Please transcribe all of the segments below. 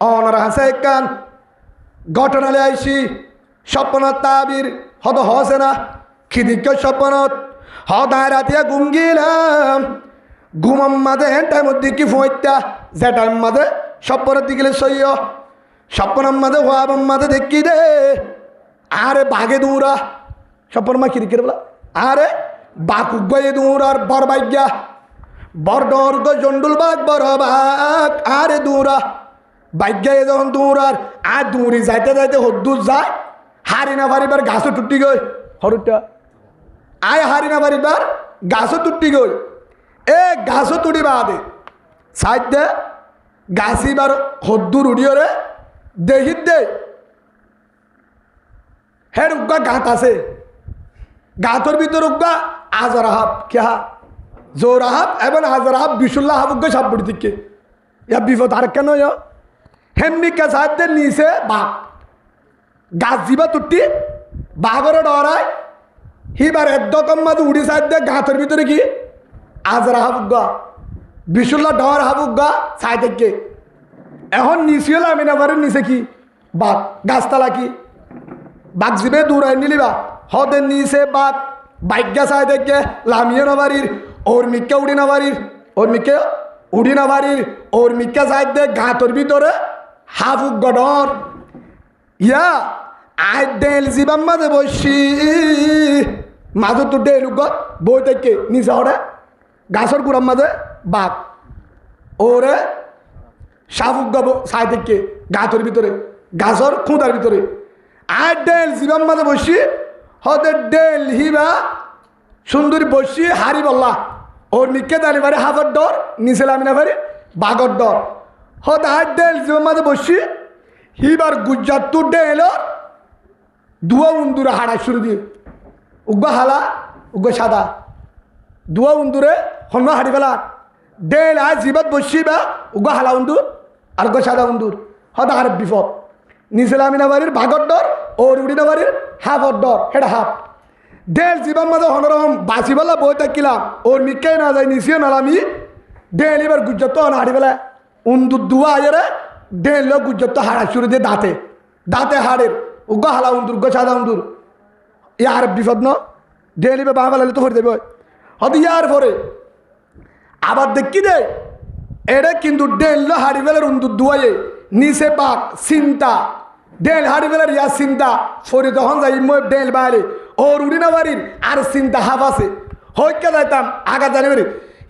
Honour হাসে কান ঘটনালে আইসি স্বপ্নত তাবির হত হসে না খিদিক্য স্বপ্নত হদায় রাতিয়া ঘুম গিলাম ঘুমাম মাঝে টাইম দিকে ফুঁইতা যে টাইম মাঝে স্বপ্নের দিকে সইয় স্বপ্নের মাঝে হওয়ার মাঝে দেখি দে আরে বাঘে দৌড়া স্বপ্ন মা কি দিকে বলা আরে বাঘ গয়ে দৌড়ার বর বাইজ্ঞা বর ডর জন্ডুল বাঘ বড় বাঘ আরে দৌড়া বাইজ্ঞায় যখন দৌড়ার আর দৌড়ি যাইতে যাইতে হদ্দুর যায় হারি না পারিবার গাছও টুটি গই হরুটা আয় হারি না পারিবার গাছও টুটি গই এ গাছও তুটি বাদে সাইড দে গাছিবার হদ্দুর উড়িও রে দেখিত দে হের উগা গাঁত আছে গাঁতর ভিতর উগা আজর হাব কে হা জোর হাব এবং আজর হাব বিশুল্লাহ হাব উগা সাবুড়ি দিকে ইয়া বিপদ আর কেন হেমনিকা সাইড নিচে বাঘ গাছ দিবা তুটি বাঘর ডরায় হিবার একদম মাঝে উড়ি সাইড গাঁতের ভিতরে কি আজরা হাবুগা বিশুল্লা ডর হাবুগা সাইড থেকে এখন নিচে হলো আমি না পারেন নিচে কি বাঘ গাছতলা কি বাঘ জিবে দূরায় নিলিবা হদের নিচে বাঘ বাইজ্ঞা সাইড থেকে লামিয়ে নবারির ওর মিক্কা উড়ি নবারির ওর মিক্কে উড়ি নবারির ওর মিক্কা সাইড দে গাঁতর ভিতরে হাবুগা ডর ইয়া আই ডেল জিবাম মাঝে বসি মাঝে তো ডেল বই থেকে নিচে হরে গাছর গুড়ার মাঝে বাঘ ওরে সাফুক গাবো সাই থেকে গাছর ভিতরে গাছর খুঁদার ভিতরে আই ডেল জিবাম মাঝে বসি হতে ডেল হিবা সুন্দরী বসি হারি বললা ওর মিকে দাঁড়িয়ে পারে হাফের ডর নিচে লামি না পারে বাঘর ডর হতে আই ডেল জিবাম মাঝে বসি হিবার গুজরাট তো ডেল দুয়া উন্দুরে হাড়া শুরু দিয়ে উগ্গা হালা উগ্গা সাদা দুয়া উন্দুরে হন্য হাড়ি ফেলা ডেল আয় জিবাত বসি বা উগ্গা হালা উন্দুর আর উগ্গা সাদা উন্দুর হদা হার বিপদ নিচেলামিনা বাড়ির ভাগর ডর ওর উড়িনা বাড়ির হাফর ডর হেটা হাফ ডেল জীবন মাঝে হনরকম বাঁচি বলা বই থাকিলাম ওর মিকাই না যায় নিচে নালামি ডেল এবার গুজরত হাড়ি ফেলা উন্দুর দুয়া আয়েরে ডেল গুজরত হাড়া শুরু দিয়ে দাঁতে দাঁতে হাড়ের উগ্গা হালা উন্দুর উগ্গা সাদা উন্দুর ইয়ার বিপদ ন ডেলিবে বাঁ বেলালে তো করে দেবে হয়তো ইয়ার পরে আবার দেখি দে এটা কিন্তু ডেল হাড়ি বেলার উন্দুর দুয়াইয়ে নিচে বাঘ চিন্তা ডেল হাড়ি বেলার ইয়ার চিন্তা ফরি তখন যাই মই ডেল বাইরে ওর উড়ি না বাড়ির আর চিন্তা হাফ আছে হইকে যাইতাম আগা জানুয়ারি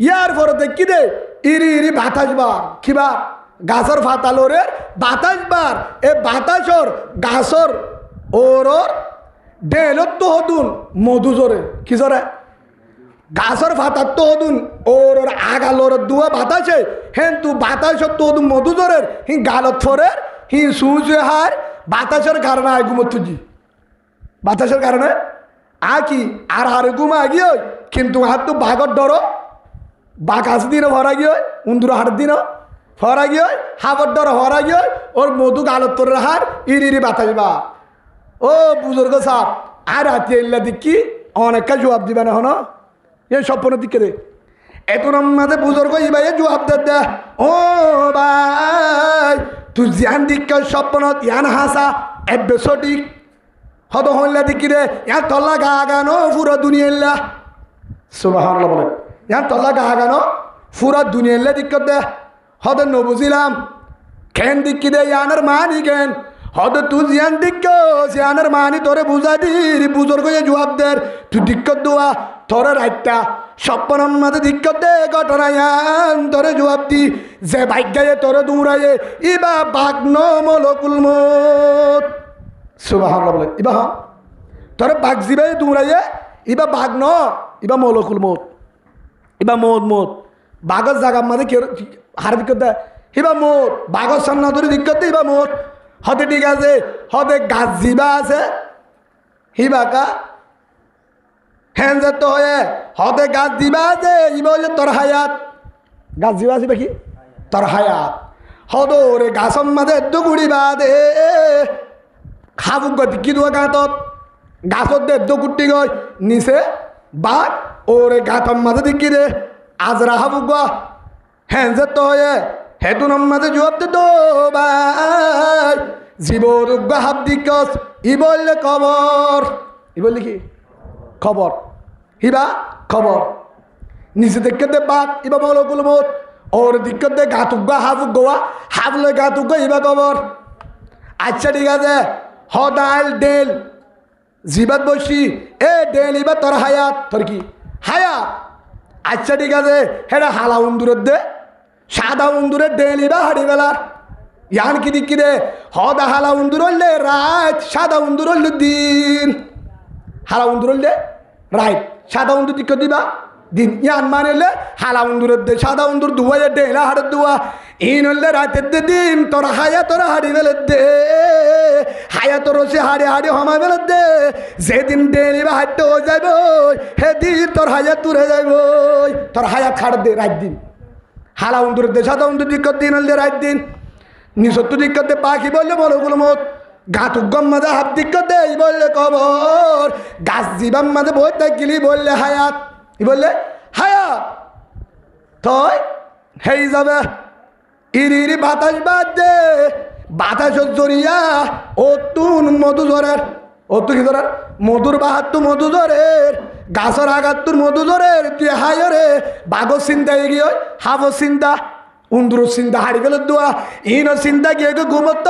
ইয়ার পরে দেখি দে ইরি ইরি বাতাস বার কিবা গাছর ফাতালোরের বাতাস বার এ বাতাসর গাছর ওর ডেলত তো হতুন মধু জোরে কি জোরে গাছর ফাতার তো হতুন ওর আগালোর দুয়া বাতাসে হেন তু বাতাসর তো হতুন মধু জোরের হি গালত ফরের হি সুজে হার বাতাসের কারণে আয় ঘুমো তুজি বাতাসের কারণে আ কি আর আর ঘুম আগিয়ে কিন্তু হাত তো বাঘর ডর বাঘ হাস দিন ভরা গিয়ে উন্দুর হাট দিন হরা গিয়ে হাবর ডর হরা গিয়ে ওর মধু গালত তোর হার ইরি ইরি বাতাস বা ও বুজুর্গ সাপ আর হাতি এল্লা দিকি অনেকটা জবাব দিবে না হন এ স্বপ্নের দিকে দে এত নামে বুজুর্গ ইবাই জবাব দে ও ভাই তুই জ্ঞান দিক স্বপ্নত ইয়ান হাসা এবে সঠিক হত হইলা দিকি রে ইয়ার তল্লা গা গানো পুরো দুনিয়া সুবহানাল্লাহ বলে ইয়ার তল্লা গা গানো পুরো দুনিয়া দিক দে হদ নবুঝিলাম কেন দিকি দে ইয়ানের মানি কেন হদ তুই জিয়ান দিক্ক জিয়ানের মানি তোরে বুঝা দির বুজুর্গ জবাব দের তুই দিক্কত দোয়া তোরে রাইতা স্বপ্নের মাঝে দিক্কত দে ঘটনা ইয়ান তোরে জবাব দি যে ভাগ্যায়ে তোরে দৌড়ায়ে ইবা বাগ্ন মলকুল মত সুবহানাল্লাহ বলে ইবা হ্যাঁ তোরে বাঘ জিবে দৌড়ায়ে ইবা বাগ্ন ইবা মলকুল মত ইবা মত মত বাঘর জাগার মাঝে কেউ হার দিক্কত দে ইবা মত বাঘর সামনে তোরে দিক্কত দে ইবা মত হতে ঠিক আছে হতে গাছ জিবা আছে হিবাকা হ্যাঁ তো হয়ে হতে গাছ দিবা আছে ইবা হইলে তোর হায়াত গাছ জিবা আছে কি তোর হায়াত হদ রে গাছর মাঝে দুগুড়িবা দে খাবুক গতি কি দোয়া গাঁতত গাছত দে দুগুটি গই নিচে বাঘ ওরে গাঁতর মাঝে দিকি রে আজরা হাবুক হ্যাঁ তো হয়ে হেতু মাঝে জবাব দে তো জীবরুগ্য হাবদিকস ই বললে কবর, ই বললে কি খবর, হিবা খবর। নিচে দেখতে দে বাঘ ইবা বলো গুলমত, ওর দিকে দে গাতুগ্য হাফুক গোয়া হাফলে গাতুগ্য ইবা কবর। আচ্ছা ঠিক আছে, হদাল ডেল জিবাত বসি এ ডেল ইবা তোর হায়াত, তোর কি হায়াত। আচ্ছা ঠিক আছে, হেরা হালা উন্দুরের দে সাদা উন্দুরের ডেল ইবা হাড়ি বেলার ইয়ান কি দিকি দে হদা হালা উন্দুর হলে রাত, সাদা উন্দুর হলে দিন। হালা উন্দুর হলে রাইট, সাদা উন্দুর দিকে দিবা দিন। ইয়ান মানে হালা উন্দুরের দে সাদা উন্দুর দুয়া ডেলা হাড়ের দুয়া ইন হলে রাতের দে দিন। তোর হায়া তোর হাড়ি বেলে দে, হায়া তোর সে হাড়ি হাড়ি হমা বেলে দে। যেদিন ডেলিবা হাঁটতে হয়ে যাইব সেদিন তোর হায়া তুলে যাইব। তোর হায়া ছাড় দে রাত দিন। হালা উন্দুরের দে সাদা উন্দুর দিকে দিন হলে রাত দিন। নিঃসত্তর দিকে পাখি বললে বলো গুলো মত, গাতুক গম মাঝে হাত দিকে দে ই বললে কবর। গাছ জীবাম মাঝে বই থাকিলি বললে হায়াত, ই বললে হায়াত। তই হেই যাবে ইরি ইরি বাতাস বাদ দে, বাতাসের জরিয়া ও তুন মধু ধরের, ও তু কি ধরের মধুর বাহাত্তু মধু ধরের, গাছের আগাত্তুর মধু ধরের। তুই হায় রে বাঘর চিন্তা এগিয়ে হাফর চিন্তা উন্দুর চিন্তা হারি গেল দোয়া ইন চিন্তা গিয়ে ঘুমত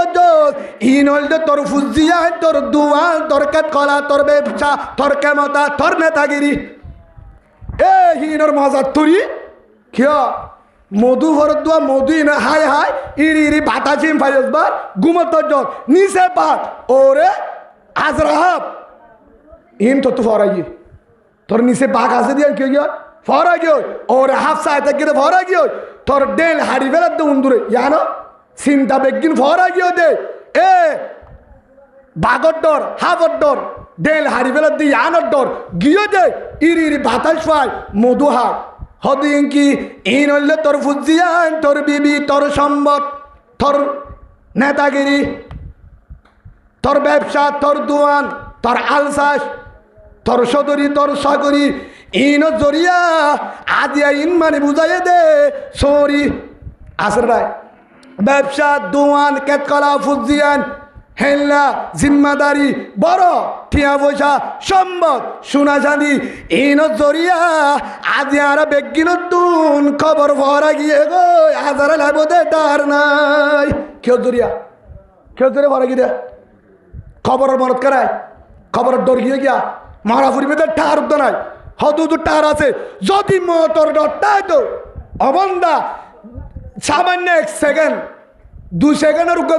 ইন হইলে তোর ফুজিয়া তোর দোয়া তোর কাত কলা তোর ব্যবসা তোর কেমতা তোর নেতাগিরি এ হিনর মজা তুরি কিয় মধু ভর দোয়া মধু ইন হাই হাই ইরি ইরি বাতা চিম ফাইবার ঘুমত নিচে পাত ওরে আজরাহাব ইন তো তু ফরাই তোর নিচে বাঘ আছে দিয়ে কি গিয়ে ফরা গিয়ে ওরে হাফ সাইতে গিয়ে ফরা গিয়ে তোর ডেল হাড়ি ফেলার দে উন্দুরে জানো চিন্তা বেগিন ফরা গিয়ে দে এ বাঘর ডর হাফর ডর ডেল হাড়ি ফেলার দে জানোর ডর গিয়ে দে ইরি ইরি বাতাস পায় মধু হায় হদিন কি ইন হইলে তোর ফুজিয়ান তোর বিবি তোর সম্পদ তোর নেতাগিরি তোর ব্যবসা তোর দোয়ান তোর আলসাস তোর সদরি তোর সাগরি ইন জরিয়া আজিয়া ইন মানে বুঝাইয়ে দে সরি আসর রায় ব্যবসা দোয়ান কেতকলা ফুজিয়ান হেল্লা জিম্মাদারি বড় ঠিয়া পয়সা সম্পদ সোনা চাঁদি ইন জরিয়া আজি আর বেগিন তুন খবর ভরা গিয়ে গো হাজার লাগবো দে তার নাই কেউ জরিয়া ভরা গিয়ে দে খবরের মনত করায় খবরের ডর গিয়ে গিয়া মারা ফুরিবে তো টার উদ্য নাই হদু টার আছে যদি মতর ডরটাই তো অবন্দা সামান্য 1 সেকেন্ড 2 সেকেন্ডের উপর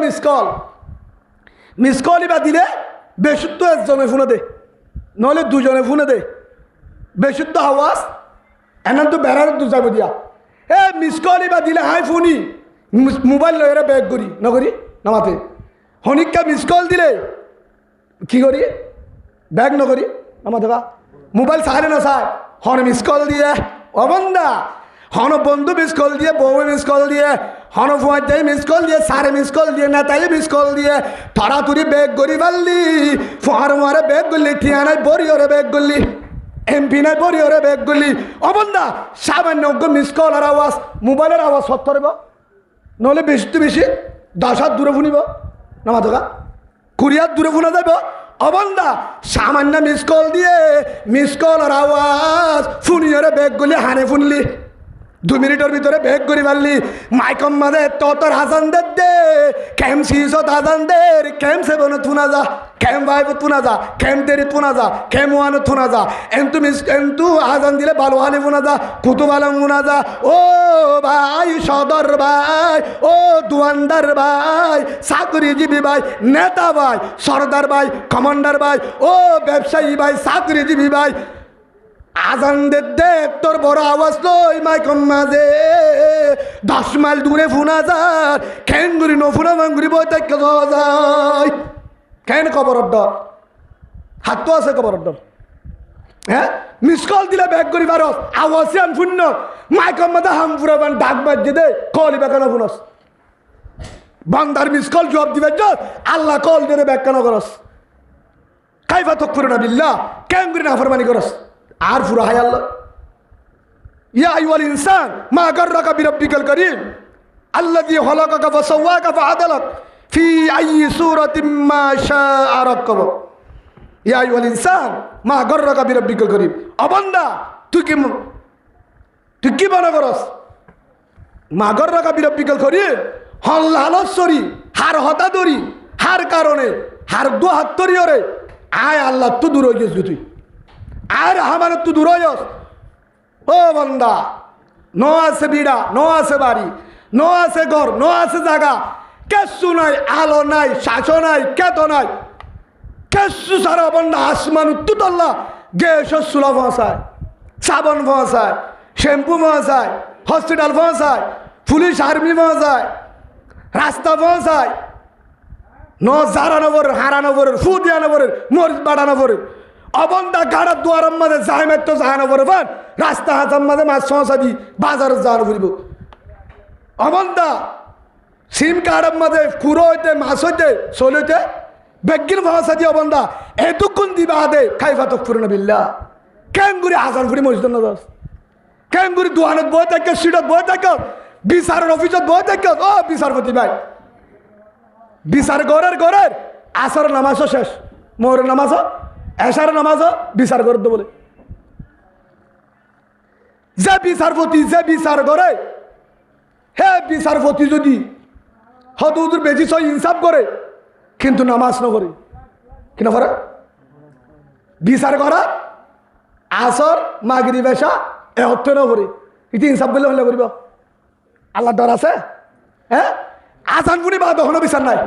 মিস কল বা দিলে বেশুদ্ধ একজনে ফোনে দে নহলে দুজনে ফোনে দে বেশুদ্ধ আওয়াজ এনান তো বেড়ার দু যাব দিয়া এ মিস কল বা দিলে হাই ফোনি মোবাইল লয়েরা ব্যাগ করি নকরি নামাতে হনিকা মিস কল দিলে কি করি ব্যাগ নকরি নামাতে বা মোবাইল সারে না সার হন মিস কল দিয়ে অবন্দা হন বন্ধু মিস কল দিয়ে বউ মিস কল দিয়ে হন ফুয়াই মিস কল দিয়ে সারে মিস কল দিয়ে নেতাই মিস কল দিয়ে তরাতুরি ব্যাগ করি পারলি ফুয়ার মারে ব্যাগ করলি ঠিয়া নাই বরিওরে ব্যাগ করলি এমপি নাই বরিওরে ব্যাগ করলি অবন্দা সামান্য মিস কলের আওয়াজ মোবাইলের আওয়াজ সত্তরব নহলে বেশি তো বেশি 10 হাত দূরে ফুনিব নামা তোকা 20 হাত দূরে ফুনা যাইব অবন্দা সামান্য মিস কল দিয়ে মিস কলের আওয়াজ ফুনিওরে ব্যাগ করলি হানে ফুনলি 2 মিনিটের ভিতরে ব্যাগ করি পারলি মাইকম মাঝে তোর হাসান দে ক্যাম 6 হাজান দে ক্যাম 7 থুনা যা ক্যাম 5 থুনা যা ক্যাম 3 থুনা যা ক্যাম 1 থুনা যা এন্তু হাসান দিলে ভালো হানি ফুনা যা কুতুব আলম ফুনা যা ও ভাই সদর ভাই ও দুয়ানদার ভাই চাকরিজীবী ভাই নেতা ভাই সর্দার ভাই কমান্ডার ভাই ও ব্যবসায়ী ভাই চাকরিজীবী ভাই আজান দে তোর বড় আওয়াজ লই মাইকম মাঝে 10 মাইল দূরে ফুনা যার কেন গুরি নফুনা মাঙ্গুরি বই তাকে যায় কেন খবরের ডর হাত তো আছে খবরের ডর হ্যাঁ মিস কল দিলে ব্যাগ করি পারস আওয়াজ আন শূন্য মাইকম মাঝে হাম ফুরাবান ডাক বাজছে দে কল ইবা কেন ফুনস বান্দার মিস কল জবাব দিবে আল্লাহ কল দে ব্যাগ কেন করস কাইফা তকফুর না বিল্লাহ কেন গুরি না ফরমানি করস আর ফুরা হায় আল্লাহ ইয়া আইয়ুহাল ইনসান মা গাররাকা বিরাব্বিকাল কারীম আল্লাযী খালাকাকা ফাসাওয়াকা ফাআদালাক ফি আইয়ি সূরাতিন মা শাআ রাক্কাব ইয়া আইয়ুহাল ইনসান মা গাররাকা বিরাব্বিকাল কারীম। ও বান্দা তুই কি মনে করস? মা গাররাকা বিরাব্বিকাল কারীম হল লালসরি হার হতা দরি হার কারণে হার দু হাত তরি ওরে আয় আল্লাহ তো দূর হয়ে গেছ তুই আর আমার তো দূর হয়ে যাস। ও বান্দা ন আছে বিড়া ন আছে বাড়ি ন আছে ঘর ন আছে জায়গা কেসু নাই আলো নাই শাসো নাই কেত নাই কেসু সারা বান্দা আসমান উত্তুতল্লা গ্যাস চুলা পৌঁছায় সাবান পৌঁছায় শ্যাম্পু পৌঁছায় হসপিটাল পৌঁছায় পুলিশ আর্মি পৌঁছায় রাস্তা পৌঁছায় ন জারানবরের হারানবরের ফুদিয়ানবরের মরিচ বাড়ানবরের অবন্দা গাড়ার দুয়ারের মাঝে জাহেমের তো জাহানবরের ফান রাস্তা হাতার মাঝে মাছ সমস্যা দি বাজারে জাহান ফুরিব অবন্দা সিম কার্ডের মাঝে কুড়ো হইতে মাছ হইতে চল হইতে বেগিন ভাষা দিয়ে অবন্দা এতক্ষণ দিবা দে খাইফা তো ফুরন বিল্লা কেন করে হাজার ফুরি মসজিদ না দাস কেন করে দোকানত বই থাকে সিটত বই থাকে বিচারের অফিসত বই থাকে ও বিচারপতি ভাই বিচার ঘরের আসর নামাজও শেষ মোহরের নামাজও এশার নামাজও বিচার করে বলে যে বিচারপতি যে বিচার করে হে বিচারপতি যদি হদুদুর বেশি সই ইনসাফ করে কিন্তু নামাজ ন করে কি না করে বিচার করা আসর মাগরি বেশা এ হত্যা ন করে ইতি ইনসাফ করলে হলে করিব আল্লাহ ডর আছে হ্যাঁ আজান ফুরি বা হন বিচার নাই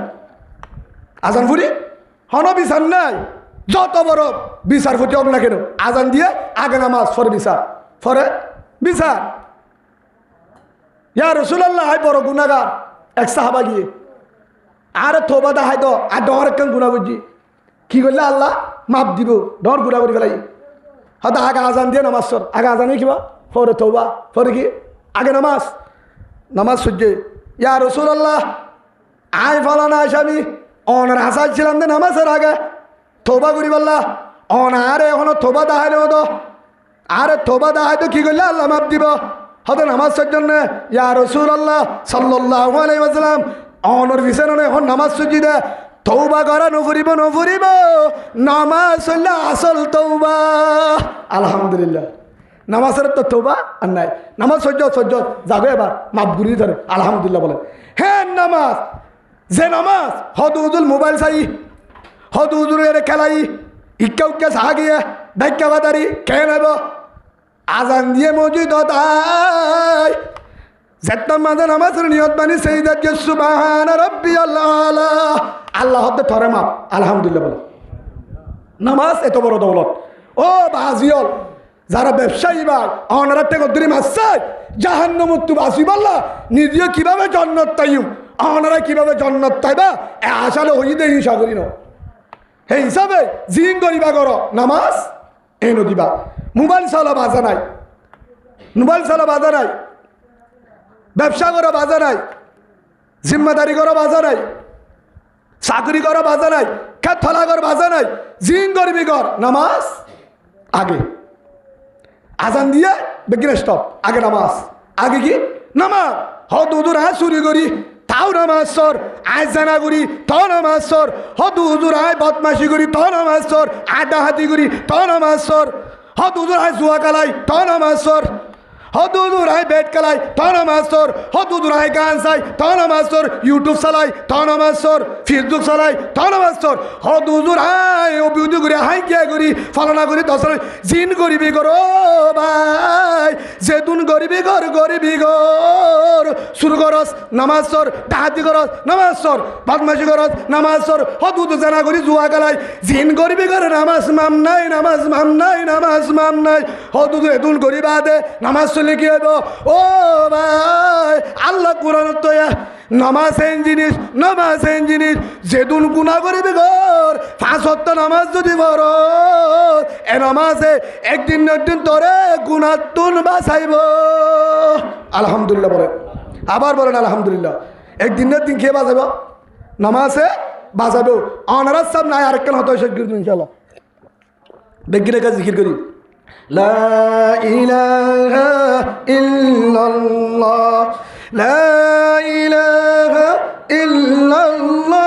আজান ফুরি হন বিচার নাই যত বড় বিচারপতি হোক না কেন আজান দিয়ে আগে নামাজ ফরে বিচার ইয়া রাসূলুল্লাহ হাই বড় গুনাহগার এক সাহাবা গিয়ে আর তোবা দা হাই তো আর ডর কেন গুনাহ করছি কি করলে আল্লাহ মাপ দিব ডর গুনাহ করে ফেলাই হয়তো আগে আজান দিয়ে নামাজ সর আগে আজানে কিবা ফরে তোবা ফরে কি আগে নামাজ সূর্যে ইয়া রাসূলুল্লাহ আই ফলানা আসামি অনার হাসাল ছিলাম দে নামাজের আগে তোবা করি বললা অন আরে এখনো তোবা দাহাই নেব তো আরে তোবা দাহাই তো কি করলে আল্লাহ মাপ দিব হয়তো নামাজের জন্য ইয়া রাসূলুল্লাহ সাল্লাল্লাহু আলাইহি ওয়াসাল্লাম অনর বিছানা এখন নামাজ সুজি দে তওবা করা নফরিব নামাজ হইলে আসল তওবা আলহামদুলিল্লাহ নামাজের তো তওবা আর নাই নামাজ সহ্য যাবে এবার মাপ গুড়ি ধরে আলহামদুলিল্লাহ বলে হ্যাঁ নামাজ যে নামাজ হদ উজুল মোবাইল চাই হদ উজুরের খেলাই ইক্কা উক্কা চাহ গিয়ে ডাক্কা বাদারি খেয়ে নেব আজান দিয়ে মসজিদ তাই যেতাম মাঝে নামাজের নিয়ত বানি সেই দেখে সুবহান রাব্বিয়াল আলা আল্লাহ হতে থরে মাপ আলহামদুলিল্লাহ বলে নামাজ এত বড় দৌলত ও বাজিয়ল যারা ব্যবসায়ী ভাই অনারা টেক ধরে মাসাই জাহান্নামত বাসি বললা নিজে কিভাবে জান্নাত তাইম অনারা কিভাবে জান্নাত তাইবা আসলে হই দে হিসাব করি না সেই হিসাবে জিন করিবা করো নামাজ এই নদিবা মোবাইল চালা বাজা নাই ব্যবসা করা বাজা নাই জিম্মাদারি করা বাজা নাই চাকরি করা বাজা নাই খেত ফলা কর বাজা নাই জিন করবি কর নামাজ আগে আজান দিয়ে বেগিনে স্টপ আগে নামাজ আগে কি নামাজ হদ হুজুর আয় চুরি করি তাও নামাজ সর আয় জানা করি তাও নামাজ সর হদ হুজুর আয় বদমাশি করি তাও নামাজ সর আয় ডাহাতি করি তাও নামাজ সর হদ হুজুর আয় জুয়া কালাই তাও নামাজ সর হদ হুজুর আয় বেট কালাই তাও নামাজ সর হদ হুজুর আয় গান চাই তাও নামাজ সর ইউটিউব চালাই তাও নামাজ সর ফেসবুক চালাই তাও নামাজ সর হদ হুজুর আয় অভিযোগ করি হাই কিয়া করি ফালনা করি দশ জিন গরিবি করো ভাই যেতুন গরিবি ঘর শুরু করস নামাজ সর ডাহাতি করস নামাজ সর বদমাশি করস নামাজ সর হদ হুজুর জানা করি জুয়া কালাই জিন গরিবি করে নামাজ মাম নাই হদ হুজুর এতুন গরিবা দে নামাজ চলে কি হইব ও ভাই আল্লাহ কোরআন তো নামাজ এন জিনিস যেদিন গুনাহ করিবি ঘর 5 ওয়াক্ত নামাজ যদি পড়ো এ নামাজে একদিন তোরে গুনাহ তুন বাঁচাইব আলহামদুলিল্লাহ বলেন আবার বলেন আলহামদুলিল্লাহ একদিন কে বাঁচাইব নামাজে বাঁচাবো অনারাজ সাহেব নাই আরেকখান হতো ইনশাআল্লাহ বেগিনে কাজ জিকির করি লা ইলাহা ইল্লাল্লাহ লা ইলাহা ইল্লাল্লাহ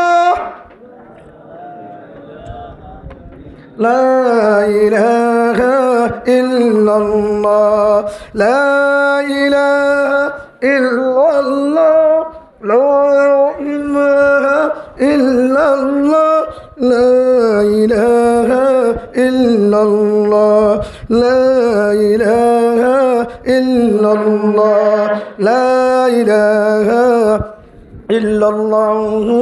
লা ইলাহা ইল্লাল্লাহ লা ইলাহা ইল্লাল্লাহ লা ইলাহা ইল্লাল্লাহ লা ইলাহা ইল্লাল্লাহ লা ইলাহা ইল্লাল্লাহ লা ইলাহা ইল্লাল্লাহু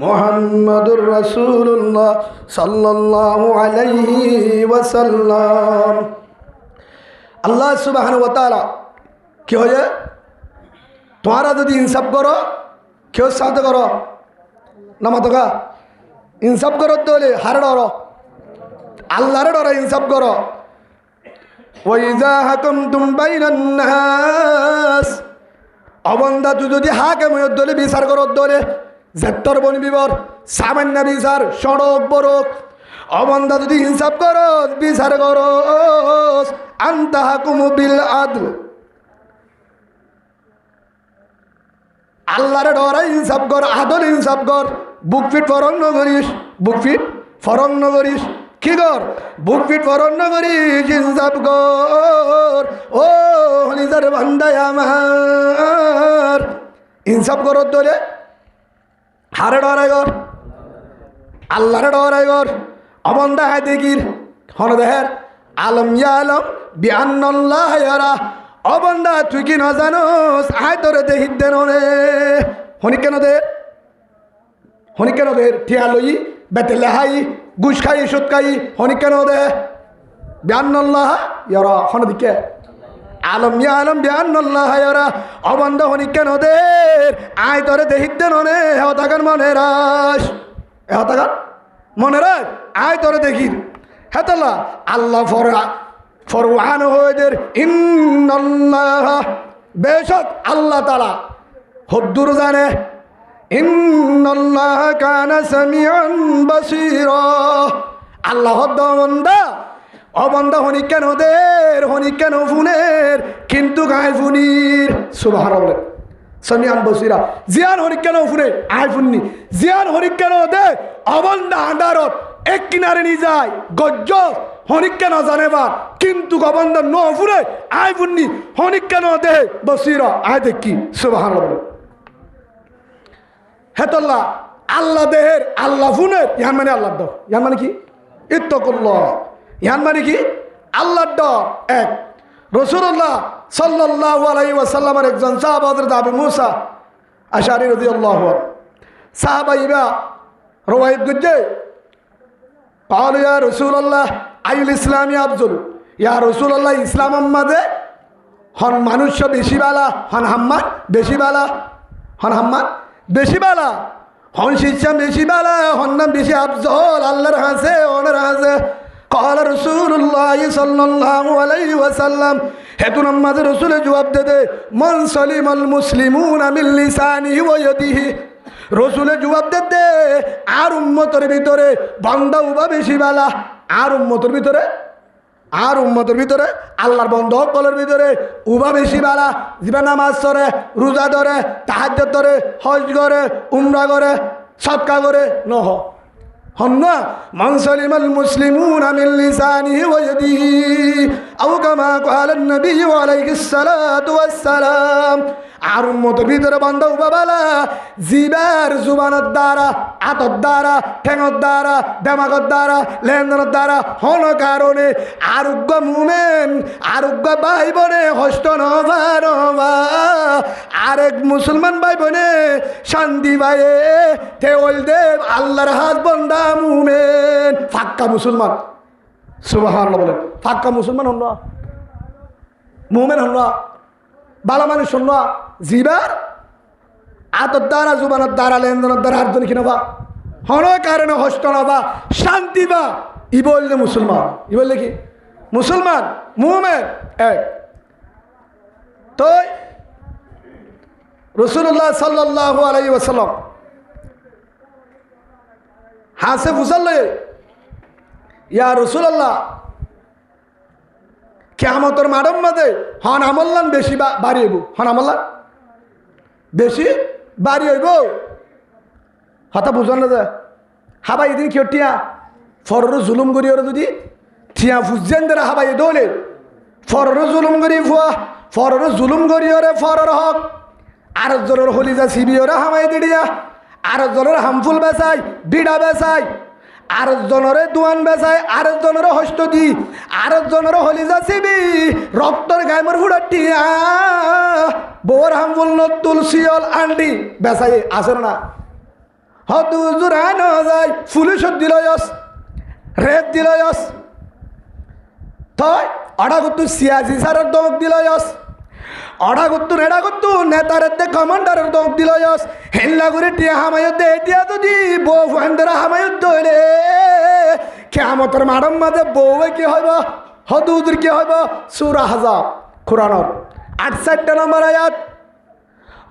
মুহাম্মাদুর রাসূলুল্লাহ সাল্লাল্লাহু আলাইহি ওয়াসাল্লাম। আল্লাহ সুবহানাহু ওয়া তাআলা কি হয় তোমরা যদি ইনসাফ করো কেউ সাথে করো নামাতকা ইনসাফ করো দলে হার ডরো আল্লাহর ডরো ইনসাফ করো। ওয়াইজা হাকামতুম বাইনান নাস অবন্দা তুই যদি হাকেম দলে বিচার করো দলে জেত্তর বন বিবর সামান্য বিচার সড়ক বড়ক অবন্দা যদি ইনসাফ করো বিচার করো আনতা হাকুমু বিল আদল আল্লাহরে ডরাই ইনসাফ কর আদল ইনসাফ কর বুক ফিট ফরং নগরিস বুক ফিট ফরং নগরিস কি কর বুক ফিট ফরং নগরিস ইনসাফ কর ও নিজের বান্দায় আমার ইনসাফ করত দলে হারে ডরাই কর আল্লাহরে ডরাই কর অবন্দা হায় দেখির হন দেহের আলম ইয়া আলম বিআন্নাল্লাহ ইয়ারা অবন্দা তুই কি না জানোস আয় তোরে দেখিত দেন হনি কেন দে ঠিয়া লই বেতে লেহাই গুস খাই সুদ খাই হনি কেন দে বিআন্নাল্লাহ ইয়ারা হন দিকে আলম ইয়া আলম বিআন্নাল্লাহ ইয়ারা অবন্দা হনি কেন দে আয় তোরে দেখিত দেন হেও থাকার মনে রাস হেও থাকার মনে রাখ আয় তোরে দেখির হেতলা আল্লাহ ফরওয়ান হয়েদের ইন্নাল্লাহ বেশক আল্লাহ তাআলা হদ্দুর জানে ইন্নাল্লাহ কানা সামিআন বাসীরা আল্লাহ হদ্দমন্দা অবন্দা হনি কেন দের হনি কেন ফুনের কিন্তু গায় ফুনির সুবহানাল্লাহ সামিআন বাসীরা জিয়ান হনি কেন ফুনে আয় ফুননি জিয়ান হনি কেন দে অবন্দা আন্ডারত এক কিনারে নি যায় গজ্জ হনিক কেন জানেবার কিন্তু গবন্দর ন ফুরে আয় ফুননি হনিক কেন দে বসিরা আয় দেখি সুবহানাল্লাহ হেতল্লাহ আল্লাহ দেহের আল্লাহ ফুনের ইহান মানে আল্লাহর ডর ইহান মানে কি ইত্তাকুল্লাহ ইহান মানে কি আল্লাহর ডর এক রাসূলুল্লাহ সাল্লাল্লাহু আলাইহি ওয়াসাল্লামের একজন সাহাবা হযরত আবু মুসা আশআরী রাদিয়াল্লাহু আনহু সাহাবাইরা রওয়ায়াত করছে قالوا يا رسول الله أي الإسلام أفضل يا رسول الله ইসলাম আমাদে হন মানুষ বেশি বালা হন হাম্মাদ বেশি বালা হন হাম্মাদ বেশি বালা হন শিক্ষা বেশি বালা হন নাম বেশি আফজল আল্লাহর হাসে ওনার হাসে قال رسول الله صلى الله عليه وسلم হেতু নামাজ রাসূল জবাব দে মান সালিমাল মুসলিমুনা মিন লিসানিহি ওয়া ইয়াদিহি রসুলের জবাব দে আর উম্মতের ভিতরে বান্দা উবা বেশি বালা আর উম্মতের ভিতরে আল্লাহর বন্ধ কলের ভিতরে উবা বেশি বালা জিবা নামাজ ধরে রোজা ধরে তাহাজ্জুদ ধরে হজ করে উমরা করে সদকা করে নহ হন্না মান সালিমাল মুসলিমুনা মিন লিসানিহি ওয়া ইয়াদিহি আও কামা ক্বালা নবী আলাইহিস সালাতু ওয়াস সালাম আর উম্মতের ভিতরে বান্দা বাবালা জিবার জুবানের দ্বারা আতর দ্বারা ঠেঙর দ্বারা দেমাগর দ্বারা লেনদেনের দ্বারা হন কারণে আরোগ্য মুমেন আরোগ্য ভাই বোনে হস্ত নবা আরেক মুসলমান ভাই বোনে শান্তি ভাইয়ে তেল দেব আল্লাহর হাত বন্দা মুমেন ফাক্কা মুসলমান সুবহানাল্লাহ বলেন ফাক্কা মুসলমান হন না মুমেন হন না বালা মানুষ শোন জিবার আতর দ্বারা জুবানের দ্বারা লেনদেনের দ্বারা আর্জন কিনবা হন কারণে হস্ত নবা শান্তি বা ই বললে মুসলমান ই বললে কি মুসলমান মুমেন এক তো রাসূলুল্লাহ সাল্লাল্লাহু আলাইহি ওয়াসাল্লাম হাসে ফুসাল্লে ইয়া রাসূলুল্লাহ কিয়ামতের মাঠের মধ্যে হন আমল্লান বেশি বাড়ি হইব হন আমল্লান বেশি বাড়ি হইব হতা বুঝন না যে হাবা এদিন কিয়টিয়া ফরর জুলুম করি ওরা যদি ঠিয়া ফুজেন দেরা হাবাই দৌলে ফরর জুলুম করি ফুয়া ফরর জুলুম করি ওরে ফরর হক আর জনের হলিজা সিবি ওরা হামাই দিড়িয়া আর জনের হামফুল বেসাই বিড়া বেসাই আর জনরে দুয়ান বেসায় আর জনরে হস্ত দি আর জনরে হলিজা সিবি রক্তর গায়মর হুড়াটিয়া বোর হামফুল ন তুলসিয়ল আন্ডি বেসাই আসেন না হতু জুরানো যায় পুলিশত দিলয়স রেপ দিলয়স তই অডা গুত্তু সিয়াসি সারের দমক দিলয়স অডা গুত্তু নেডা গুত্তু নেতারের দে কমান্ডারের দমক দিলয়স হেল্লা করে টিয়া হামায়ত দে টিয়া তো দি বউ ফান্ডারা হামায়ত দইলে কিয়ামতের মাঠের মাঝে বউয়ে কি হইব হদুদুর কি হইব সূরা আহজাব কুরআনের 68 নম্বর আয়াত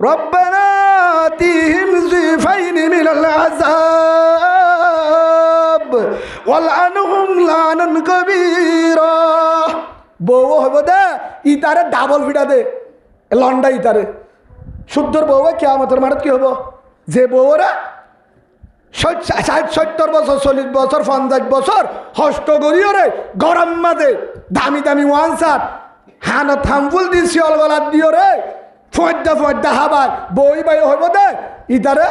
রব্বানা আতিহিম যিফাইনি মিনাল আযাব ওয়ালআনহুম লানান কাবীরা বউ হইব দে ইতারে ডাবল ফিটা দে লন্ডা ইতারে শুদ্ধর বউয়ে কিয়ামতের মাঠে কি হইব যে বউরা 60-70 বছর 40 বছর 50 বছর হস্ত গড়িয়রে গরম মাঝে দামি দামি ওয়ানসার হানা থামফুল দি শিয়ল গলাত দিও রে ফয়দা হাবার বই বাই হইব দে ইতারে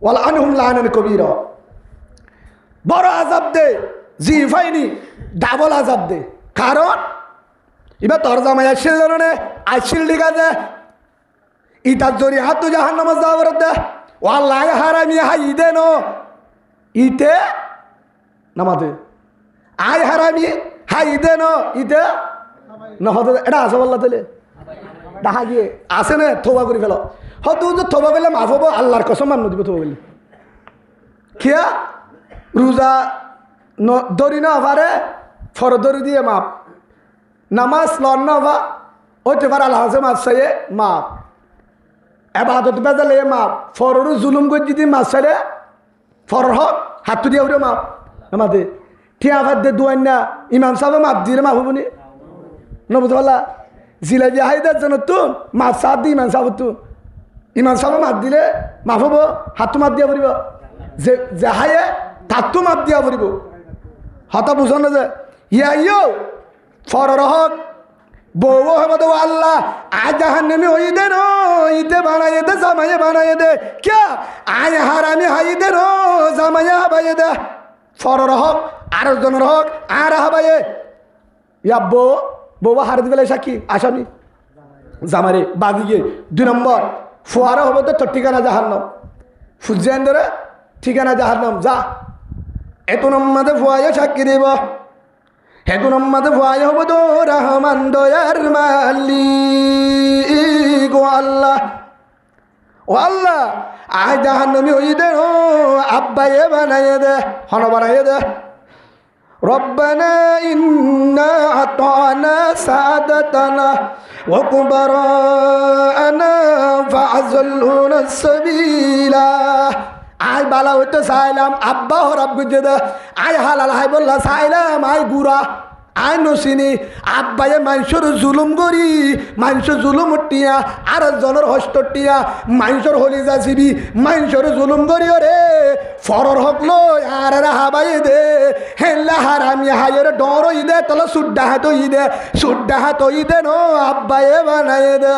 ওয়ালা আনহুম লানান কবীরা বড় আযাব দে জিফাইনি ডাবল আযাব দে কারণ এবার তোর জামাই আসছিল নে আসছিল ঠিক আছে ইতার জরি হাত জাহান্নামে যাওয়ার দে ওয়াল্লাহ হারামি হাই দে ন ইতে নামাদে আই হারামি হাই দে ন ইতে নহতে এটা আছে বললা তাহলে দেখা গিয়ে আসে না থোবা করে ফেল হয়তো যে থোবা করলে মাফ হবো আল্লাহর কসম মান দিব থোবা করলে কিয়া রোজা দড়ি না পারে ফরদরি দিয়ে মাপ নামাজ লন না হবা হইতে পারে আল্লাহ মাছ চাইয়ে মাপ এবাদত বেজালে মাপ ফররু জুলুম করে যদি মাছ চাইলে ফরর হক হাত দিয়ে উঠে মাপ আমাদের ঠিয়া ভাত দিয়ে দুয়ান না ইমাম সাহেব মাপ দিলে মাপ হবনি নবুঝ পাল্লা জিলাপি হাইদার জন্য তুন মাছ সাত দি ইমান সাহেব তুন ইমান সাহেব মাপ দিলে মাপ হব হাতটো মাপ দিয়া পড়ব যে হাইয়ে তাতটো মাপ দিয়া পড়ব হতা বুঝ না যে ইয়া ইয়ো ফরর হক বউ হব তো আল্লাহ আজ জাহান্নামে হই দে নো ইতে বানায়ে দে জামায়ে বানায়ে দে क्या আয় হারামি হাই দে নো জামায়ে হাবায়ে দে ফরর হক আর জনের হক আর হাবায়ে ইয়া বউ হার দিলে সাক্ষী আসামি জামারে বাগিয়ে 2 নম্বর ফুয়ারা হব তো ঠিকানা জাহান্নাম ফুজেন ধরে ঠিকানা জাহান্নাম যা এত নম্বরে ফুয়ায়ে সাক্ষী দেব হেতু নম্বরে ফুয়ায়ে হব তো রহমান দয়ার মালিক ও আল্লাহ আয় জাহান্নামী হই দে ও আব্বায়ে বানায়ে দে হন বানায়ে দে ربنا إنا أطعنا سادتنا وكبراءنا فأضلونا السبيلا আয় বালা হইতে চাইলাম আব্বা হরাব গুজে দে আয় হালাল হাই বললা চাইলাম আয় গুড়া আয় নসিনি আব্বায়ে মানুষের জুলুম করি মানুষের জুলুম টিয়া আর জনের হস্ত টিয়া মানুষের হলি যাচিবি মানুষের জুলুম করি রে ফরর হক লই আর হাবাই দে হেল্লা হারামি হাইয়ের ডর ই দে তলে সুড্ডা হাত ই দে ন আব্বায়ে বানাই দে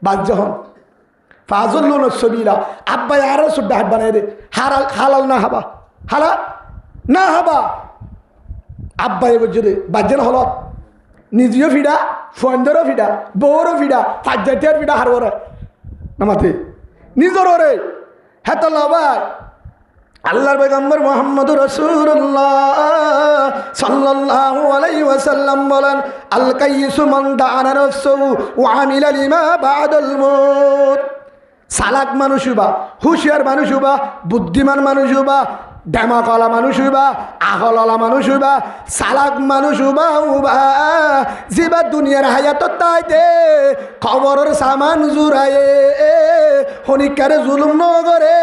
বাদ যখন ফাজুল্লুন সবিলা আব্বায়ে আর সুড্ডা হাত বানাই দে হালাল না হাবা হালা না হাবা আব্বাই বুঝে দে বাজ্যের হলত নিজেও ফিডা ফন্দেরও ফিডা বউরও ফিডা ফাজ্জাতিয়ার ফিডা হারবরে নামাতে নিজেরও রে হেত ভাই আল্লাহর পয়গম্বর মুহাম্মদুর রাসূলুল্লাহ সাল্লাল্লাহু আলাইহি ওয়াসাল্লাম বলেন আল কাইয়িসু মান দাআনা নাফসুহু ওয়া আমিলা লিমা বাদাল মউত চালাক মানুষ হইবা হুঁশিয়ার মানুষ হইবা বুদ্ধিমান মানুষ হইবা ডেমাকলা মানুষ হইবা আহললা মানুষ হইবা চালাক মানুষ হইবা যেবা দুনিয়ার হায়াত তাইতে খবরের সামান জুড়ায়ে হনিকারে জুলুম নগরে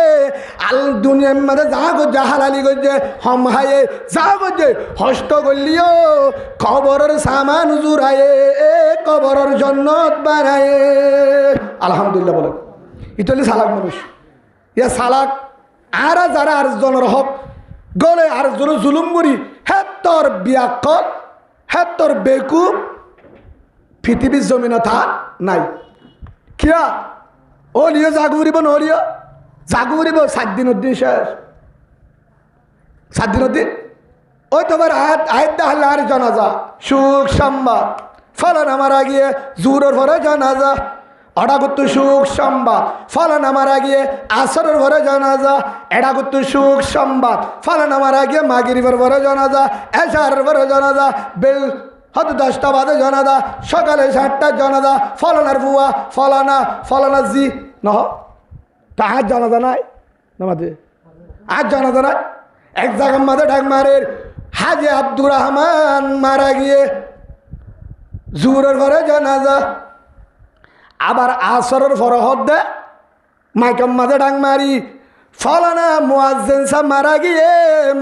আল দুনিয়ার মাঝে যা গজ্জে হালালি গজ্জে হম হায়ে যা গজ্জে হস্ত গলিও খবরের সামান জুড়ায়ে কবরের জন্নত বানায়ে আলহামদুলিল্লাহ বলে ইতালি চালাক মানুষ ইয়া চালাক আর যারা আর জনের হক গলে আর জোর জুলুম করি হে তোর বিয়াকল হে তোর বেকুব পৃথিবীর জমিন থা নাই কিয়া ও লিও জাগুরিব নলিও জাগুরিব 7 দিন অব্দি শেষ 7 দিন অব্দি ওই তোমার আয়াত দাহার জানাজা সুখ সংবাদ ফলান মারা গিয়ে জুরের ভরে জানাজা অডা করতো সুখ সংবাদ ফলান মারা গিয়ে আসরের ভরে জানাজা এডা করতো সুখ সংবাদ ফলান মারা গিয়ে মাগরিবের ভরে জানাজা এশারের ভরে জানাজা বেল হয়তো 10টা বাজে জানাজা সকালে 7টা জানাজা ফলানার বুয়া ফলানা জি ন তা আজ জানাজা নাই নামাজে আজ জানাজা নাই এক জায়গার মাঝে ঢাক মারের হাজি আব্দুর রহমান মারা গিয়ে জুরের ঘরে জানাজা আবার আসরের ফরহদ দে মাইকাম মাঝে ডাং মারি ফলানা মুয়াজ্জিন সাহেব মারা গিয়ে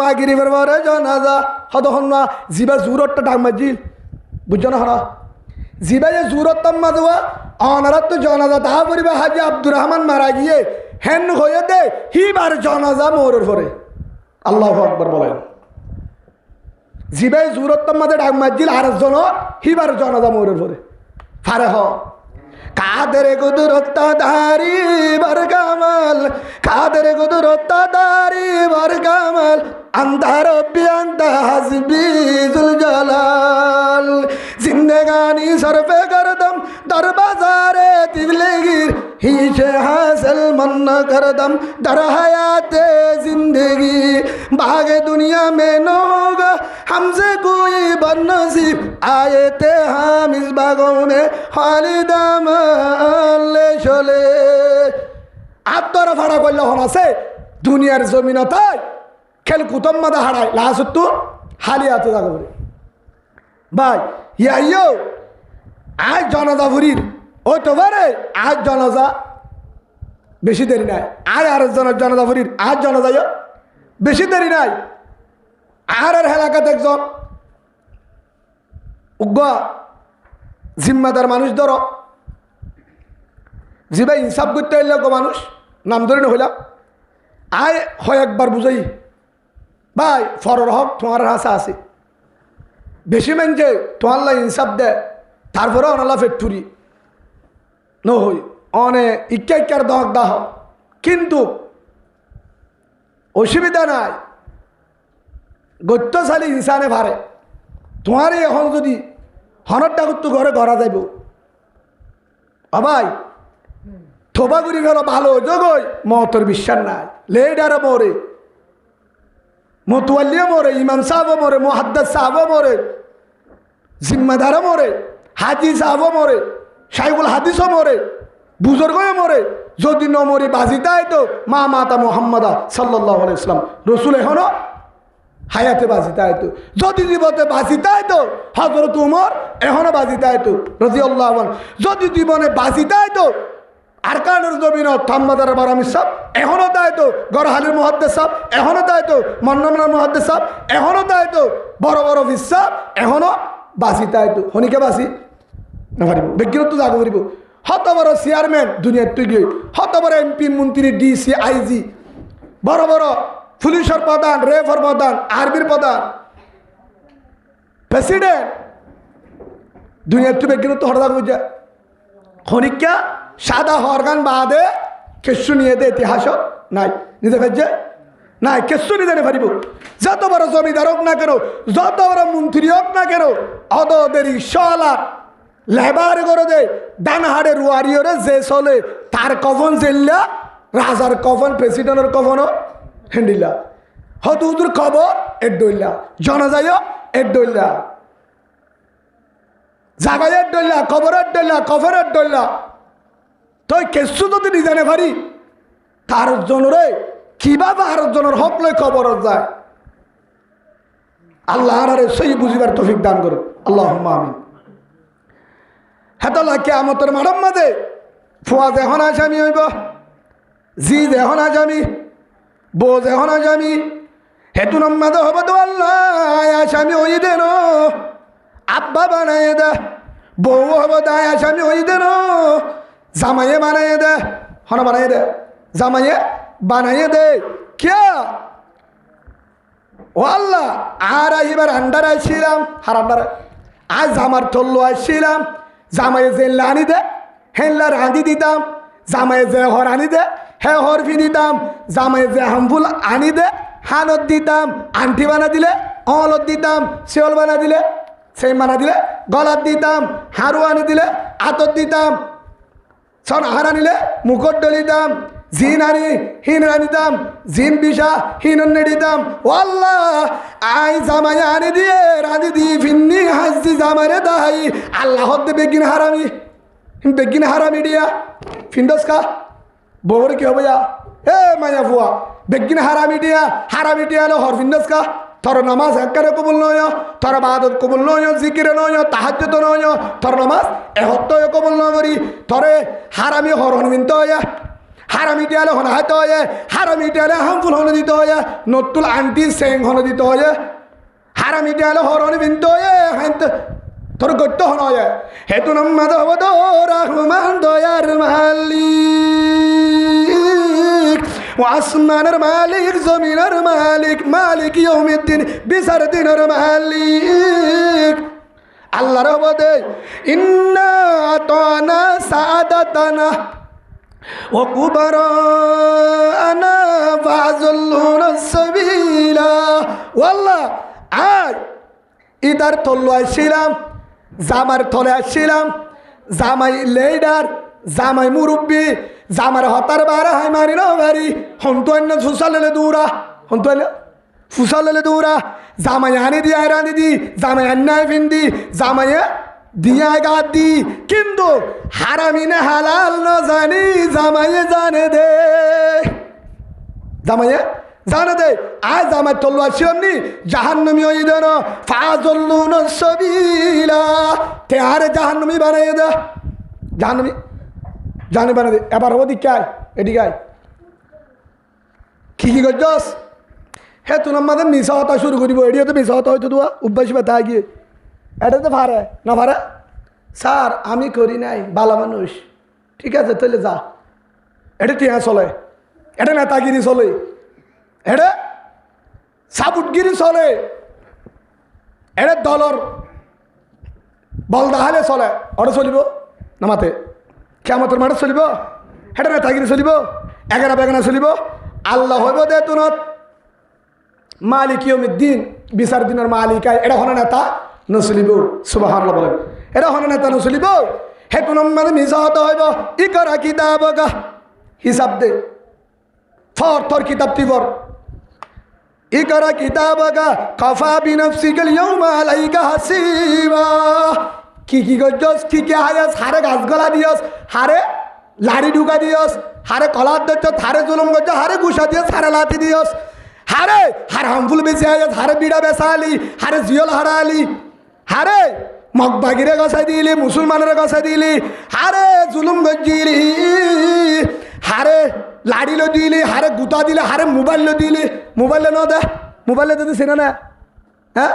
মাগরিবের ঘরে জানাজা হদ হন্না জিবা জুরতটা ডাং মারজিল বুঝছো না হরা জিবা যে জুরতম মাঝে অনারাত তো জানাজা তাহা করিবে হাজি আব্দুর রহমান মারা গিয়ে হেন হয়ে দে হিবার জানাজা মোরের ঘরে আল্লাহু আকবার বলেন জিবাই জুরতম মাঝে ডাক মারজিল আর জন হিবার জানাজা মোরের ঘরে ফারে হ কাদের কুদরতদারি বরকামাল কাদের কুদরতদারি বরকামাল अंधार बियांता हसबी जुल जलाल जिंदगानी सर पे करदम दर बाजारे तिवलेगिर हिशे हासिल मन करदम दर हयाते जिंदगी भागे दुनिया में न होगा हमसे कोई बदनसीब आए थे हम इस बागों में खालिदाम ले चले आप तो रफाड़ा कोई होना से दुनियार जमीन ताई খেল কুতম মাদা হারায় লাসুত্তু হালি আছে জায়গা করে ভাই ইয়াইও আজ জনজা ভুরির ওই তো বারে আজ জনজা বেশি দেরি নাই আজ আর জনজা ভুরির আজ জনজা বেশি দেরি নাই আর এলাকাতে একজন উগ্র জিম্মাদার মানুষ ধরো জিবা ইনসাফ করতে এলে মানুষ নাম ধরে হইলাম আয় হয় একবার বুঝাই ভাই ফরর হক তোমার হাসা আছে বেশি মেনছে তোমার ইনসাফ দে তারপরে অনালা ফেটুরি নহই অনে ইক্কার দহক দাহ কিন্তু অসুবিধা নাই গত্যশালী ইনসানে ভারে তোমারই এখন যদি হনরটা করতো ঘরে ঘরা যাইব ভাই থোবাগুড়ি গেল ভালো যোগই মতর বিশ্বাস নাই লেডারে মরে মোতওয়াল্লিও মরে ইমাম সাহেবও মরে মুহাদ্দিস সাহেবও মরে জিম্মাদারও মরে হাজি সাহেবও মরে শাইখুল হাদিসও মরে বুজুর্গও মরে যদি ন মরি বাজিতাই তো মা মাতা মুহাম্মাদা সাল্লাল্লাহু আলাইহি ওয়াসাল্লাম রাসূল এখনো হায়াতে বাজিতাই তো যদি জীবতে বাজিতাই তো হযরত ওমর এখনো বাজিতাই তো রাদিয়াল্লাহু আনহু যদি জীবনে বাজিতাই তো আরকানুল জমিন থাম্মাদার বারামি সাহেব এখনো তাই তো গরহালির মুহাদ্দিস সাহেব এখনো তাই তো মন্নমনার মুহাদ্দিস সাহেব এখনো তাই তো বড় বড় বিশ্বাস এখনো বাসি তাই তো হনিকে বাসি না পারিব ব্যক্তিগত জাগো করিব হত বড় চেয়ারম্যান দুনিয়ার তুই গিয়ে হত বড় এমপি মন্ত্রী ডিসি আইজি বড় বড় পুলিশের প্রধান রেফার প্রধান আর্মির প্রধান প্রেসিডেন্ট দুনিয়ার তুই ব্যক্তিগত হঠাৎ বুঝা খনিকা সাদা হরগান বাদে কেশু নিয়ে দে ইতিহাস নাই নিতে ফেলছে নাই কেশু নিতে পারিব যত বড় জমিদার হোক না কেন যত বড় মন্ত্রী হোক না কেন অদের রিক্সাওয়ালার লেবার করে দে ডানহাড়ে রুয়ারিওরে যে চলে তার কফন জেললা রাজার কফন প্রেসিডেন্টের কফনও হেন্ডিলা হদুদুর খবর এর দইলা জনজায় এর দইলা জাগায়ের দইলা খবরের দইলা কফরের দইলা তো কেসু যদি নিজানে পারি তার জনরে কিভাবে আর জনের হক লই খবর যায় আল্লাহ আরে সেই বুঝিবার তৌফিক দান করুন আল্লাহুম্মা আমিন হেতলা কিয়ামতের মাঠের মাঝে ফুয়াজ এখন আসামি হইব জি এখন আসামি বোঝ এখন আসামি হেতু নম্মাদে হব তো আল্লাহ আসামি হই দেন আব্বা বানাই দে বউ হব দায় আসামি হই দেন জামাইয়ে বানাইয়ে দে হন বানাইয়ে দে জামাইয়ে বানাইয়ে দে क्या ও আল্লাহ আর এবার আন্ডার আসছিলাম হার আন্ডার আজ জামার তল্লো আসছিলাম জামাই জেল্লা আনি দে হেল্লা রাঁধি দিতাম জামাই যে হর আনি দে হে হর ফি দিতাম জামাই যে হামফুল আনি দে হানত দিতাম আন্টি বানা দিলে অলত দিতাম শিওল বানা দিলে সেই বানা দিলে গলাত দিতাম হারু আনি দিলে আতত দিতাম সন হার আনিলে মুকুট ডলিতাম জিন আনি হিন আনিতাম জিন বিষা হিন দিতাম ও আল্লাহ আই জামাই আনি দিয়ে রাঁধি দি ফিন্নি হাসি জামারে দাহাই আল্লাহ হদ্দে বেগিন হারামি দিয়া ফিন্দস কা বউর কি হবে যা এ মায়া ফুয়া বেগিন হারামি দিয়া লো হর ফিন্দস কা তোর নামাজ একবারে কবুল নয় তোর বাদত কবুল নয় জিকিরে নয় তাহাজ্জুদ নয় তোর নামাজ এহত্ত কবুল নয় করি তোরে হারামি হর হনবিন্ত হইয়া হারামি টিয়ালে হন হাইতে হয় হারামি টিয়ালে হামফুল হন দিতে হয় নতুল আন্টি সেং হন দিতে হয় হারামি টিয়ালে হর হনবিন্ত হয়ে হাইতে তোর গত্য হন হয় হেতু নম্মদ হবদ রহমান দয়ার মালিক ও আসমানের মালিক জমিনের মালিক মালিক ইয়াউমিদ্দিন বিচার দিনের মালিক আল্লাহর হবদে ইন্না আতানা সাদাতানা ও কুবরানা ফাযুল্লুনা সাবিলা ওয়াল্লাহ আজ ইদার তল্লো আসছিলাম জামার তলে আসছিলাম জামাই লেডার জামাই মুরব্বী জামার হতার বারা হাই মারি না বাড়ি হন্তু অন্য ফুসালে দৌড়া হন্তু ফুসালে দৌড়া জামাই আনি দিয়ে রাঁধি দি জামাই আন্নায় ফিন্দি জামাইয়ে দিয়া গাদ দি কিন্তু হারামিনে হালাল ন জানি জামাইয়ে জানে দে জামাইয়ে জানে দে আজ জামাই তল্লো আসছিলাম নি জাহান্নামী ওই দেন ফাযুল্লুনা সাবিলা তে আরে জাহান্নামী বানাই দে জাহান্নামী বানাই দে এবার ওদিকে আয় এদিকে আয় কি করছস হে তুই আমাদের মিশা হতা শুরু করিব এডিও তো মিশা হতা হয়তো তোয়া অভ্যাস ব্যথা গিয়ে এটা তো পারে না পারে স্যার আমি করি নাই বালা মানুষ ঠিক আছে তাহলে যা এটা টিয়া চলে এটা নেতাগিরি চলে এটা সাবুটগিরি চলে এটা দলর বল দাহালে চলে ওটা চলিব নামাতে কেমতের মাঠে চলিব এটা নেতাগিরি চলিব এগারা বেগানা চলিব আল্লাহ হইব দে তুনত মালিক ইয়াউমিদ্দিন বিচার দিনের মালিকায় এটা হন নেতা নচলিব সুবহানাল্লাহ বলেন এটা হন নেতা নচলিব হেতু নম্বর মিশা হতে হইব ই করা কিতাব গা হিসাব দে থর কিতাব তিবর ই করা কিতাব গা কাফা বিনফসিকাল ইয়াউমা আলাইকা হাসিবা কি গজস কি হায়াস হারে গাছ গলা দিয়স হারে লাড়ি ঢুকা দিয়স হারে কলার দচ্ছ হারে জুলুম গজ হারে গুসা দিয়স হারে লাথি দিয়স হারে হামফুল বেশি হায়াস হারে বিড়া বেসা আলি হারে জিয়ল হারা আলি হারে মগবাগিরে গছাই দিলি মুসলমানের গছাই দিলি হারে জুলুম গজ্জিলি হারে লাড়িলো দিলি হারে গুতা দিলে হারে মোবাইল দিলি মোবাইলে ন দে মোবাইলে দিতে চিনে না হ্যাঁ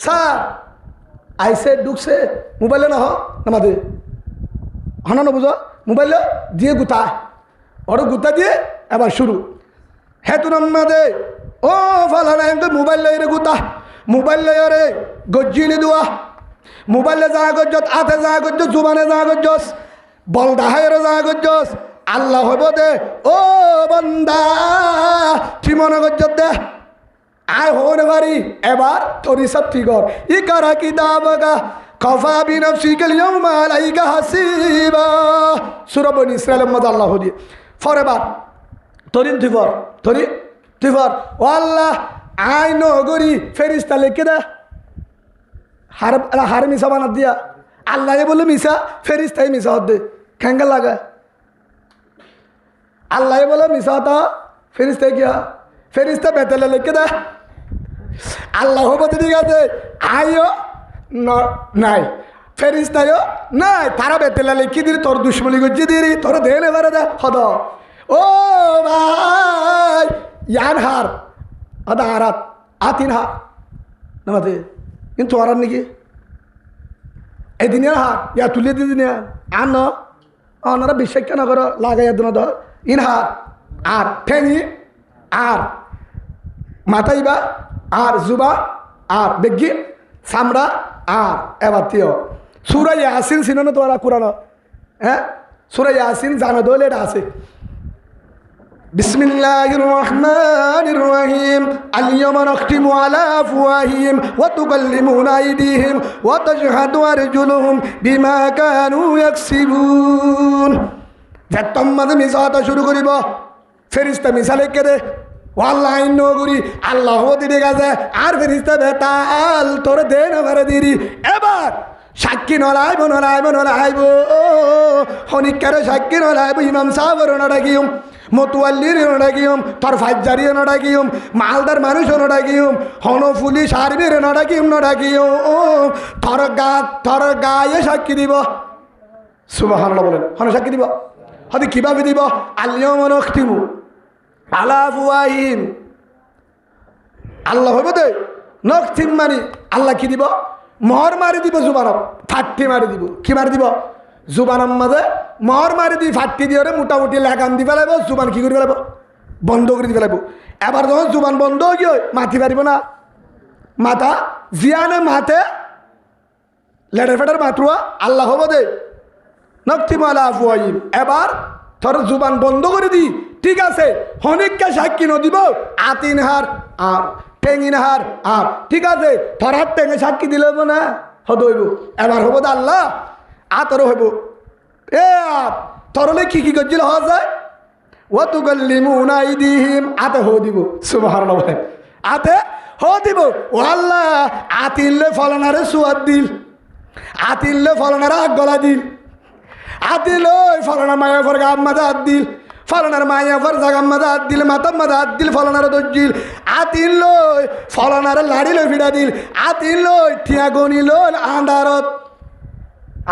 স্যার আইসে ঢুকছে মোবাইলে না নামাদে হনা না বুঝো মোবাইলে দিয়ে গুতা ওর গুতা দিয়ে এবার শুরু হে তু নামাদে ও ফালানা এমনি মোবাইল লই রে গুতা মোবাইল লই রে গজ্জিলি দুয়া মোবাইলে যা গজ্জত আতে যা গজ্জ জুবানে যা গজ্জস বল দাহায়ের যা গজ্জস আল্লাহ হইব দে ও বান্দা কি মনে গজ্জত দে আয় হন বাড়ি এবার তোর সব ঠিক ই কারা কিতাবগা কফা বিনফসিকাল ইয়াউমা আলাইকা হাসিবা সূরা বনী ইসরাঈলের মধ্যে আল্লাহ দিয়ে ফরএভার তরিন তুইফর ও আল্লাহ আয় নগরী ফেরেশতা লিখে দে হার মিশা বানাত দিয়া আল্লাহ বলে মিশা ফেরিস্তাই মিশা হত দে খেঙ্গা লাগা আল্লাহ বলে মিশা হতা ফেরিস্তাই কিয়া ফেরিস্তা বেতেলে লিখে দে আল্লাহ বলতে ঠিক আছে আইও নাই ফেরিস্তাইও নাই তারা বেতেলে লিখি দিলি তোর দুশ্মনী গজ্জি দিলি তোর দেন এবারে দে হদ ও ভাই ইয়ান হার হদা হারাত আতিন হার নামাতে কিন্তু আর নাকি এই দিনের হার ইয়া তুলে দিয়ে দিন আর নরা বিশ্বাস কেন করো লাগাইয়া দিন ইন হার আর ফেনি আর মাথাইবা আর জুবা আর বেগি চামড়া আর এবারতীয় সূরা ইয়াসিন চিনো না তোমরা কোরআন? হ্যাঁ, সূরা ইয়াসিন জানো দলে এটা আছে। বিসমিল্লাহির রহমানির রহিম। আল-ইয়াওমা নাখতিমু আলা আফওয়াহিহিম ওয়া তুকাল্লিমুনা আইদিহিম ওয়া তাশহাদু আরজুলুহুম বিমা কানু ইয়াকসিবুন। যে তোমাদের মিসাতা শুরু করিব ফেরেশতা মিসালে কেদে ওয়াল্লাহ নগরী আল্লাহ দিদি গেছে আর ফেরেশতা বেতাল তোর দেন ভরে দিদি। এবার সাক্ষী নলাইব নলাইব নলাইব হনিকার সাক্ষী নলাইব ইমাম সাহেবের নডাকিম মতুয়াল্লির নডাকিম তোর ফাজ্জারি নডাকিম মালদার মানুষ নডাকিম হনফুলি সার্বির নডাকিম নডাকিম তোর গায়ে সাক্ষী দিব। সুবহানাল্লাহ বলেন। হন সাক্ষী দিব হয়তো কীভাবে দিব? আল-ইয়াওমা নাখতিমু আলা আফওয়াহিহিম। আল্লাহ হবে দে নখতিম মারি আল্লাহ কি দিব? মহর মারি দিব জুবানক, ফাট্টি মারি দিব। কি মারি দিব? জুবানের মাঝে মহর মারি দি ফাট্টি দিয়ে মোটামুটি লাগাম দি ফেলাইব, জুবান কি করে ফেলাইব? বন্ধ করে দি ফেলাইব। এবার যখন জুবান বন্ধ হয়ে গিয়ে মাথি পারিব না, মাথা জিয়ানে মাথে লেটার ফেটার মাতরুয়া আল্লাহ হব দে নখতিমু আলা আফওয়াহিহিম। এবার তোর জুবান বন্ধ করে দি, ঠিক আছে হনিককে সাক্ষী ন দিব আতিন হার আর টেঙিন হার আর, ঠিক আছে তোর হাত টেঙে সাক্ষী দিলে হবো না হদ হইব। এবার হবো আল্লাহ আতর হইব। এ তরলে কি কি করছিল হওয়া যায়? ও তুকাল্লিমুনা আইদিহিম আতে হো দিব। সুবহানাল্লাহ। আতে হো দিব। ও আল্লাহ আতিনলে ফলনারে সুয়াদ দিল, আতিনলে ফলনারে আগ গলা দিল, আতিল ফলনার মায়া ফর গাম মাথা হাত দিল, ফলনার মায়া ফর জাগাম মাথা হাত দিল, মাথা মাথা হাত দিল, ফলনার দজ্জিল আতিল লই ফলনার লাড়ি লই ফিরা দিল, আতিল লই ঠিয়া গনি লই আন্ধারত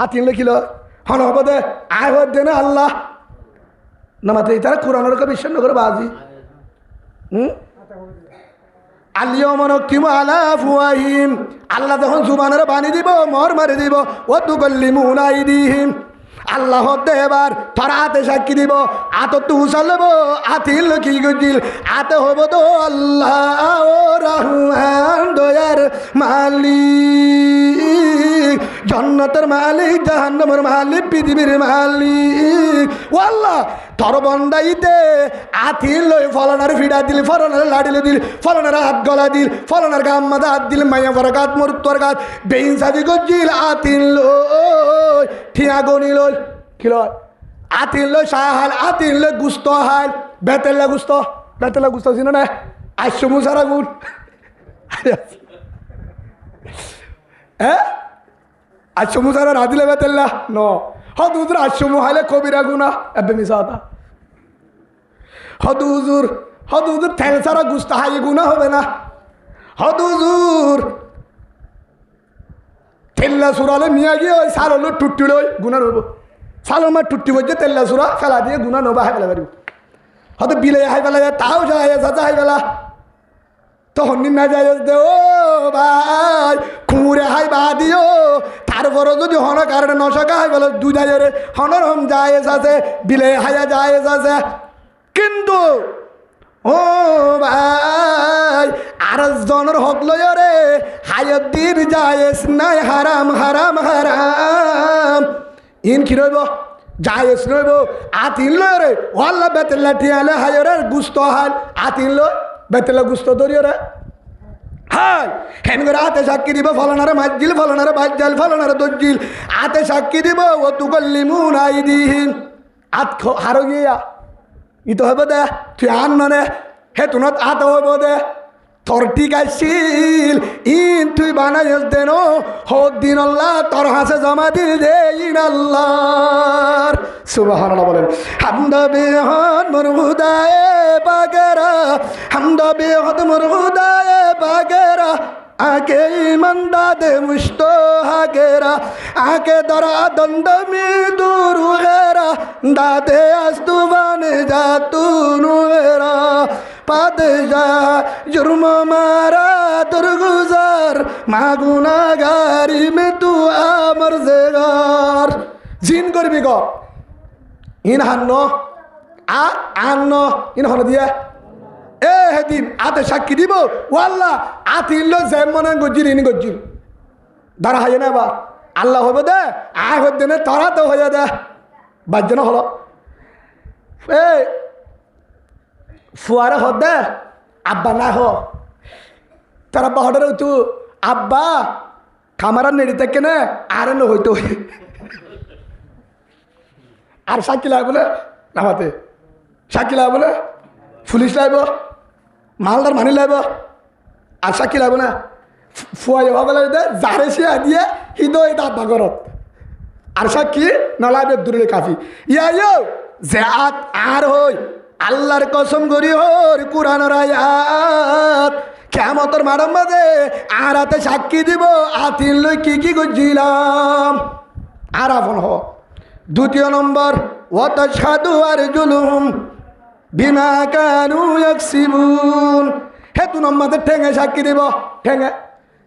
আতিল লিখিল হন হব দে আয় হদ দে না আল্লাহ না মাত্র তারা কোরআনের বিশ্বাস করে বাজি। আল-ইয়াওমা নাখতিমু আলা আফওয়াহিহিম। আল্লাহ যখন জুবানের বানি দিব মহর মারি দিব ওয়া তুকাল্লিমুনা আইদিহিম। আল্লাহ দে এবার তোর হাতে সাক্ষী দিব আত তু চালব আতিল কি গজিল আতে হব তো আল্লাহ ও রহমান দয়ার মালিক, জান্নাতের মালিক, জাহান্নামের মালিক, পৃথিবীর মালিক। ও আল্লাহ তোর বন্দাইতে আতিল লই ফলনার ফিডা দিল, ফলনার লাড়িলে দিল, ফলনার হাত গলা দিল, ফলনার গাম মাথা হাত দিল, মাইয়া ফরকাত মরুত্তর গাত বেইনসাদি গজিল আতিল লই ঠিয়া গনি লই কি লয় আতিল লই সাহাল, আতিল লই গুস্ত হাল, বেতেল্লা গুস্ত, বেতেল্লা গুস্ত ছিল না আইসো মুসারা গুণ। হ্যাঁ আইসো মুসারা না দিলে বেতেল্লা ন হদুজুর আইসো মুহাইলে কবিরা গুনা এবে মিসাতা হদুজুর হদুজুর তেল সারা গুস্ত হাই গুনা হবে না। হদুজুর তেল্লা সুরালে মিয়া গিয়ে ওই সাল হলো টুট্টি লই গুনা নব, সালের মা টুট্টি বলছে তেল্লা সুরা ফেলা দিয়ে গুনা নবা হাই ফেলা পারিব। হয়তো বিলে হাই ফেলা যায় তাও যায় যাতে হাই ফেলা তখন না যায় দে ও ভাই খুঁড়ে হাই বা দিও তারপরও যদি হন কারণে নশকা হাই ফেলো দু যায় রে হনর হম যায় আছে বিলে হাইয়া যায় আছে। কিন্তু ও ভাই আর জনের হক লয় রে হায়দ্দির যায়স নাই হারাম হারাম হারাম ইন কি রইব যায়স রইব আতিন লয় রে ওয়াল্লা বেতেল্লা ঠিয়ালে হায়রে গুস্ত হাল আতিন লয় বেতেল্লা গুস্ত ধরিও রে হাই হেন করে হাতে সাক্ষী দিব ফলনারে মাজ্জিল, ফলনারে বাজ্জাল, ফলনারে দজ্জিল হাতে সাক্ষী দিব ও তুকাল্লিমুনা আইদিহিম। আত হারো গিয়া ইতো হইব দে তুই আন ননে হে তুনত আত হইব দে তোর ঠিক আসছিল ইন তুই বানাইস দেন হদ দিন আল্লাহ তোর হাসে জমা দিল দে ইন আল্লাহর। সুবহানাল্লাহ বলেন। হামদা বেহদ মুরহুদায়ে বাগেরা, হামদা বেহদ মুরহুদায়ে বাগেরা আকে ইমানদা দে মুस्तो হাগেরা আকে দরা দন্দমি দুরু গেরা দাদে আস্তুবানে জাতুনুরা পাদজা জুর্ম মারা দুরগুজার মাগুনাগারি মে তু আমর জেগার। জিন করবি গ ইন হান্ন আন্ন ইন হন দিয়ে এ হেদিন আতে সাক্ষী দিব ওয়াল্লাহ আতিল যে মনে গজির ইনি গজির দাঁড়া হাইয়ে না বা আল্লাহ হইব দে আয় হইতে না তারা তো হয়ে দে বাজ্য হলো এ ফুয়ারে হ দে আব্বা না হ তার আব্বা হঠাৎ তু আব্বা খামারা নেড়ি থাকে না আর ন হইতো আর সাক্ষী লাগবে বলে নামাতে সাক্ষী লাগবে বলে পুলিশ লাগব মালদার মানি লাগব আর সাক্ষী লাগবে না ফুয়াই ভাবে যারে সে দিয়ে হৃদয় দাঁত বাগরত আর সাক্ষী নলাবে দূরে কাফি ইয়া যে আর হই আল্লাহর কসম করি হর কুরআনের আয়াত কিয়ামতের মাঠের মাঝে আর হাতে সাক্ষী দিব আতিল লই কি গজিলাম আর আপন হ দ্বিতীয় নম্বর ওয়াতাশহাদু আরজুলুহুম বিমা কানু ইয়াকসিবুন হে তু নম্বরে ঠেঙে সাক্ষী দিব ঠেঙে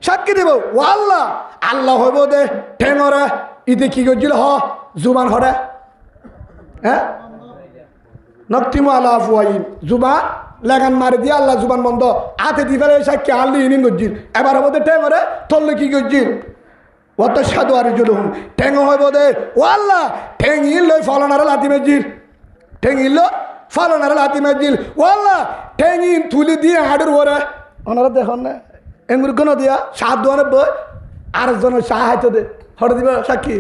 সাক্ষী দিব ও আল্লাহ আল্লাহ হইব দে ঠেঙরে ইতে কি গজিল হ জুবান হরে হ্যাঁ নক্তিমু আলা আফওয়াহিম জুবান লাগান মারি দিয়ে আল্লাহ জুবান বন্ধ আতে দি ফেলে সাক্ষী আল্লি ইনি গজিল এবার হইব দে ঠেঙরে তললে কি গজিল ওয়াতাশহাদু আরজুলুহুম ঠেঙ হইব দে ও আল্লাহ ঠেঙিল লই ফলনারে লাতি মেজিল ঠেঙিল ফলনারে লাতি মেজিল ও আল্লাহ ঠেঙিন তুলি দিয়ে হাড়ের ওরে ওনারা দেখুন না এমুর কোনো দিয়া সাত দোয়ারে বই আরেকজনের সাহায্য দে হরে দিবে সাক্ষী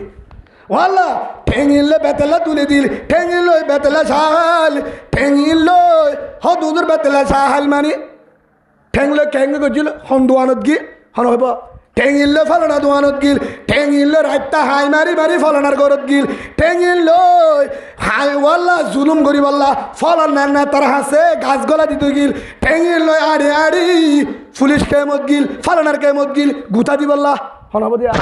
ও আল্লাহ ঠেঙিলে বেতেলা তুলে দিল ঠেঙিল বেতেলা সাহাল ঠেঙিল হদুদুর বেতেলা সাহাল মানে ঠেঙলে ঠেঙে গজিল হন দোয়ানত গি হন হইব ঠেঙিল ফলনা দোয়ানত গিল ঠেঙিল রাইতা হাই মারি মারি ফলনার গরত গিল ঠেঙিল হাই ওয়াল্লা জুলুম করি বললা ফলন না তার হাসে গাছ গলা দিত গিল ঠেঙিল আড়ি আড়ি পুলিশ কেমত গিল ফলনার কেমত গিল গুতা দি বললা হনাব দিয়া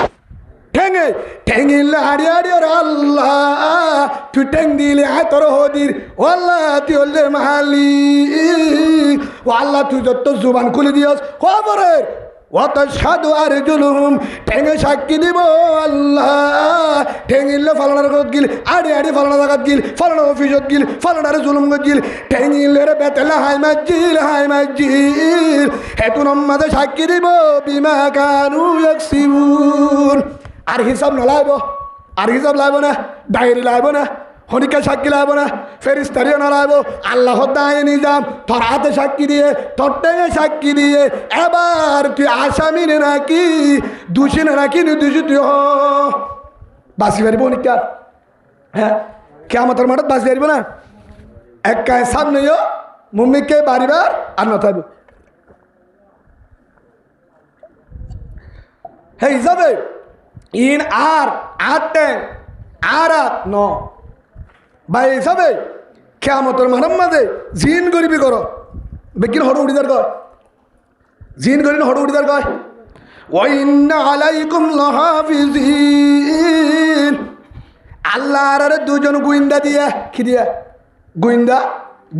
ঠেঙে ঠেঙিল আড়ি আড়ি ওর আল্লাহ তুই ঠেং দিলে আয় তোর হদির ও আল্লাহ তুই হলে মালি ও আল্লাহ তুই যত জুবান খুলে দিয়স খবরের ওয়াতাশহাদু আরজুলুহুম ঠেঙে সাক্ষী দিব আল্লাহ ঠেঙিল ফলনার গত গিল আড়ি আড়ি ফলনা জাগাত গিল ফলনা অফিসত গিল ফলনার জুলুম গিল ঠেঙিলের বেতেলা হাই মাজিল হেতু নম্মাদে সাক্ষী দিব বিমা কানু ইয়াকসিবুন আর হিসাব নলাইব আর হিসাব লাইব না ডায়েরি লাইব না হনিকা সাক্ষী লাইব না ফেরিস্তারিও নলাইব আল্লাহ দায়ে নিজাম তোর হাতে সাক্ষী দিয়ে তোর টেঙে সাক্ষী দিয়ে এবার তুই আসামি নে নাকি দোষী নে নাকি নির্দোষী তুই হ বাসি পারিব অনিকার হ্যাঁ কিয়ামতের মাঠত বাসি পারিব না এক কায় সামনে মুম্মিকে বাড়িবার আর নথাইব হে হিসাবে ইন আর আটে আর ন ভাই হিসাবে কিয়ামতের মাঠের মাঝে জিন গরিবি কর বেকিন হড় উড়িদার কয় জিন গরিন হড় উড়িদার কয় ওয়াইন্না আলাইকুম লাহাফিজিন আল্লাহর আরে দুজন গোয়েন্দা দিয়া কি দিয়া গোয়েন্দা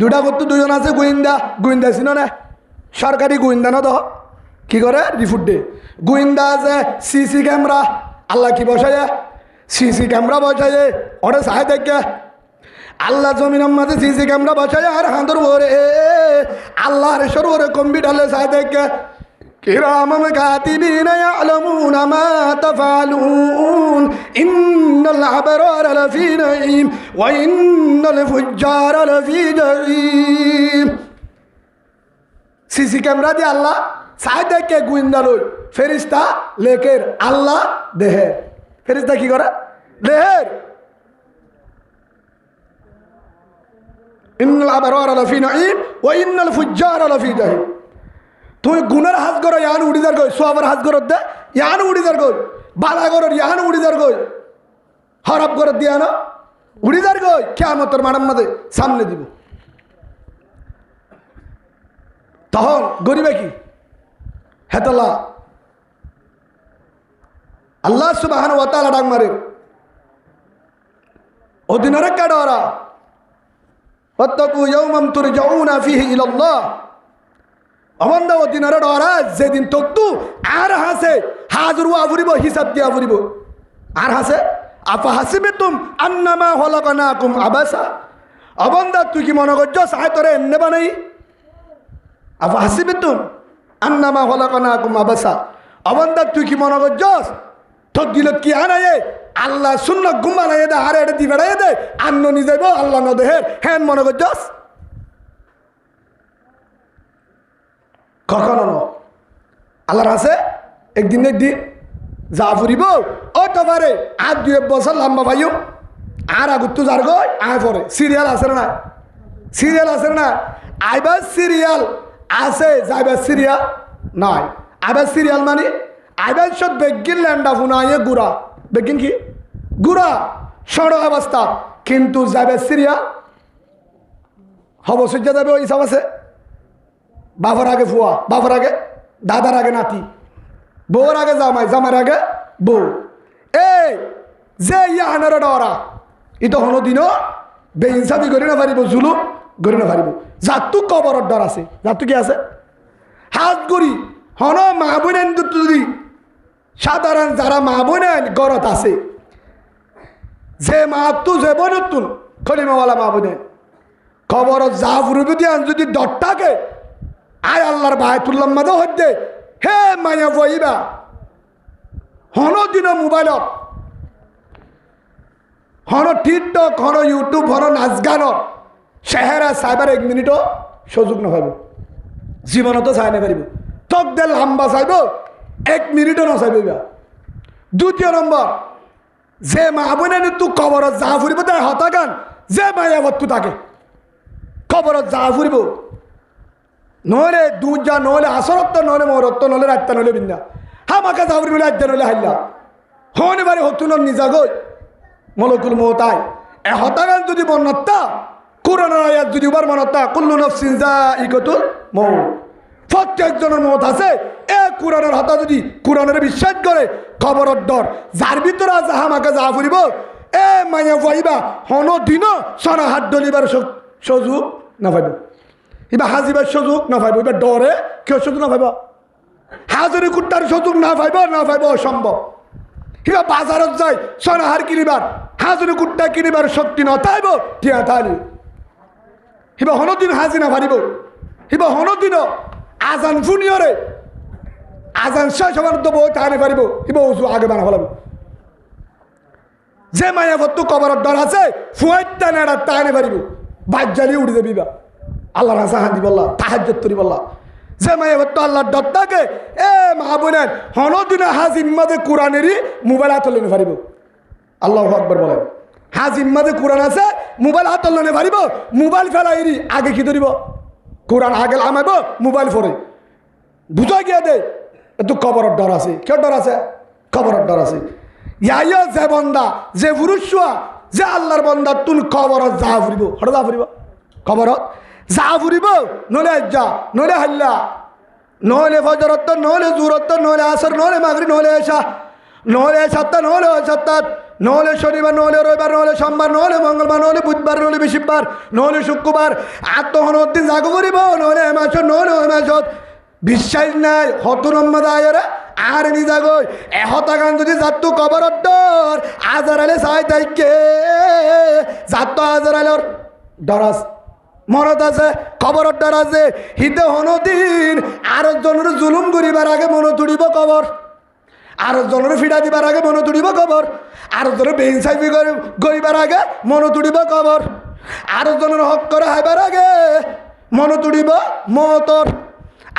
দুটা করতো দুজন আছে গোয়েন্দা গোয়েন্দা ছিল না সরকারি গোয়েন্দা না তো কি করে রিপোর্ট দে গোয়েন্দা আছে সিসি ক্যামেরা আল্লাহ কি বসায় সিসি ক্যামেরা বসায় ওটা সাহায্য দেখে আল্লাহ জমিনের মাঝে সিসি ক্যামেরা বসায় আর হাঁদর ওরে আল্লাহর সরোরে কম্পিউটারে সাহায্য দেখে কিরামান কাতিবিনা ইয়ালামুনা মা তাফআলুন ইন্নাল আবরারা লাফি নাঈম ওয়া ইন্নাল ফুজ্জারা লাফি জাহিম সিসি ক্যামেরা দিয়ে আল্লাহ সাহায্য দেখে গোয়েন্দা লই ফেরেশতা লেকের আল্লাহ দেহে ফেরেশতা কি করে দেহের ইন্নাল আবরারা লাফি নাঈম ওয়া ইন্নাল ফুজ্জারা লাফি জাহিম তুই গুনার হাজ করো ইয়ান উড়িদার গই সোয়াবার হাজ করত দে ইয়ান উড়িদার গই বালা করো ইয়ান উড়িদার গই হরব করত দিয়া না উড়িদার গই কিয়ামতের মাঠের মাঝে সামনে দিব তখন গরিবে কি হেতলা আল্লাহ সুবহানাহু ওয়া তাআলা ডাক মারে ওদিনরে কাডরা ওয়াত্তাকু ইয়াওমান তুরজাউনা ফীহি ইলাল্লাহ অবন্ধ দিনের ডরা যেদিন তক্তু আর হাসে হাজর আফুরিব হিসাব দিয়ে আফুরিব আর হাসে আফা হাসিবে তুম আন্নামা হলাকানাকুম আবাসা অবন্ধ তুই কি মনে করছ সাহেব তোরে এমনি বানাই আফা হাসিবেতুম আন্নামা খলাকনাকুম আবাসা। অবন্দা তুই কি মনে করছস তোর দিলত কি আনায়ে আল্লাহ শূন্য ঘুমানাইয়ে দে হারে এটা দিবেড়াইয়ে দে আন্ন নিজেব আল্লাহ ন দেহের হ্যাঁ মনে করছস? কখনো ন। আল্লাহর আছে একদিন যা ফুরিব ও তো পারে আর 2 বছর লম্বা ভাইও আর আগুত্তু যার গই আয় পরে সিরিয়াল আছে না? সিরিয়াল আছে না? আইবার সিরিয়াল আছে যাইবার সিরিয়াল নাই। আইবার সিরিয়াল মানে আইবার সব বেগিন ল্যান্ডা ফুনাইয়ে গুড়া বেগিন কি গুড়া সড় অবস্থা কিন্তু যাইবার সিরিয়াল হব সূর্য যাবে ওই সব আছে। বাবার আগে ফুয়া, বাবার আগে দাদার আগে নাতি, বউর আগে জামাই, জামাইয়ের আগে বউ। এই যে ইয়াহানের ডরা ই তো হনো দিনও বেইনসাফি করি না পারিব, জুলুম করি না পারিব। যাতু কবরের ডর আছে, যাতু কি আছে হাত গড়ি হন মা বোনেন যদি সাধারণ যারা মা বোনেন গরত আছে যে মা তু যে বোনতুন খলিমাওয়ালা মা বোনেন খবরত যা ফুরবি দিয়ান যদি ডরটাকে আয় আল্লাহর বায়তুল্লাহ মাদে হইতে হে মায়া বইবা হন দিন মোবাইলত হন টিকটক হন ইউটিউব হন নাচ গানত চেহেরা চাইবার 1 মিনিটও সুযোগ নাপাব, জীবনতো চাই নাপারিব। তক দে লম্বা চাইব 1 মিনিটও নচাইবা। দ্বিতীয় নম্বর যে মা বোনে তু কবরত যা ফুরিব তাই হতাগান যে মায়াবতু তাকে কবরত যা ফুরিব নহলে দুজা নহলে আসরত্ব নহলে মরত্ব নহলে রাত্তা নহলে বিন্দা হামাকা যা ফুরিব আদ্যা নহলে হাইলা হনে বারে হতুন নিজা গই মলকুল মৌতাই এ হতাগান যদি বন্নত্তা কোরআনের আয়াত যদি উবার মনত্তা কুল্লু নাফসিন যায়িকাতুল মউত প্রত্যেকজনের মত আছে। এ কোরআনের হতা যদি কোরআনের বিশ্বাস করে খবরের ডর যার ভিতরে আছে হামাকে যা ফুরিব এ মাইয়া পাইবা হন দিন সনা হাত ডলিবার সুযোগ না পাইব, এবার হাজিবার সুযোগ না পাইব, এবার ডরে কেউ সুযোগ না পাইব, হাজারি কুট্টার সুযোগ না পাইব, না পাইব অসম্ভব। এবার বাজারত যাই সনাহার কিনিবার হাজারি কুট্টা কিনিবার শক্তি না তাইব টিয়া তাইলি এবার হনদিন হাজি না পারিব। এবার হনদিন আজান ফুনিয়রে আজান শেষ হবার তো বই টানে পারিব, এবার ওষু আগে বানা ফেলাব। যে মায়া ভত্তু কবরের ডর আছে ফুয়াইটা নেড়া টানে পারিব, বাজ্জালি উড়ে যাবি বা আল্লাহ রাসা হান্দি বললা তাহাজ্জুদ তরি বললা। যে মায়া ভত্তু আল্লাহর ডর থাকে এ মা বোনেন হনদিন হাজিম্মাদে কোরআনেরই মোবাইল হাত লেনে পারিব। আল্লাহু আকবার বলেন। হাজিম্মাদে কোরআন আছে মোবাইল হাত লেনে পারিব, মোবাইল ফেলাইরি আগে কি ধরিব কোরআন আগে আমাইব মোবাইল ফরে বুঝা গিয়া দে তো কবরের ডর আছে। কেউ ডর আছে? কবরের ডর আছে। ইয়া যে বন্দা যে পুরুষ যে আল্লাহর বন্দা তুন কবরত যা ফুরিব হঠাৎ যা ফুরিব কবরত যা ফুরিব নলে যা নলে হাল্লা নহলে ফজরত নহলে জুরত নহলে আসর নহলে মাগরি নহলে এশা নহলে সাতটা নহলে সাতটাত নহলে শনিবার নহলে রবিবার নহলে সোমবার নহলে মঙ্গলবার নহলে বুধবার নহলে বৃহস্পতিবার নহলে শুক্রবার আর তখন দিন জাগ করিব নহলে এমাসত নহলে ওই মাসত বিশ্বাস নাই হত নম্বর আয়রে আর নিজা গই এহতাগান যদি যাত্তু কবরত ডর আজার আলে চাই তাইকে যাত্ত আজার আলোর ডরাস মনত আছে কবরত ডর আছে হিতে হনদিন আর জনের জুলুম করিবার আগে মন তুড়িব কবর, আর জনের ফিডা দিবার আগে মন তুড়িব কবর, আর জনের বেইনসাইফি করিবার আগে মন তুড়িব কবর, আর জনের হক করে হাইবার আগে মন তুড়িব মতর,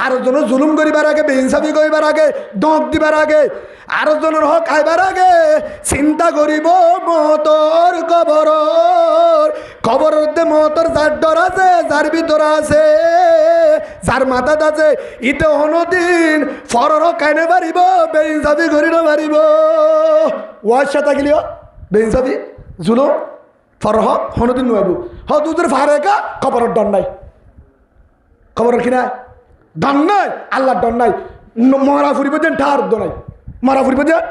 আর জনের জুলুম করিবার আগে বেইনসাফি করিবার আগে দক দিবার আগে আর জনের হক আইবার আগে চিন্তা করিব মতর কবর। কবরতে মতর যার ডর আছে যার ভিতর আছে যার মাথাত আছে ইতে হনদিন ফরর কাইনে পারিব বেইনসাফি করি না পারিব। ওয়ার সাথে গেলিও বেইনসাফি জুলুম ফরহ হনদিন নোয়াব হ দুধের ফারেকা কবরের ডর নাই, খবরের কিনা ডর নাই, আল্লাহর ডর নাই। মরা ফুরিব দেন টার দ নাই, মরা ফুরিব দেন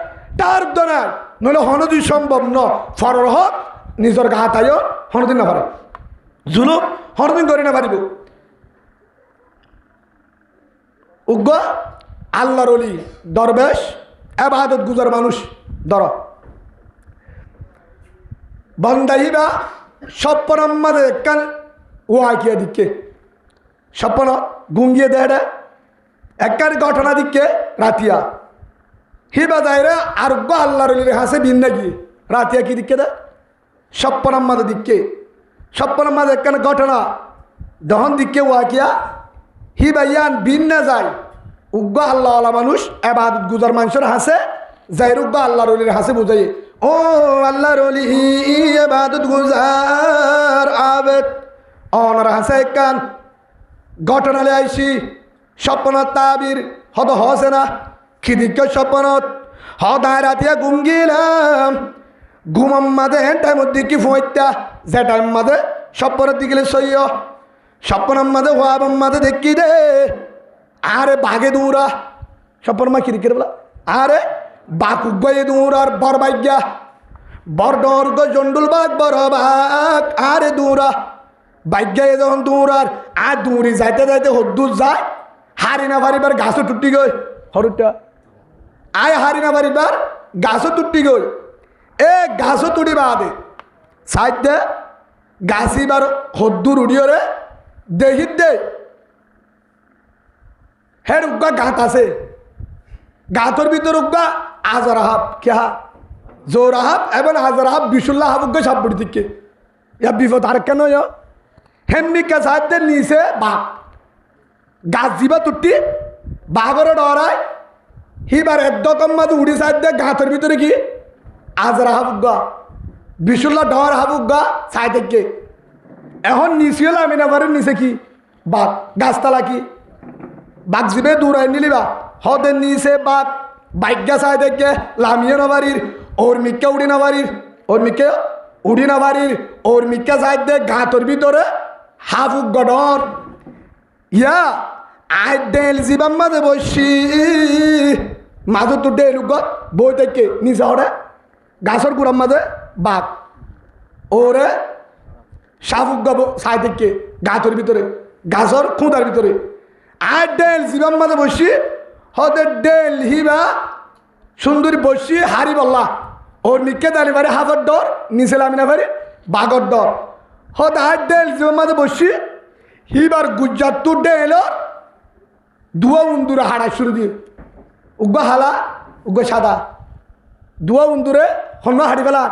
টার দ নাই, নইলে হনদিন সম্ভব ন ফরর হক নিজের গা তাইও হনদিন না পারে, জুলুম হনদিন করি না পারিব। উগ্র আল্লাহর ওলি দরবেশ এবাদত গুজার মানুষ ধর বন্দাইবা স্বপ্ন আমাদের কান ও আঁকিয়া দিকে স্বপ্ন গুঙ্গিয়ে দেয় একবার ঘটনা দিকে রাতিয়া হিবা যাইরা আরোগ্য আল্লাহর হাসে ভিন্ন গিয়ে রাতিয়া কি দিকে দেয় স্বপ্নার মাঝে দিকে স্বপ্নার মাঝে একখানে ঘটনা দহন দিকে ওয়াকিয়া হিবা ইয়ান ভিন্ন যায় উগ্র আল্লাহওয়ালা মানুষ এবাদত গুজার মানুষের হাসে যাই উগ্র আল্লাহর হাসে বুঝাই ও আল্লাহর এবাদত গুজার আবেদ অনার হাসে একখান ঘটনালে আইসি স্বপ্নত তাবির হত হসে না খিদিক্য স্বপ্নত হদায় রাতিয়া ঘুম গিলাম ঘুমাম মাঝে হ্যাঁ টাইমের দিকে ফোঁটা যে টাইম মাঝে স্বপ্নের দিকে সইয় স্বপ্নের মাঝে হওয়ার মাঝে দেখি দে আরে বাঘে দৌড়া স্বপ্ন মা কি দিকে বলা আরে বাঘ উগ্গয়ে দৌড়ার বর বাগ্যা বর ডর্গ জন্ডুল বাঘ বড় বাঘ আরে দৌড়া বাগ্যায় যখন দৌড়ার আর দৌড়ি যাইতে যাইতে হদ্দুর যায় হারি না পারিবার গাছও টুটি গই হরুটা আয় হারি না পারিবার গাছও টুটি গই এ গাছও তুটি বাদে সাইডে গাছিবার হদ্দুর উড়িয়রে দেখিত দে হের উগ্গা গাঁত আছে গাঁতর ভিতর উগ্গা আজর হাব কেহা জোর হাব এবং আজর হাব বিশুল্লাহ হাব উগ্গা সাবুড়ি দিকে ইয়া বিপদ আর কেন হেমনিকা সাহায্যে নিচে বাঘ গাছ দিবা তুটি বাঘরে ডরায় হিবার একদম মাঝে উড়ি সাহায্যে গাঁতের ভিতরে কি আজরা হাবুগা বিশুল্লাহ ডর হাবুগা সাই থেকে এখন নিচে হলো আমি না পারেন নিচে কি বাঘ গাছতলা কি বাঘ জিবে দূরাই নিলিবা হদের নিচে বাঘ বাইকা সাই থেকে লামিয়ে নবারির ওর মিক্কা উড়ি নবারির ওর মিক্কে উড়ি নবারির ওর মিক্কা সাইডে গাঁতর ভিতরে হাফুক গডর ইয়া আই ডেল জিবাম মাঝে বসি মাঝে তো ডেল বই থেকে নিচে হরে গাছর গুড়ার মাঝে বাঘ ওরে সাফুক গাবো সাই থেকে গাছর ভিতরে গাছর খুঁদার ভিতরে আই ডেল জিবাম মাঝে বসি হতে ডেল হিবা সুন্দরী বসি হারি বললা ওর মিকে দাঁড়িয়ে পারে হাফের ডর নিচে লামি না পারে বাঘর ডর হতে আর ডেল জিবাম মাঝে বসি হিবার গুজরাট তো ডেল দুয়া উন্দুরে হাড়া শুরু দিয়ে উগ্গা হালা উগ্গা সাদা দুয়া উন্দুরে হন্য হাড়ি ফেলা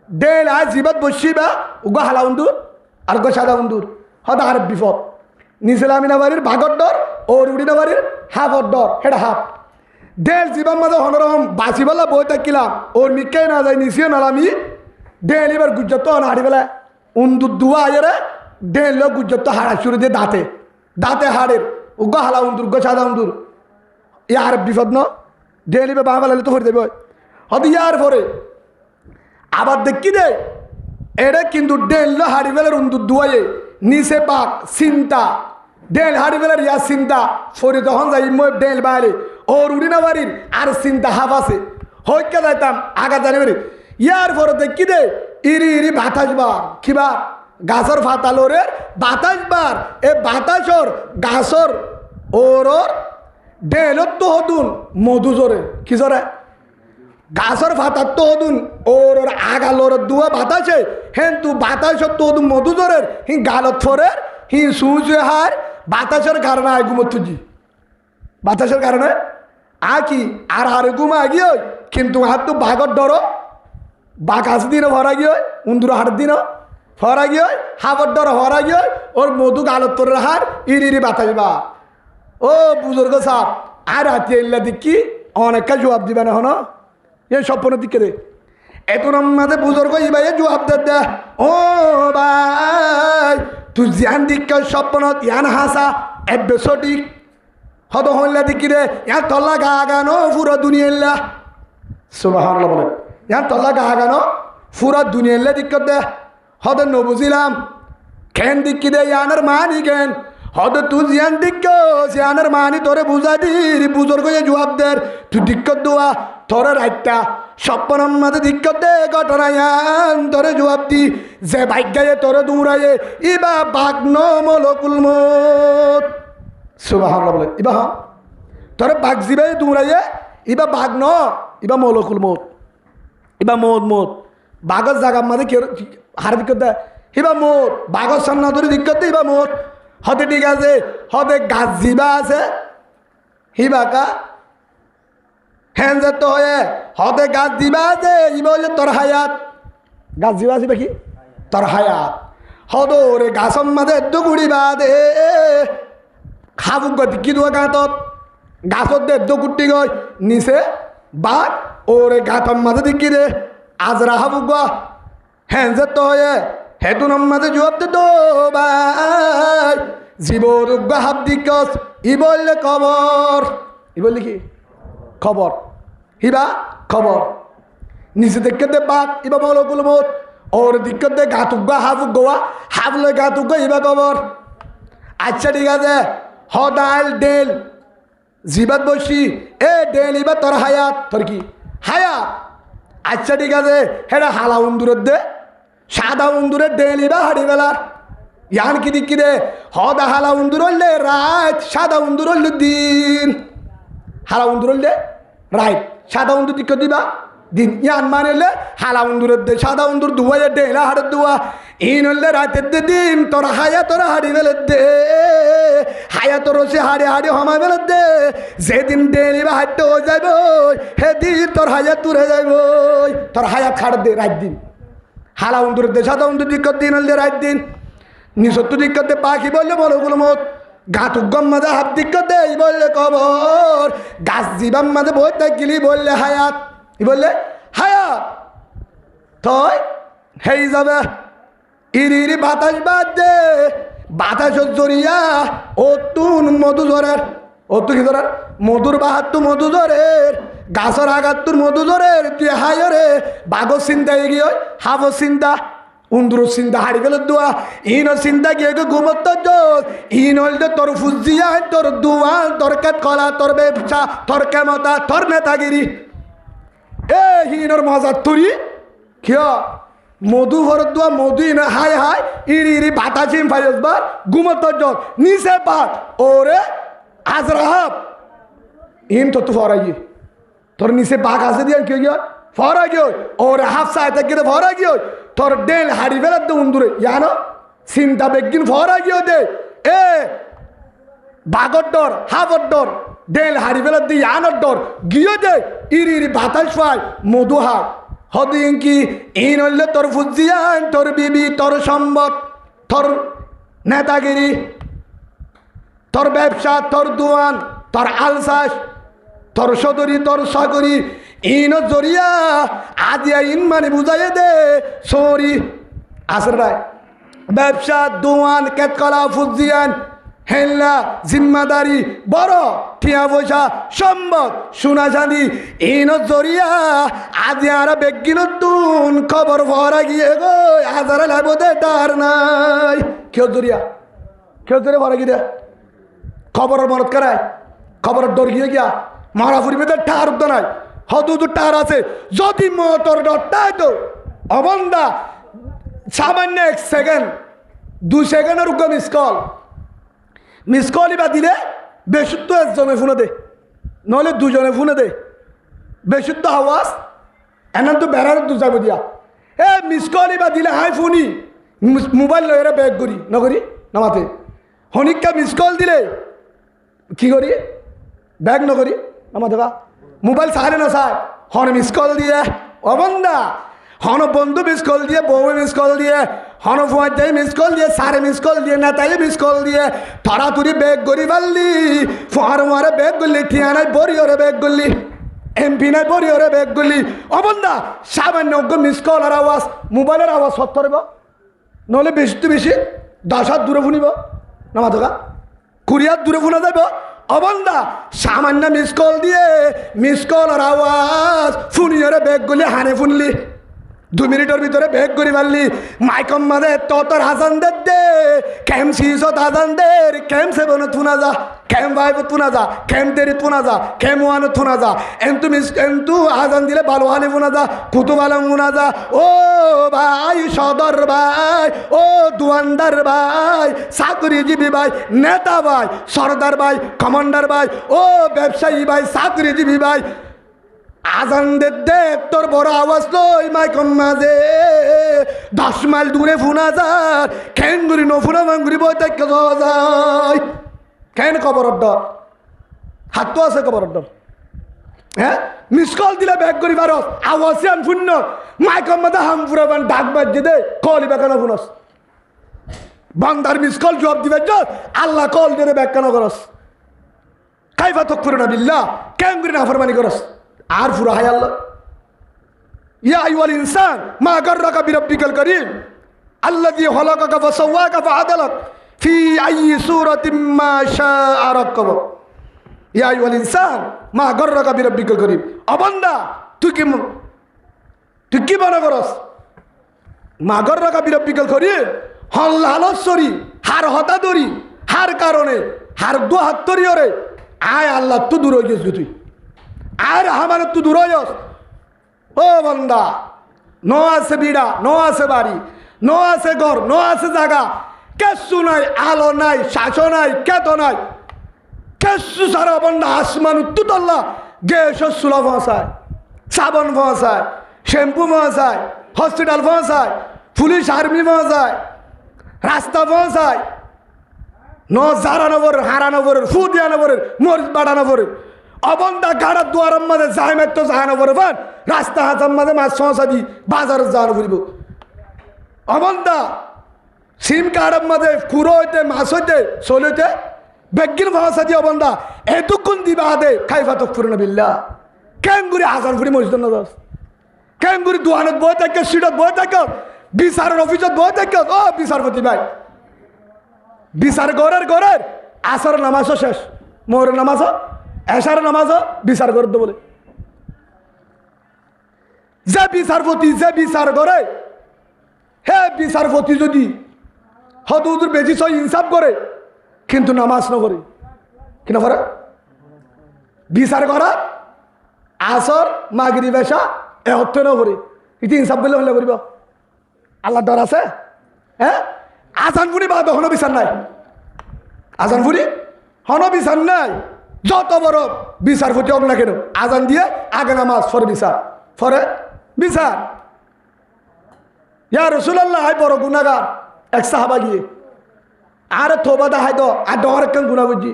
ডেল আর জিবাত বসি বা উগ্গা হালা উন্দুর আর উগ্গা সাদা উন্দুর হতে আর বিপদ নিচেলামি না বাড়ির ভাগর ডর ওর উড়ি না বাড়ির হাফর ডর হেটা হাফ ডেল জীবন মাঝে হনরকম বাঁচি বেলা বই থাকিলাম ওর মিকে না যায় নিচে নালামি ডেল এবার গুজরাট তো হাড়ি ফেলা উন্দুর দুয়া আয়েরে ডেল গুজরাট তো হাড়া শুরু দিয়ে দাঁতে দাঁতে হাড়ের উগ্গা হালা উন্দুর উগ্গা সাদা উন্দুর ইয়ার বিপদ ন ডেল এবার বাঁ বেলালে তো হয়ে দেবে হয়তো ইয়ার পরে আবার দেখি দে এরে কিন্তু ডেল হাড়ি ফেলার উন্দুর দুয়ায়ে নিচে বাঘ চিন্তা ডেল হাড়ি ফেলার ইয়ার চিন্তা ফরে তখন যাই মই ডেল বাইরে ওর উড়ি না বাড়ির আর চিন্তা হাফ আছে হইকে যাইতাম আগা জানি বাড়ি ইয়ার পরে দেখি দে ইরি ইরি বাতাস বার কিবা গাছর ফাতালোরের বাতাস বার এ বাতাসর গাছর ওর ডেলত তো হতুন মধু জোরে কি জোরে গাছর ফাতার তো হতুন ওর আগালোর দুয়া বাতাসে হেন তু বাতাসর তো হতুন মধু জোরের হি গালত ফরের হি সুজে হার বাতাসের কারণে আয় ঘুমো তুজি বাতাসের কারণে কি আর আর ঘুমা গিয়ে কিন্তু হাত তো বাঘর ডর বাঘ হাস দিন ভরা গিয়ে উন্দুর হাট দিন ভরা গিয়ে হাবর ডর ভরা গিয়ে ওর মধু গালত তোর হার ইরি ইরি বাতাস বা ও বুজুর্গ সাপ আর হাতি এল্লা দিকি অনেকটা জবাব দিবে না হন এই স্বপ্নের দিকে রে এত নামে বুজুর্গ ই ভাই জবাব দে ও ভাই তুই জ্ঞান দিক স্বপ্নত ইয়ান হাসা এবে সঠিক হত হইলা দিকি রে ইয়ার তল্লা গা গানো পুরো দুনিয়া সুবহানাল্লাহ বলে ইয়ার তল্লা গা গানো পুরো দুনিয়া দিক দে হদ নবুঝিলাম কেন দিকি দে ইয়ানের মানি কেন হদ তুই জিয়ান দিক জিয়ানের মানি তোরে বুঝা দির বুজুর্গ জবাব দের তুই দিক্কত দোয়া তোরে রাইতা স্বপ্নের মাঝে দিক্কত দে ঘটনা ইয়ান তোরে জবাব দি যে ভাগ্যায়ে তোরে দৌড়ায়ে ইবা বাগ্ন মলকুল মত সুবহানাল্লাহ বলে ইবা হ্যাঁ তোরে বাঘ জিবে দৌড়াইয়ে ইবা বাঘ ন ইবা মলকুল মত ইবা মত মত বাঘর জায়গার মাঝে কেউ হার দিক্কত দেয় ইবা মত বাঘর সামনা ধরে দিক্কত দে ইবা মত হতে ঠিক আছে হতে গাছ জিবা আছে হিবাকা হ্যাঁ যে তো হয়ে হতে গাছ দিবা আছে ই বললে তোর হায়াত গাছ জিবা আছে কি তোর হায়াত হদ ওরে গাছম মাঝে দুগুড়ি বাদে খাবুক গতি কি দুয়া গাঁতত গাছত দে দুকুটি গই নিচে বাঘ ওরে গাঁতম মাঝে দিকি রে আজরা হাবুক গা হ্যাঁ যে তো হয়ে হেতু মাঝে জবাব দে তো ভাই জীবর হাব দিকস ই বললে খবর ই বললি কি খবর হিবা খবর নিচে দেখে দে বাঘ ইবা বলো গুলমত ওর দিকে দে গাতুক হাবুক গোয়া হাবলে গাতুক ইবা খবর আচ্ছা ঠিক আছে হদাল ডেল জিবাত বসি এ ডেল ইবা তোর হায়াত তোর কি হায়াত আচ্ছা ঠিক আছে হেটা হালা উন্দুরের দে সাদা উন্দুরের ডেল ইবা হাড়ি বেলার ইয়ান কি দিকি রে হদা হালা উন্দুর হইলে রাত সাদা উন্দুর হইলে দিন হালা উন্দুর হইলে রাইট সাদা উন্দুর দিকে দিবা দিন ইয়ান মানিলে হালা উন্দুরের দে সাদা উন্দুর দুয়াইয়ে ডেলা হাড়ের দুয়া ইন হইলে রাতের দে দিন তোর হায়া তোর হাড়ি বেলে দে হায়া তোর সে হাড়ি হাড়ি হমা বেলে দে যেদিন ডেলিবা হাঁটতে হয়ে যাইব সেদিন তোর হায়া তুরে যাইব তোর হায়া ছাড় দে রাত দিন হালা উন্দুরের দে সাদা উন্দুর দিকে দিন হইলে রাত দিন নিঃসত্তর দিকে দে পাখি বললে বলো গুলো মত গাতুক গম মাঝে হাত দিকে দে বললে খবর গাছ জীবাম মাঝে বই থাকিলি বললে হায়াত ই বললে হায়াত তই হেই যাবে ইরি ইরি বাতাস বাদ দে বাতাসের জরিয়া ও তুন মধু জরের ও তু কি জরের মধুর বাহাত্তু মধু জরের গাছের আগাত্তুর মধু জরের তুই হায়রে বাঘর চিন্তা এগিয়ে হাবর চিন্তা উন্দুর চিন্তা হারি গেল দোয়া ইন চিন্তা গিয়ে ঘুমত ইন হইলে তোর ফুজিয়া তোর দুয়াল তোর কাত কলা তোর ব্যবসা তোর কেমতা তোর নেতাগিরি এ হিনর মজা তুরি কিয় মধু ভরত দোয়া মধু ইন হাই হাই ইরি ইরি বাতাসিম ফাইজবার ঘুমত নিচে পাট ওরে আজরাহাব ইন তো তু ফরাই তোর নিচে বাঘ আছে দিয়ে কি গিয়ে ফরা গিয়ে ওরে হাফ সাইতে গিয়ে ফরা গিয়ে তোর ডেল হাড়ি ফেলার দে উন্দুরে জানো চিন্তা বেগিন ফরা গিয়ে দে এ বাঘর ডর হাফর ডর ডেল হাড়ি ফেলার দিয়ে আনর ডর গিয়ে দে ইরি ইরি বাতাস পায় মধু হাট হদিন কি ইন হইলে তোর ফুজিয়ান তোর বিবি তোর সম্পদ তোর নেতাগিরি তোর ব্যবসা তোর দোয়ান তোর আলসাস তোর সদরি তোর সাগরি ইন জরিয়া আজিয়া ইন মানে বুঝাইয়ে দে সরি আসর রায় ব্যবসা দোয়ান কেতকলা ফুজিয়ান হেল্লা জিম্মাদারি বড় ঠিয়া পয়সা সম্পদ সোনা চাঁদি ইন জরিয়া আজি আর বেগিন তুন খবর ভরা গিয়ে গো হাজার লাগবে তার নাই কেউ জরিয়া ভরা গিয়ে খবরের মনত করায় খবরের ডর গিয়ে গিয়া মারা ফুরিবে তো টার উদ্য নাই হতু তো টার আছে যদি মতর ডরটাই তো অবন্দা সামান্য 1 সেকেন্ড 2 সেকেন্ডের উপর মিস কল বা দিলে বেশুদ্ধ একজনে ফোনে দে নহলে দুজনে ফোনে দে বেশুদ্ধ আওয়াজ এমন তো বেড়ার দু যাব দিয়া এ মিস কল বা দিলে হাই ফোনি মোবাইল লয়েরা ব্যাগ করি নকরি নামাতে হনিকা মিস কল দিলে কি করি ব্যাগ নকরি নামাতে বা মোবাইল সারে না সার হন মিস কল দিয়ে অবন্দা হন বন্ধু মিস কল দিয়ে বউ মিস কল দিয়ে হন ফুয়াই মিস কল দিয়ে সারে মিস কল দিয়ে নেতাই মিস কল দিয়ে তরাতুরি ব্যাগ করি পারলি ফুয়ার মারে ব্যাগ করলি ঠিয়া নাই বরিওরে ব্যাগ করলি এমপি নাই বরিওরে ব্যাগ করলি অবন্দা সামান্য মিস কলের আওয়াজ মোবাইলের আওয়াজ সত্য রইব নহলে বেশি তো বেশি 10 হাত দূরে শুনিব নামা থকা 20 হাত দূরে শোনা যাব অবন্দা সামান্য মিস কল দিয়ে মিস কলের আওয়াজ শুনিওরে ব্যাগ করলি হানে শুনলি 2 মিনিটের ভিতরে ব্যাগ করে পারলি মাইকম মাঝে তোর হাজান দে ক্যাম 6 হাজান দে ক্যাম 7 থুনা যা ক্যাম 5 থুনা যা ক্যাম 3 থুনা যা ক্যাম 1 থুনা যা এন্তু হাজান দিলে ভালো হালে ফোনা যা কুতুব আলম মুনা যা ও ভাই সদর ভাই ও দুয়ানদার ভাই চাকরিজীবী ভাই নেতা ভাই সরদার ভাই কমান্ডার ভাই ও ব্যবসায়ী ভাই চাকরিজীবী ভাই আজান দে তোর বড় আওয়াজ লই মাইকম মাঝে 10 মাইল দূরে ফোনা যার কেন গুরি নফুনা মাঙ্গুরি বই তাকে যায় কেন খবরের ডর হাত তো আছে খবরের ডর হ্যাঁ মিস কল দিলে ব্যাগ করি পারস আওয়াজ আন শূন্য মাইকম মাঝে হাম ফুরাবান ডাক বাজে দে কলি বেকানো ফুনস বান্দার মিস কল জবাব দিবে আল্লাহ কল দিয়ে ব্যাগ কেন করস কাইফা তকফুরুনা বিল্লাহ কেন গুরি নাফরমানি করস আর ফুরা হায় আল্লাহ ইয়া আইয়ুহাল ইনসান মা গাররাকা বিরাব্বিকাল কারীম আল্লাযী খালাকাকা ফাসাওয়াকা ফাআদালাক ফি আইয়ি সূরাতিন মা শাআ রাক্কাবাক ইয়া আইয়ুহাল ইনসান মা গাররাকা বিরাব্বিকাল কারীম ও বান্দা তুই কি মনে করস মা গাররাকা বিরাব্বিকাল কারীম হল লালসরি হার হতাদরি হার কারণে হার দু হাত তরিয়রে আয় আল্লাহ তো দূর হয়ে গেছিস তুই আর আমার তো দূর হইস ও বান্দা ন আছে বিড়া ন আছে বাড়ি ন আছে ঘর ন আছে জায়গা কেসু নাই আলো নাই শাসো নাই কেত নাই কেসু সারা বান্দা আসমান উত্তুতল্লা গ্যাস চুলা পৌঁছায় সাবান পৌঁছায় শ্যাম্পু পৌঁছায় হসপিটাল পৌঁছায় পুলিশ আর্মি পৌঁছায় রাস্তা পৌঁছায় ন জারানগরের হারানগরের ফুদিয়ানগরের মরিচ বাড়ানগরের অবন্দা গাড়ার দুয়ারের মাঝে যাই মাত্র জাহানগরের ফান রাস্তা হাতার মাঝে মাছ সমস্যা দি বাজারে জাহান ফুরিব অবন্দা সিম কার্ডের মাঝে কুড়ো হইতে মাছ হইতে চল হইতে বেগিন ভাষা দিয়ে অবন্দা এতক্ষণ দিবা দে খাইফা তো ফুরনা বিল্লা কেঙ্গুরি হাসান ফুরি মসজিদ না দোষ কেঙ্গুরি দোয়ানত বই থাকে সিটত বই থাকে বিচারের অফিসত বই থাকে ও বিচারপতি ভাই বিচার ঘরের আসর নামাজও শেষ মোহরের নামাজও এশার নামাজও বিচার করে বলে যে বিচারপতি যে বিচার করে হে বিচারপতি যদি হদুদুর বেশি সই ইনসাফ করে কিন্তু নামাজ না করে কি না করে বিচার করা আসর মাগরি বেশা এ হত্যা না করে ইতি ইনসাফ করলে হলে করিব আল্লাহ ডর আছে হ্যাঁ আজান ফুরি বা হন বিচার নাই আজান ফুরি হন বিচার নাই যত বড় বিচারপতি হোক না কেন আজান দিয়ে আগে নামাজ ফরে বিচার ইয়া রাসূলুল্লাহ আই বড় গুনাহগার এক সাহাবা গিয়ে আরে তোবা দেখাই তো আর ডর কেন গুনাহ করছি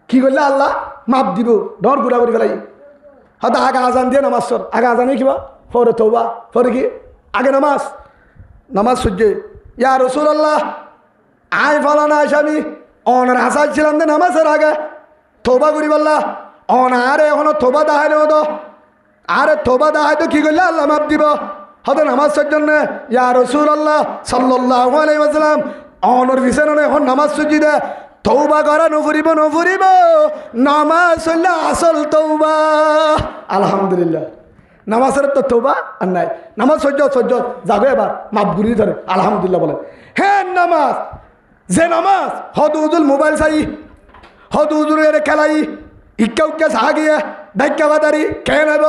কি করলে আল্লাহ মাপ দিব ডর গুনাহ করে ফেলাই হয়তো আগে আজান দিয়ে নামাজ সর আগে আজানে কিবা ফরে তোবা ফরে কি আগে নামাজ সূর্যে ইয়া রাসূলুল্লাহ আই ফলানা আসামি অনার হাসাল ছিলাম দে নামাজের আগে তোবা করি বললা অন আরে এখনো তোবা দেখাই নেব তো আরে তোবা দেখাই তো কি করলে আল্লাহ মাপ দিব হয়তো নামাজের জন্য ইয়া রাসূলুল্লাহ সাল্লাল্লাহু আলাইহি ওয়াসাল্লাম অনর বিছানা এখন নামাজ সূর্যি দে তৌবা করা নফরিব নামাজ হইলে আসল তৌবা আলহামদুলিল্লাহ নামাজের তো তৌবা আর নাই নামাজ সহ্য যাবে এবার মাপ গুলি ধরে আলহামদুলিল্লাহ বলে হ্যাঁ নামাজ যে নামাজ হদ উজুল মোবাইল চাই হদ উজুরের খেলাই ইক্কা চাহ গিয়ে ডাক্কা বাদারি খেয়ে নেব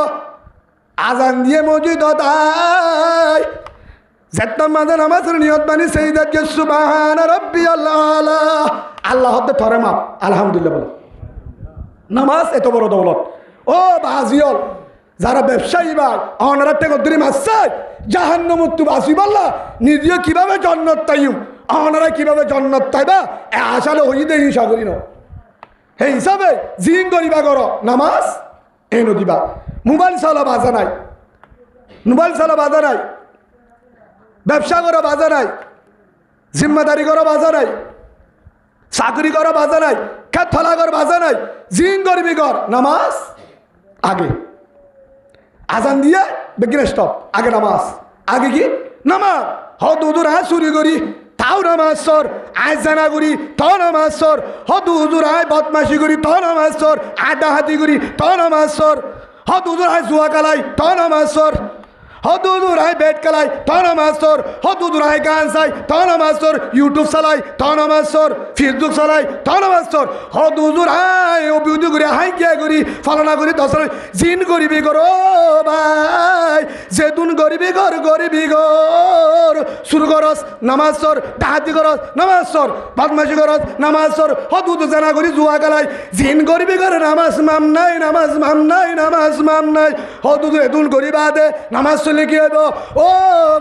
আজান দিয়ে মজুদ তাই যেতাম মাঝে নামাজের নিয়ত বানি সেই দেখে সুবহান রাব্বিয়াল আলা আল্লাহ হতে থরে মাপ আলহামদুলিল্লাহ বলে নামাজ এত বড় দৌলত ও বাজিয়ল যারা ব্যবসায়ী ভাই অনারা থেকে ধরে মাসাই জাহান্নামুত্তু বাসি বললা নিজেও কিভাবে জন্নত তাইম অনারা কিভাবে জন্নত তাইবা আসলে হই দে হিসাব করি না সেই হিসাবে জিন করিবা করো নামাজ এই নদীবা মোবাইল চালা বাজা নাই ব্যবসা করা বাজা নাই জিম্মাদারি করা বাজা নাই চাকরি করা বাজা নাই খেতলা কর বাজা নাই জিন করবি কর নামাজ আগে আজান দিয়ে বেগিনে স্টপ আগে নামাজ আগে কি নামাজ হদ হুজুর আয় চুরি করি তাও নামাজ সর আয় জানা করি তাও নামাজ সর হদ হুজুর আয় বদমাশি করি তাও নামাজ সর আয় ডাহাতি করি তাও নামাজ সর হদ হুজুর আয় জুয়া কালাই তাও নামাজ সর হদুদুরাই বেট খেলাই তা নামাজ তোর, হদুদুরাই গান চাই তা নামাজ তোর, ইউটিউব চালাই তা নামাজ তোর, ফেসবুক চালাই তা নামাজ তোর, হদুদুরাই অভিউদু করে হাইকিয়া করি ফালনা করি দশরা জিন গরিবি করো ভাই, যেতুন গরিবি ঘর শুরু করস নামাজ তোর, ডাহাতি করস নামাজ তোর, বদমাশি করস নামাজ তোর, হদুদু জানা করি জুয়া খেলাই জিন গরিবি করে নামাজ মাম নাই, নামাজ মাম নাই, নামাজ মাম নাই, হদুদু এতুন গরিবা দে নামাজ চলে কি হইব ও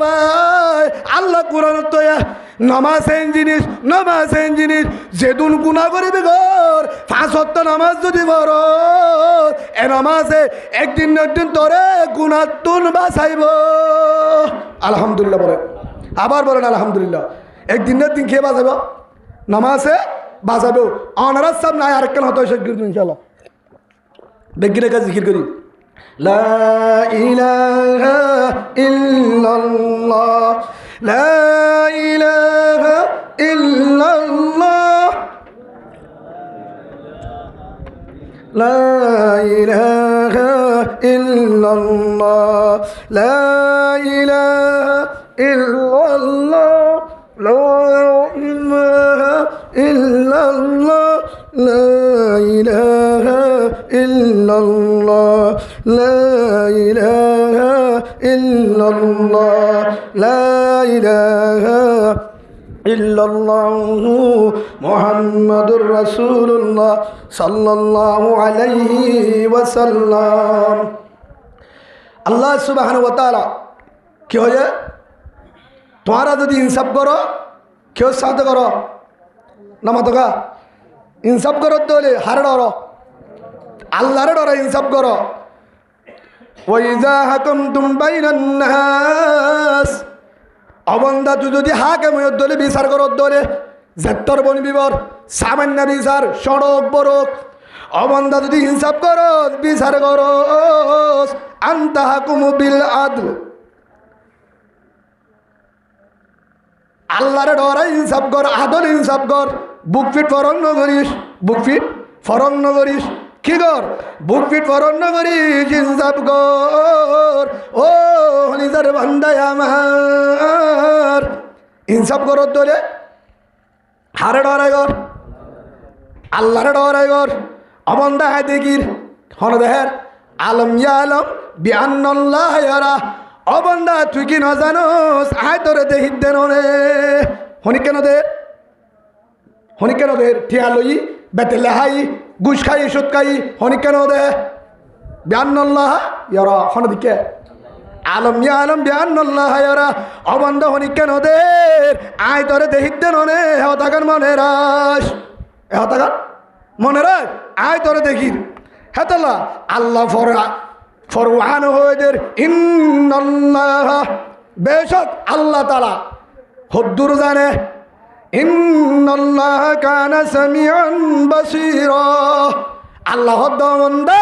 ভাই। আল্লাহ কোরআন তো নামাজ এন জিনিস যেতুন গুনাহ করিবি ঘর 5 ওয়াক্ত নামাজ যদি পড় এ নামাজে একদিন তোরে গুনাতুন বাঁচাইব। আলহামদুলিল্লাহ বলেন, আবার বলেন আলহামদুলিল্লাহ। একদিন কে বাঁচাইব? নামাজে বাঁচাবেও। অনারাজ সাহেব নাই আরেকখান হতো ইনশাল্লাহ বেগির কাছে জিকির করি লা ইলাহা ইল্লাল্লাহ, লা ইলাহা ইল্লাল্লাহ, লা ইলাহা ইল্লাল্লাহ, লা ইলাহা ইল্লাল্লাহ, লা ইলাহা ইল্লাল্লাহ, লা ইলাহা ইল্লাল্লাহ, লা ইলাহা ইল্লাল্লাহ, লা ইলাহা ইল্লাল্লাহু মুহাম্মাদুর রাসূলুল্লাহ সাল্লাল্লাহু আলাইহি ওয়াসাল্লাম। আল্লাহ সুবহানাহু ওয়া তাআলা কি হয় তোমরা যদি ইনসাফ করো কেউ সাথে করো নামাতকা ইনসাফ করো তোলে হারে ডর আল্লাহরে ডর ইনসাফ করো। ওয়াইজা হাকামতুম বাইনান নাস অবন্দা তুই যদি হাকেম দলে বিচার করো দলে জেত্তর বন বিবর সামান্য বিচার সড়ক বড়ক অবন্দা যদি ইনসাফ করো বিচার করো আনতা হাকুমু বিল আদল আল্লাহরে ডরাই ইনসাফ কর আদল ইনসাফ কর বুক ফিট ফরং নগরিস বুক ফিট ফরং নগরিস কি কর বুক ফিট ফরং নগরিস ইনসাফ কর ও হলিদার বান্দায় আমার ইনসাফ করো তোরে হারে ডরাই কর আল্লাহরে ডরাই কর অবন্দা হায় দেখির হন দেহের আলম ইয়া আলম বিআন্নাল্লাহ ইয়ারা অবন্দা তুই কি না জানোস আয় তোরে দেখিত দেন হনি কেন দে ঠিয়া লই বেতে লেহাই গুস খাই সুদ খাই হনি কেন দে বিআন্নাল্লাহ ইয়ারা হন দিকে আলম ইয়া আলম বিআন্নাল্লাহ ইয়ারা অবন্দা হনি কেন দে আয় তোরে দেখিত দেন হেতাগান মনে রাস হেতাগান মনে রাখ আয় তোরে দেখির হেতাল্লাহ আল্লাহ ফরওয়ান হয়েদের ইন্নাল্লাহ বেশক আল্লাহ তাআলা হদ্দুর জানে ইন্নাল্লাহ কানা সামিআন বাসীরা আল্লাহ হদ্দমন্দা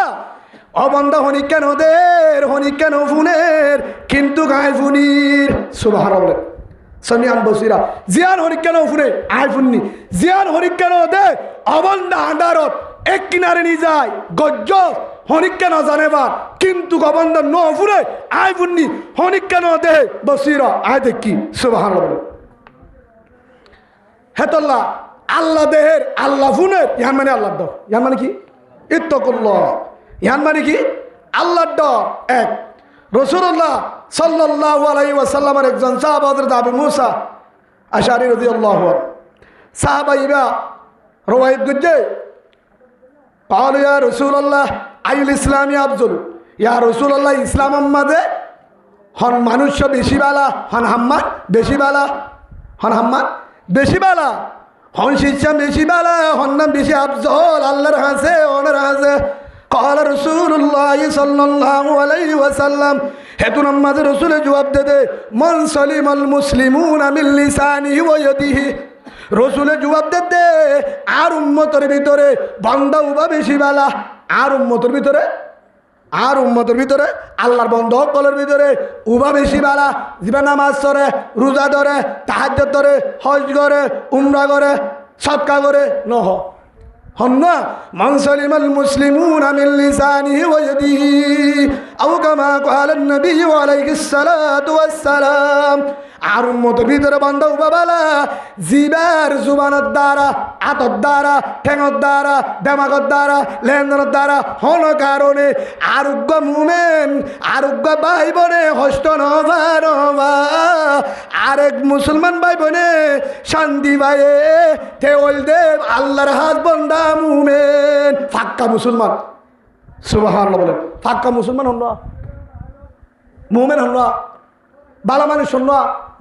অবন্দা হনি কেন দের হনি কেন ফুনের কিন্তু গায় ফুনির সুবহানাল্লাহ সামিআন বাসীরা জিয়ান হনি কেন ফুনে আয় ফুননি জিয়ান হনি কেন দে অবন্দা আন্ডারত এক কিনারে নি যায় গজ্জ হনিক কেন জানেবার কিন্তু গবন্দর ন ফুরে আয় ফুননি হনিক কেন দে বসিরা আয় দেখি সুবহানাল্লাহ হেতল্লাহ আল্লাহ দেহের আল্লাহ ফুনের ইহান মানে আল্লাহর ডর ইহান মানে কি ইত্তাকুল্লাহ ইহান মানে কি আল্লাহর ডর এক রাসূলুল্লাহ সাল্লাল্লাহু আলাইহি ওয়াসাল্লামের একজন সাহাবা হযরত আবু মুসা আশআরী রাদিয়াল্লাহু আনহু সাহাবাইরা রওয়ায়াত করছে قالوا يا رسول الله أي الإسلام أفضل يا رسول الله ইসলাম আমাদে হন মানুষ বেশি বালা হন হাম্মান বেশি বালা হন হাম্মান বেশি বালা হন শিক্ষা বেশি বালা হন নাম বেশি আফজল আল্লাহর হাসে ওনার হাসে قال رسول الله صلى الله عليه وسلم হেতু আমাদের রাসূল জবাব দে মান সালিমাল মুসলিমুনা মিন লিসানিহি ওয়া ইয়াদিহি রসুলের জবাব দে আর উম্মতের ভিতরে বান্দা উবা বেশি বালা আর উম্মতের ভিতরে আল্লাহর বন্ধ কলের ভিতরে উবা বেশি বালা জিবা নামাজ ধরে রোজা ধরে তাহাজ্জুদ ধরে হজ করে উমরা করে সদকা করে নহ হন্না মান সালিমাল মুসলিমুনা মিন লিসানিহি ওয়া ইয়াদিহি আও কামা ক্বালা নবী আলাইহিস সালাতু ওয়াস সালাম। আর উম্মতের ভিতরে বান্দা বাবালা জিবার জুবানের দ্বারা, আতর দ্বারা, ঠেঙর দ্বারা, দেমাগর দ্বারা, লেনদেনের দ্বারা হন কারণে আরোগ্য মুমেন, আরোগ্য ভাই বোনে হস্ত নবা আরেক মুসলমান ভাই বোনে শান্তি ভাইয়ে তেল দেব আল্লাহর হাত বন্দা মুমেন ফাক্কা মুসলমান। সুবহানাল্লাহ বলেন। ফাক্কা মুসলমান হন না, মুমেন হন না, বালা মানুষ হন না।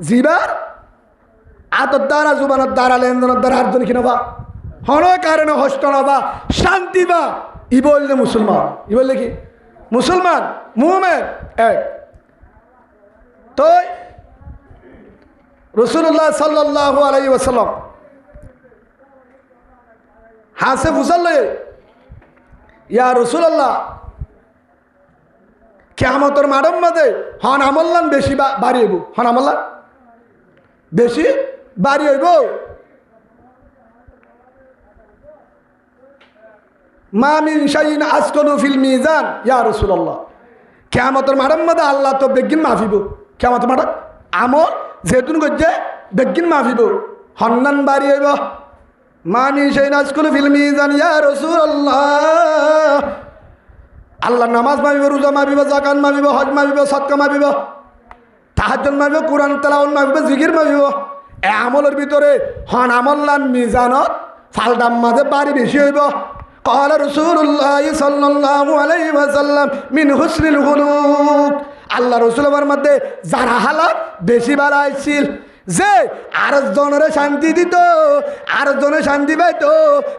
জিবার আতর দ্বারা, জুবানের দ্বারা, লেনদেনের দ্বারা আটজন কিনবা হন কারণে হস্ত নবা শান্তি বা ই বললে মুসলমান, ই বললে কি মুসলমান মুমেন এক। তো রাসূলুল্লাহ সাল্লাল্লাহু আলাইহি ওয়াসাল্লাম হাসে ফুসাল্লে ইয়া রাসূলুল্লাহ কিয়ামতের মাঠের মধ্যে হন আমল্লান বেশি বাড়ি হইব, হন আমল্লান বেশি বাড়ি হইব। মা মিন শাইইন আসকালু ফিল মিজান ইয়া রাসূলুল্লাহ। কিয়ামতের মাঠের মধ্যে আল্লাহ তো বেগিন মাফিব, কিয়ামতের মাঠে আমল যেতুন গজ্জে বেগিন মাফিব, হন্নান বাড়ি হইব। মা মিন শাইইন আসকালু ফিল মিজান ইয়া রাসূলুল্লাহ। আল্লাহ নামাজ মাবিব, রোজা মাবিব, জাকাত মাবিব, হজ মাবিব, সদকা মাবিব, তাহাজ্জুদ মাবিব, কুরআন তেলাওয়াত মাবিব, জিকির মাবিব। এ আমলের ভিতরে হন আমল্লান মিজানত ফালদাম মাঝে বাড়ি বেশি হইব। قال رسول الله صلى الله عليه وسلم من حسن الخلق। আল্লাহ রাসূলের মধ্যে যারা হালাত বেশি বাড়াইছিল যে আরেকজনের শান্তি দিত, আরেকজনের শান্তি পাইত,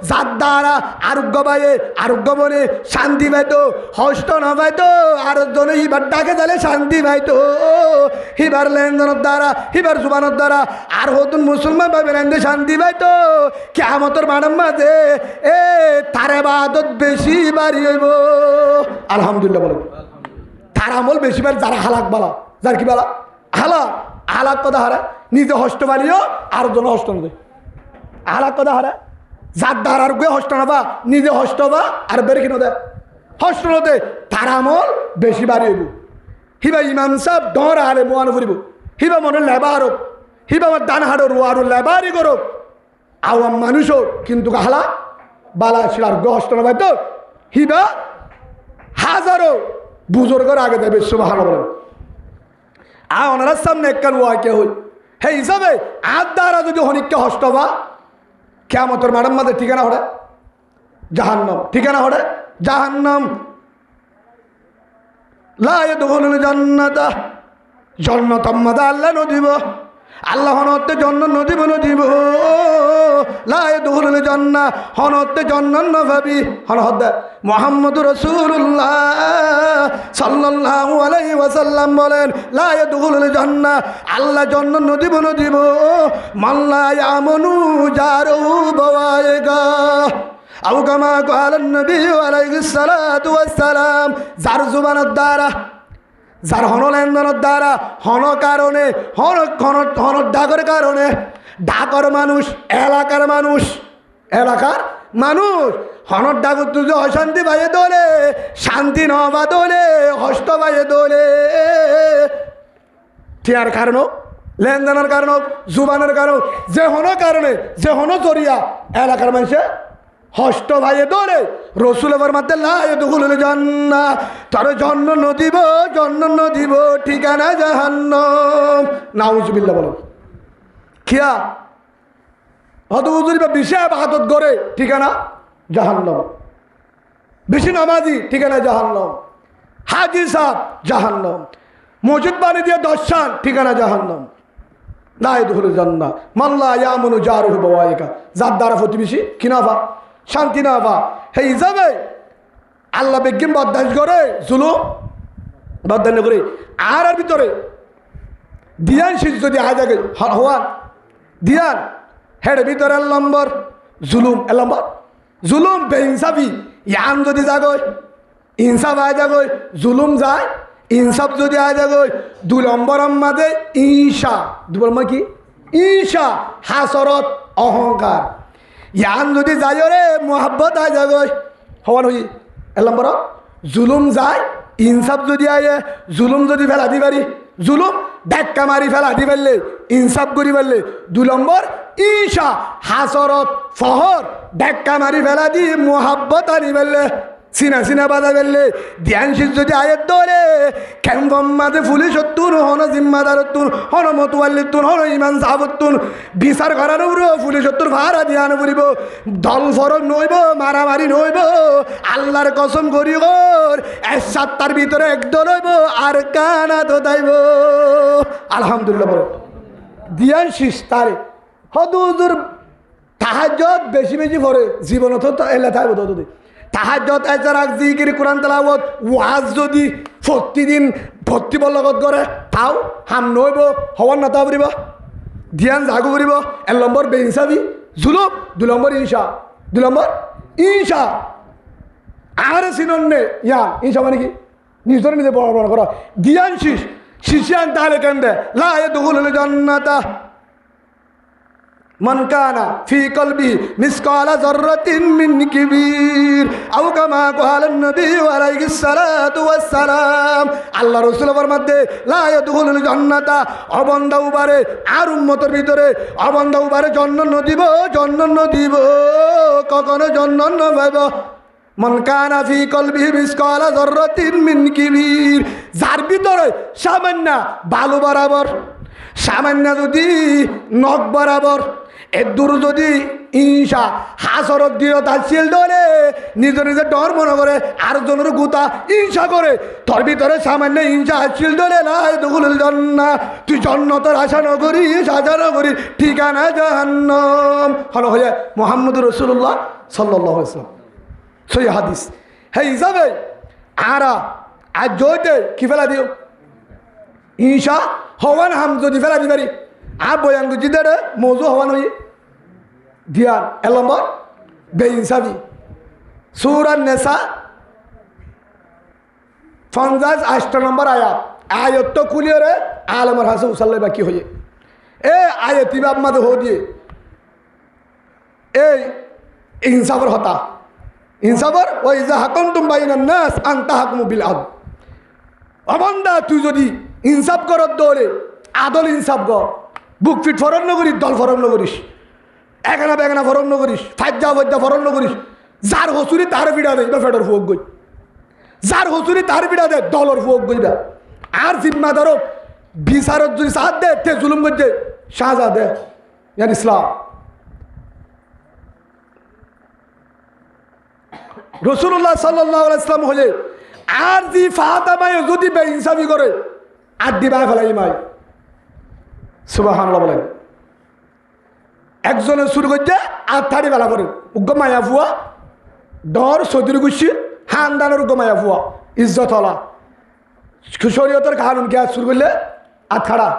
যার দ্বারা আরোগ্য পাইয়ে আরোগ্য বনে শান্তি পাইত, হস্ত না পাইত আরেকজনে হিবার ডাকে যালে শান্তি পাইত, হিবার লেনদেনের দ্বারা, হিবার জুবানের দ্বারা আর হতুন মুসলমান ভাবে লেনদে শান্তি পাইত। কিয়ামতের মাঠের মাঝে তার ইবাদত বেশি বাড়ি হইব। আলহামদুলিল্লাহ বলেন। তার আমল বেশি বাড়ি যারা হালাক বালা, যার কি বালা হালাক, হালাক কথা হারা নিজে হস্ত বাড়িও আর জন হস্ত নদে, হালাক কথা হারা যার দ্বারা আর গিয়ে হস্ত নাবা নিজে হস্ত বা আর বেড়ে কিনো দেয় হস্ত নদে, তার আমল বেশি বাড়ি হইব। হিবা ইমাম সাহেব ডর হারে মোয়ানো ফুরিব, হিবা মনে লেবার হোক, হিবা আমার ডান হাড়র ও আরো লেবারই করুক, আওয়াম মানুষও কিন্তু হালা বালা শিলার হস্ত নবাই তো হিবা হাজারো বুজুর্গর আগে দেবে। সুবহানাল্লাহ বলেন। ওনার সামনে একখান ওয়াকে হই হে হিসাবে আর দ্বারা যদি হনিককে হস্ত বা কিয়ামতের মাঠের মাঝে ঠিকানা হরে জাহান্নাম, ঠিকানা হরে জাহান্নাম। লা ইয়াদখুলুল জান্নাতা, জান্নাত আমাদা আল্লাহ নদিব, আল্লাহ হনতে জান্নাত নদিব নদিব। লা ইয়াদখুলুল জান্নাহ, হনতে জান্নাত না ভাবি হনতে মুহাম্মদুর রাসূলুল্লাহ সাল্লাল্লাহু আলাইহি ওয়াসাল্লাম বলেন লা ইয়াদখুলুল জান্নাহ, আল্লাহ জান্নাত নদিব নদিব মান লা ইয়ামনু জারহু বাওয়াইগা আও কামা ক্বালা নবী আলাইহিস সালাতু ওয়াস সালাম। যার জুবানের দ্বারা, যার হন লেনদেনের দ্বারা, হন কারণে, হন ডাকের কারণে, ডাকর মানুষ, এলাকার মানুষ, এলাকার মানুষ হনর ডাকর তুই অশান্তি বাইয়ে দোলে, শান্তি নবা দোলে, হস্ত বাইয়ে দোলে। টিয়ার কারণ হোক, লেনদেনের কারণ হোক, জুবানের কারণ হোক, যে হন কারণে, যে হন জরিয়া এলাকার মানুষে হস্ত ভাইয়ে দৌড়ে রসুল এবার মাত্র লা ইয়াদখুলুল জান্নাহ, তার জন্য নদিব, জন্য নদিব ঠিকানা জাহান্নাম। নাউজুবিল্লাহ বলো খিয়া হত হুজুরি বা বিশে বাহাদত করে ঠিকানা জাহান্নাম, বেশি নামাজি ঠিকানা জাহান্নাম, হাজি সাহেব জাহান্নাম, মসজিদ বানিয়ে দিয়ে দর্শন ঠিকানা জাহান্নাম। লা ইয়াদখুলুল জান্নাহ মান লা ইয়ামুনু জারুহু বাওয়াইকা, যার দ্বারা প্রতিবেশী কিনাফা শান্তি না বা হে হিসাবে আল্লাহ বেগিম বরদাস্ত করে, জুলুম বরদাস্ত করে। আর ভিতরে দিয়ান শীত যদি আজ আগে হওয়ান দিয়ান হেড ভিতরে এক নম্বর জুলুম, এক নম্বর জুলুম বেইনসাফি ইয়ান যদি যাগয় ইনসাফ আয় যাগয়, জুলুম যায় ইনসাফ যদি আয় যাগয়। 2 নম্বর মাঝে ঈশা, 2 নম্বর কি ঈশা হাসরত অহংকার। ইয়ান যদি যাই রে মোহাব্বত আয় যাগ হওয়ান হই এলাম বড় জুলুম যায় ইনসাফ যদি আয়ে জুলুম যদি ফেলা দি পারি জুলুম ধাক্কা মারি ফেলা দি পারলে ইনসাফ করি পারলে 2 নম্বর ঈশা হাসরত ফহর ধাক্কা মারি ফেলা দি মোহাব্বত আনি পারলে সিনা সিনা বাধা ফেললে ধ্যান শীত যদি আয়ের ধরে ক্যাম্পমাতে ফুলি সত্তুন হন জিম্মাদারত্তুন হন মতুয়াল্লিত্তুন হন ইমান সাহাবত্তুন বিচার করার উপর ফুলি সত্তুর ভাড়া ধ্যান করিব দল ফরক নইব মারামারি নইব আল্লাহর কসম করি ওর এক সাতটার ভিতরে একদল হইব আর কানা তো দাইব আলহামদুলিল্লাহ বলে ধ্যান শীষ তারে হদুর তাহাজ্জুদ বেশি বেশি পড়ে জীবনত তো এলা থাকবে তো তাহাজ্জুদ এছাড়া জিকির কোরআন তেলাওয়াত ওয়াজ যদি প্রতিদিন ভর্তিবল লগত করে তাও হাম নইব হওয়ার না তা করিব ধ্যান জাগু করিব 1 নম্বর বেইনসাফি জুলুম 2 নম্বর ঈশা 2 নম্বর ঈশা আর সিনন্নে ইয়া ঈশা মানে কি নিজের নিজে বড় বড় করা ধ্যান শীষ শিশিয়ান তাহলে কেন্দ্রে লা ইয়াদখুলুল জান্নাতা মান কানা ফি কলবি মিসকালা যাররাতিন মিন কিবির আও কামা ক্বালান নবী আলাইহিস সালাতু ওয়াস সালাম আল্লাহ রাসূল ফরমাতে লা ইয়াদখুলুল জান্নাতা অবন্দা উবারে আর উম্মতের ভিতরে অবন্দা উবারে জন্নন দিব কখনো জন্নন পাইব মান কানা ফি কলবি মিসকালা যাররাতিন মিন কিবির যার ভিতরে সামান্য বালু বরাবর সামান্য যদি নখ বরাবর এদুর যদি ঈশা হাসরত দিয়ে তাছিল ধরে নিজে নিজে ডর মনে করে আর জনের গুতা ঈশা করে তোর ভিতরে সামান্য ঈশা হাসিল ধরে লাই দখুলুল জান্নাহ তুই জান্নাতের আশা নগরিস আশা নগরিস ঠিকানা জাহান্নাম হলো হয়ে মুহাম্মদুর রাসূলুল্লাহ সাল্লাল্লাহু আলাইহি ওয়াসাল্লাম সই হাদিস হে হিসাবে আরা আজ জয়তে কি ফেলা দিও ঈশা হওয়ান হাম যদি ফেলা দিবারি আর বয়ান গুজি দেড়ে মৌজু হওয়ান হই ধ্যান 1 নম্বর বেইনসাফি সূরা নেসা 58 নম্বর আয়াত তো খুলিয়ে রে আলমর হাসে উসাল্লাই বাকি হয়ে এ আয়াতি বাপ মাদে হো দিয়ে এই ইনসাফর হতা ইনসাফর ওই যা হাকুমতুম বাইনান নাস আন তাহকুমু বিল আদল অবন্দা তুই যদি ইনসাফ করত দৌড়ে আদল ইনসাফ কর বুক ফিট ফরন নগরিস দল ফরন নগরিস এগানা বেগানা ফরন নগরিস ফাজ্জা ফজ্জা ফরন নগরিস যার হসুরি তার বিড়া দে বা ফেডর ফুক গই যার হসুরি তার বিড়া দে দলর ফুক গইবা আর জিম্মাদারও বিচারত যদি সাথ দে তে জুলুম করছে সাজা দে ইয়ার ইসলাম রাসূলুল্লাহ সাল্লাল্লাহু আলাইহি ওয়াসাল্লাম হলে আর জি ফাতেমায় যদি বেইনসাফি করে আর দিবাই ফেলাই মাই সুবহানাল্লাহ বলেন একজনের শুরু করছে আর থাড়ি বেলা করে উগ্র মায়া ফুয়া ডর সদির গুছি হানদানের উগ্র মায়া ফুয়া ইজ্জত হলা শরীয়তের কানুন কে শুরু করলে আর খাড়া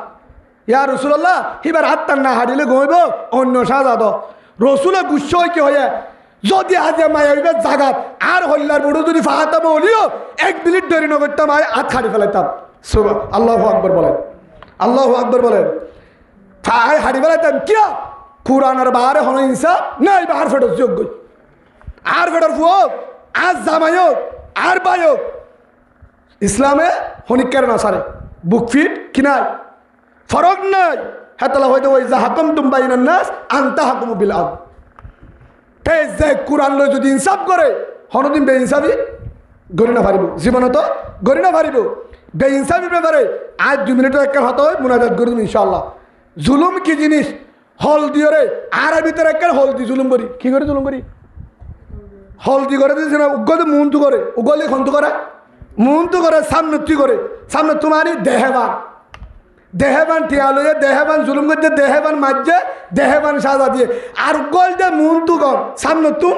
ইয়া রাসূলুল্লাহ এবার হাত টান না হারিলে ঘুমাইব অন্য সাজাদ রসুলের গুচ্ছ কি হয়ে যদি আজে মায়া হইবে জাগাত আর হল্লার বড় যদি ফাতেমা হলিও 1 মিনিট দেরি না করতাম আর খাড়ি ফেলাইতাম আল্লাহু আকবার বলেন আল্লাহু আকবার বলেন ফাই হাড়ি ফেলাইতাম কিয়া কুরআনের বাহারে হন ইনসাফ নাই বাহার ফেডর যোগ্য আর ফেডর ফুয়ক আর জামায়ক আর বায়ক ইসলামে হনিকার না সারে বুক ফিট কিনাই ফরক নাই হাতালা হয়তো ওই যা হাকুমতুম বাইনান নাস আন তাহকুমু বিল আদল তে যে কুরআন লয় যদি ইনসাফ করে হনদিন বেইনসাফি গরি না পারিব জীবনত গরি না পারিব বেইনসাফির ব্যাপারে আজ 2 মিনিটের একটা হতো মুনাজাত করি ইনশাআল্লাহ জুলুম কি জিনিস হল দিয়ে রে আর ভিতরে একটা হলদি জুলুম করি কি করে জুলুম করি হলদি করে দিয়েছে না উগলে মুন্তু করে উগলে খন্তু করে মুন্তু করে সামনে করে সামনে তোমারই দেহেবান টিয়া লইয়ে দেহেবান জুলুম করছে দেহেবান মাঝে দেহেবান সাজা দিয়ে আর উগল যে মুন্তু গম সামনে তুম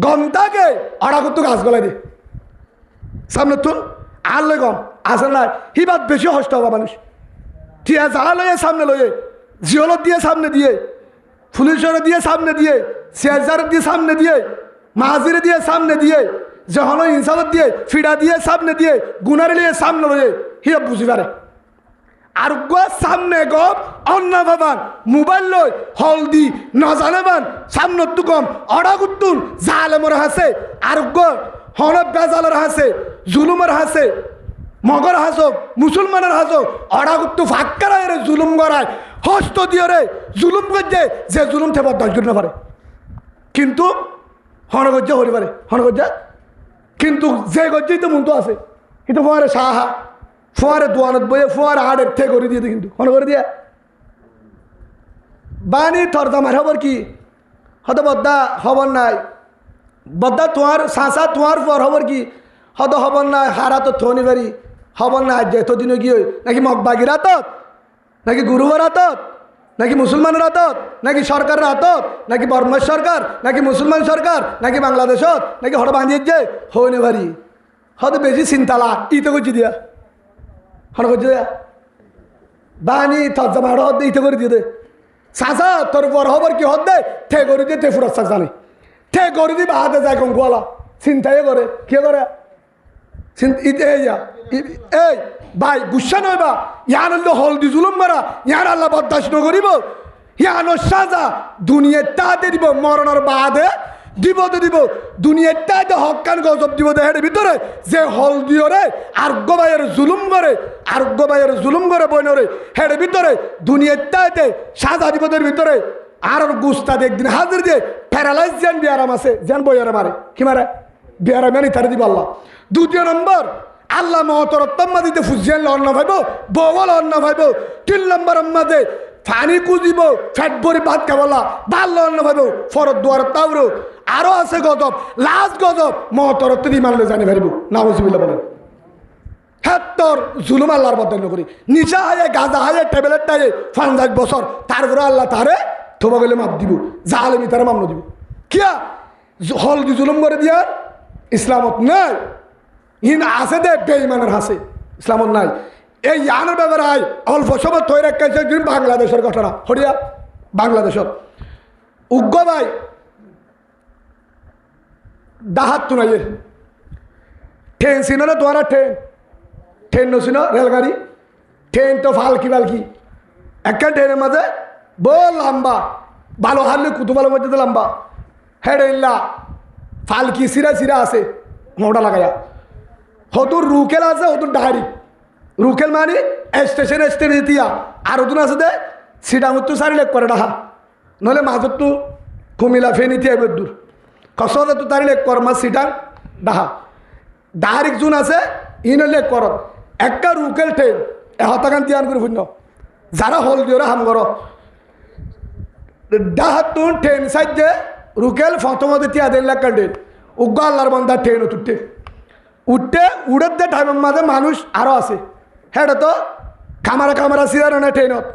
গমটাকে অড়া করতু গাছ গলায় দিয়ে সামনে তুম আর লই গম আসলে না হিবাত বেশি হষ্ট হবা মানুষ টিয়া যা লইয়ে সামনে লইয়ে জিওলত দিয়ে সামনে দিয়ে পুলিশের দিয়ে সামনে দিয়ে সিয়াজার দিয়ে সামনে দিয়ে মাহাজিরে দিয়ে সামনে দিয়ে যখন ইনসাফত দিয়ে ফিডা দিয়ে সামনে দিয়ে গুনারে লিয়ে সামনে লইয়ে হিয়া বুঝি পারে আরোগ্য সামনে গপ অন্য ভাবান মোবাইল লই হলদি নজানাবান সামনে তু কম অড়াগুত্তুন জালেমর হাসে আরোগ্য হনব বেজালের হাসে জুলুমের হাসে মগর হাসক মুসলমানের হাসক অড়াগুত্তু ফাক্কারা রে জুলুম করায় হস্ত দিয়ে রে জুলুম করছে যে জুলুম থেকে 10 জন না পারে কিন্তু হনগজ্জা হতে পারে হনগজ্জা কিন্তু যে গজ্জেই তো মন তো আছে কিন্তু ফোয়ারে সাহা ফোয়ারে দোয়ানত বইয়ে ফোয়ারে হাড়ের থেকে করে দিয়ে কিন্তু হন করে দিয়া বানি থরদামার খবর কি হয়তো বদ্দা খবর নাই বদ্দা তোমার সাঁসা তোমার পর খবর কি হয়তো খবর নাই হারা তো থনি পারি খবর নাই যে এতদিনও গিয়ে নাকি মগবাগির হাতত নাকি গুরুবার হাতত নাকি মুসলমানের হাতত নাকি সরকারের হাতত নাকি বর্মার সরকার নাকি মুসলমান সরকার নাকি বাংলাদেশত নাকি হঠাৎ বাঁধিয়ে যে হইনে পারি হয়তো বেশি চিন্তালা ইতে করছি দিয়া হঠাৎ করছি দিয়া বানি তর্জমা হদ ইতে করে দিয়ে দে সাসা তোর বড় হবার কি হদ দে ঠে করে দিয়ে ঠে ফুরার চাক জানে ঠে করে দিবা হাতে যায় কঙ্কুয়ালা চিন্তাই করে কে করে এই ভাই গুসা নয় বা ইয়ান হলদি জুলুম মারা ইয়ান আল্লাহ বরদাস্ত নকরিব ইয়ান সাজা দুনিয়ার তাতে দিব মরণের বাদে দিব তো দিব দুনিয়ার তাতে হকান গজব দিব দেহের ভিতরে যে হলদিও রে আরোগ্য ভাইয়ের জুলুম করে আরোগ্য ভাইয়ের জুলুম করে বইনরে হের ভিতরে দুনিয়ার তাতে সাজা দিবদের ভিতরে আর গুস্তাদ একদিন হাজির দিয়ে প্যারালাইজ যেন বিয়ারাম আছে যেন বইয়ারে মারে কি মারে বিয়ারাম আনি তারে দিব আল্লাহ দ্বিতীয় নম্বর আল্লাহ মহতরত্তম্মা দিতে ফুজিয়ান অন্ন ভাইব বগল অন্ন ভাইব 3 নম্বর আম্মাদে ফানি কুজিব ফ্যাট ভরি ভাত খাবলা ভাল অন্ন ভাইব ফরত দুয়ার তাওরো আরো আছে গজব লাস্ট গজব মহতরত্ব দি মানলে জানি পারিব নাউজুবিল্লাহ বলেন হেত্তর জুলুম আল্লাহর বদল করি নিশা হায়ে গাঁজা হায়ে ট্যাবলেট টায়ে 50 বছর তারপরে আল্লাহ তারে থোবা গেলে মাপ দিব জালেমি তারে মামলা দিব কিয়া হলদি জুলুম করে দিয়া ইসলামত নাই ইন আছে দে বেঈমানের হাসে ইসলামত নাই এই ইয়ানের ব্যাপারে আয় অল্প সময় তৈরি রাখাইছে বাংলাদেশের ঘটনা হরিয়া বাংলাদেশের উগ্র ভাই ডাহাত তো নাই ট্রেন ছিল না তোমার ট্রেন নছিল রেলগাড়ি ট্রেন তো ফালকি একটা ট্রেনের মাঝে বল লম্বা ভালো হারলে কুতুবালের মধ্যে তো লম্বা হেড ইল্লা ফালকি সিরা আছে মোটা লাগাইয়া হতুর রুকেল আছে হতুর ডাহারি রুকেল মানে স্টেশন দিয়া আর হতুন আছে দে সিডামুত্তু সারি লেক করে ডাহা নহলে মাজতু কুমিলা ফেনি আইব দূর কসলে তো তারি লেক কর মা সিটাং ডাহা ডাহারিক জুন আছে ইন লেক করত একটা রুকেল ট্রেন হতাকান তিয়ান করে শূন্য যারা হল দিওরা হাম কর ডাহাতুন ট্রেন সাইড যে রুকেল ফতমতে তিয়া 1.5 লাখ ট্রেন উগ্র আল্লাহর বন্দা ট্রেন উঠতে উড়ের দে টাইমের মাঝে মানুষ আরও আছে হ্যাঁ তো কামারা সিরার না ট্রেনত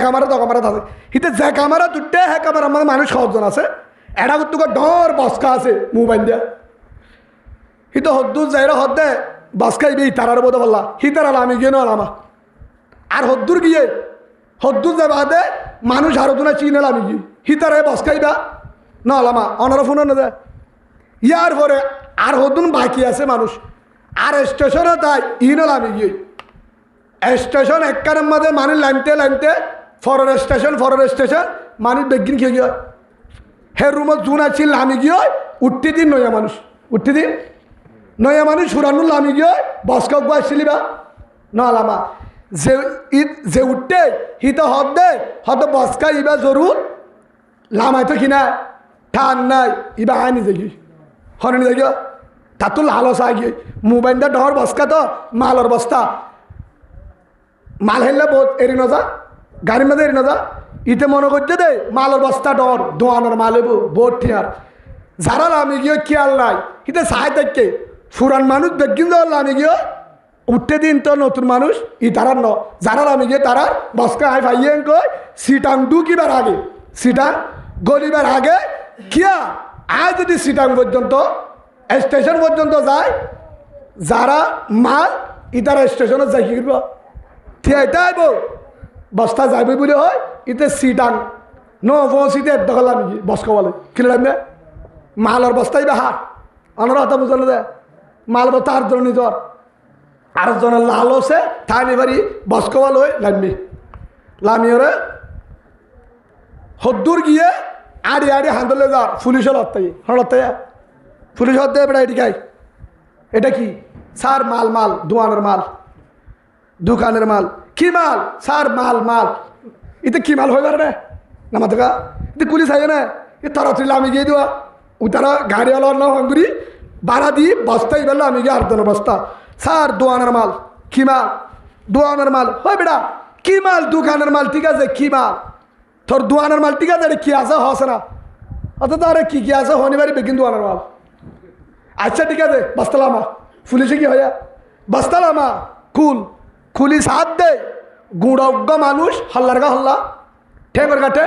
কামারা তো কামারা থাকে হিতে যে কামারা তুটতে হ্যাঁ কামারার মাঝে মানুষ 6 আছে এটা তোকে ডর বসকা আছে মোবাইল দিয়া হিতে হদ্দুর যাইরা হদ্দে বসকাইবে তারার বোধ বললা হিতার আমি গিয়ে নলামা আর হদ্দুর গিয়ে হদ্দুর যে বাদে মানুষ আরো তো না চিনেল আমি গিয়ে হিতারে বসকাইবা নলামা অনারা ফোন না যায় ইয়ার পরে আর হদ্দুন বাকি আছে মানুষ আর স্টেশনে তাই ইনল আমি গিয়ে স্টেশন একখানের মাঝে মানুষ লাইনতে ফরের স্টেশন মানুষ বেগিন খেয়ে গিয়ে হে রুমত জুন আছিল আমি গিয়ে উঠতে দিন নয়া মানুষ সুরানুল আমি গিয়ে বসকাও গো আসছিলি বা নলামা যে উঠতে হিতে হদ বসকা ইবা জরুর লামাই তো কিনা ঠান নাই ইবা আনি যাগি হরণি যাগি তাতো লালস আগে মোবাইলটা ডর বসকা তো মালর বস্তা মাল হেললে বহুত এরি নজা গাড়ির মধ্যে এরি নজা ইতে মনে করছে দে মালর বস্তা ডর দোয়ানোর মাল এবো বহুত ঠিয়ার যারা আমি গিয়ে খেয়াল নাই ইতে সাহায্য থাকে ফুরান মানুষ বেগিন যাওয়ার আমি গিয়ে উঠতে দিন তো নতুন মানুষ ই তারার ন যারা আমি গিয়ে তারা বসকা হাই ভাইয়ে কই সিটাং ঢুকিবার আগে সিটাং গলিবার আগে কিয়া আজ যদি সিটাং পর্যন্ত স্টেশন পর্যন্ত যায় যারা মাল ইতারা স্টেশনে যাই কি করব থিয়াইতে আইব বস্তা যাইবে বলে হয় ইতে সিটাং পৌঁছিতে দখল আমি বসকা বলে কিনে মালর বস্তাই বা হাট অনারা হতা বুঝানো দেয় মাল বস্তা হার ধরে নিজর আরেকজনের লাল হচ্ছে থানি বাড়ি বসকওয়াল হয়ে লামিওরে হদ্দুর গিয়ে আড়ি আড়ি হান্দলে যার পুলিশের হত্যাই পুলিশ হত্যা বেটা এটি খাই এটা কি স্যার মাল দোয়ানের মাল দোকানের মাল কি মাল স্যার মাল এতে কি মাল হয়ে পারে না মাথা এতে পুলিশ আগে না এ তাড়াতাড়ি আমি গিয়ে দেওয়া ও তারা গাড়িওয়ালার না হঙ্গুরি ভাড়া দিয়ে বস্তাই বেলা আমি গিয়ে আটজনের বস্তা স্যার দোয়ানের মাল কি মাল দোয়ানের মাল হয় বেটা কি মাল দোকানের মাল ঠিক আছে কি মাল তোর দোয়ানের মাল ঠিক আছে কি আছে হসে না অত তারে কি আছে হনিবারি বেগিন দোয়ানের মাল আচ্ছা ঠিক আছে বস্তালামা পুলিশে কি হয় বস্তালামা খুলি সাথ দে গুড়জ্ঞ মানুষ হল্লার গা হল্লা ঠেঙ্গর কাটে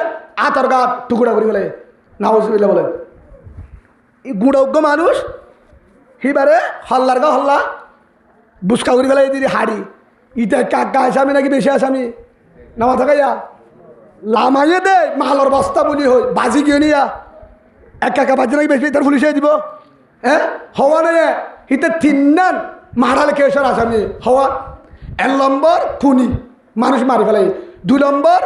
আতর গা টুকুরা করি বলে নাউজুবিল্লাহ বলে গুড়জ্ঞ মানুষ হিবারে হল্লার গা হল্লা বুসকা করি ফেলে দিদি হাড়ি ইটা কাকা আসামি নাকি বেশি আসামি নামা থাকাইয়া লামাইয়ে দে মালর বস্তা বলি হই বাজি গিয়ে নিয়া একা বাজি নাকি বেশি তার পুলিশে দিব হ্যাঁ হওয়া নেই হিতে তিনজন মারাল কেশর আসামি হওয়া 1 নম্বর খুনি মানুষ মারি ফেলাই 2 নম্বর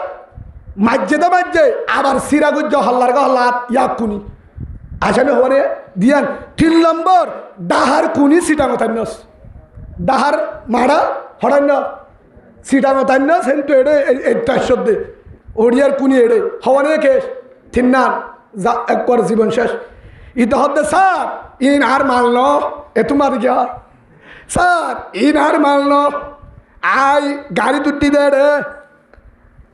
মাজ্জে আবার সিরাগুজ্জ হল্লার গা হল্লা খুনি আসামি হওয়া নেই দিয়ান 3 নম্বর ডাহার খুনি সিটাঙ্গতান্যস ডাহার মারা হরান্য সিটাঙ্গতান্যস কিন্তু এড়ে দে ওড়িয়ার কুনি এড়ে হওয়া নেই কেস 3 নান যা একবার জীবন শেষ ইতে হতে স্যার ইন আর মারল এ তোমার কি হয় স্যার ইন আর মারল আই গাড়ি তুটি দে রে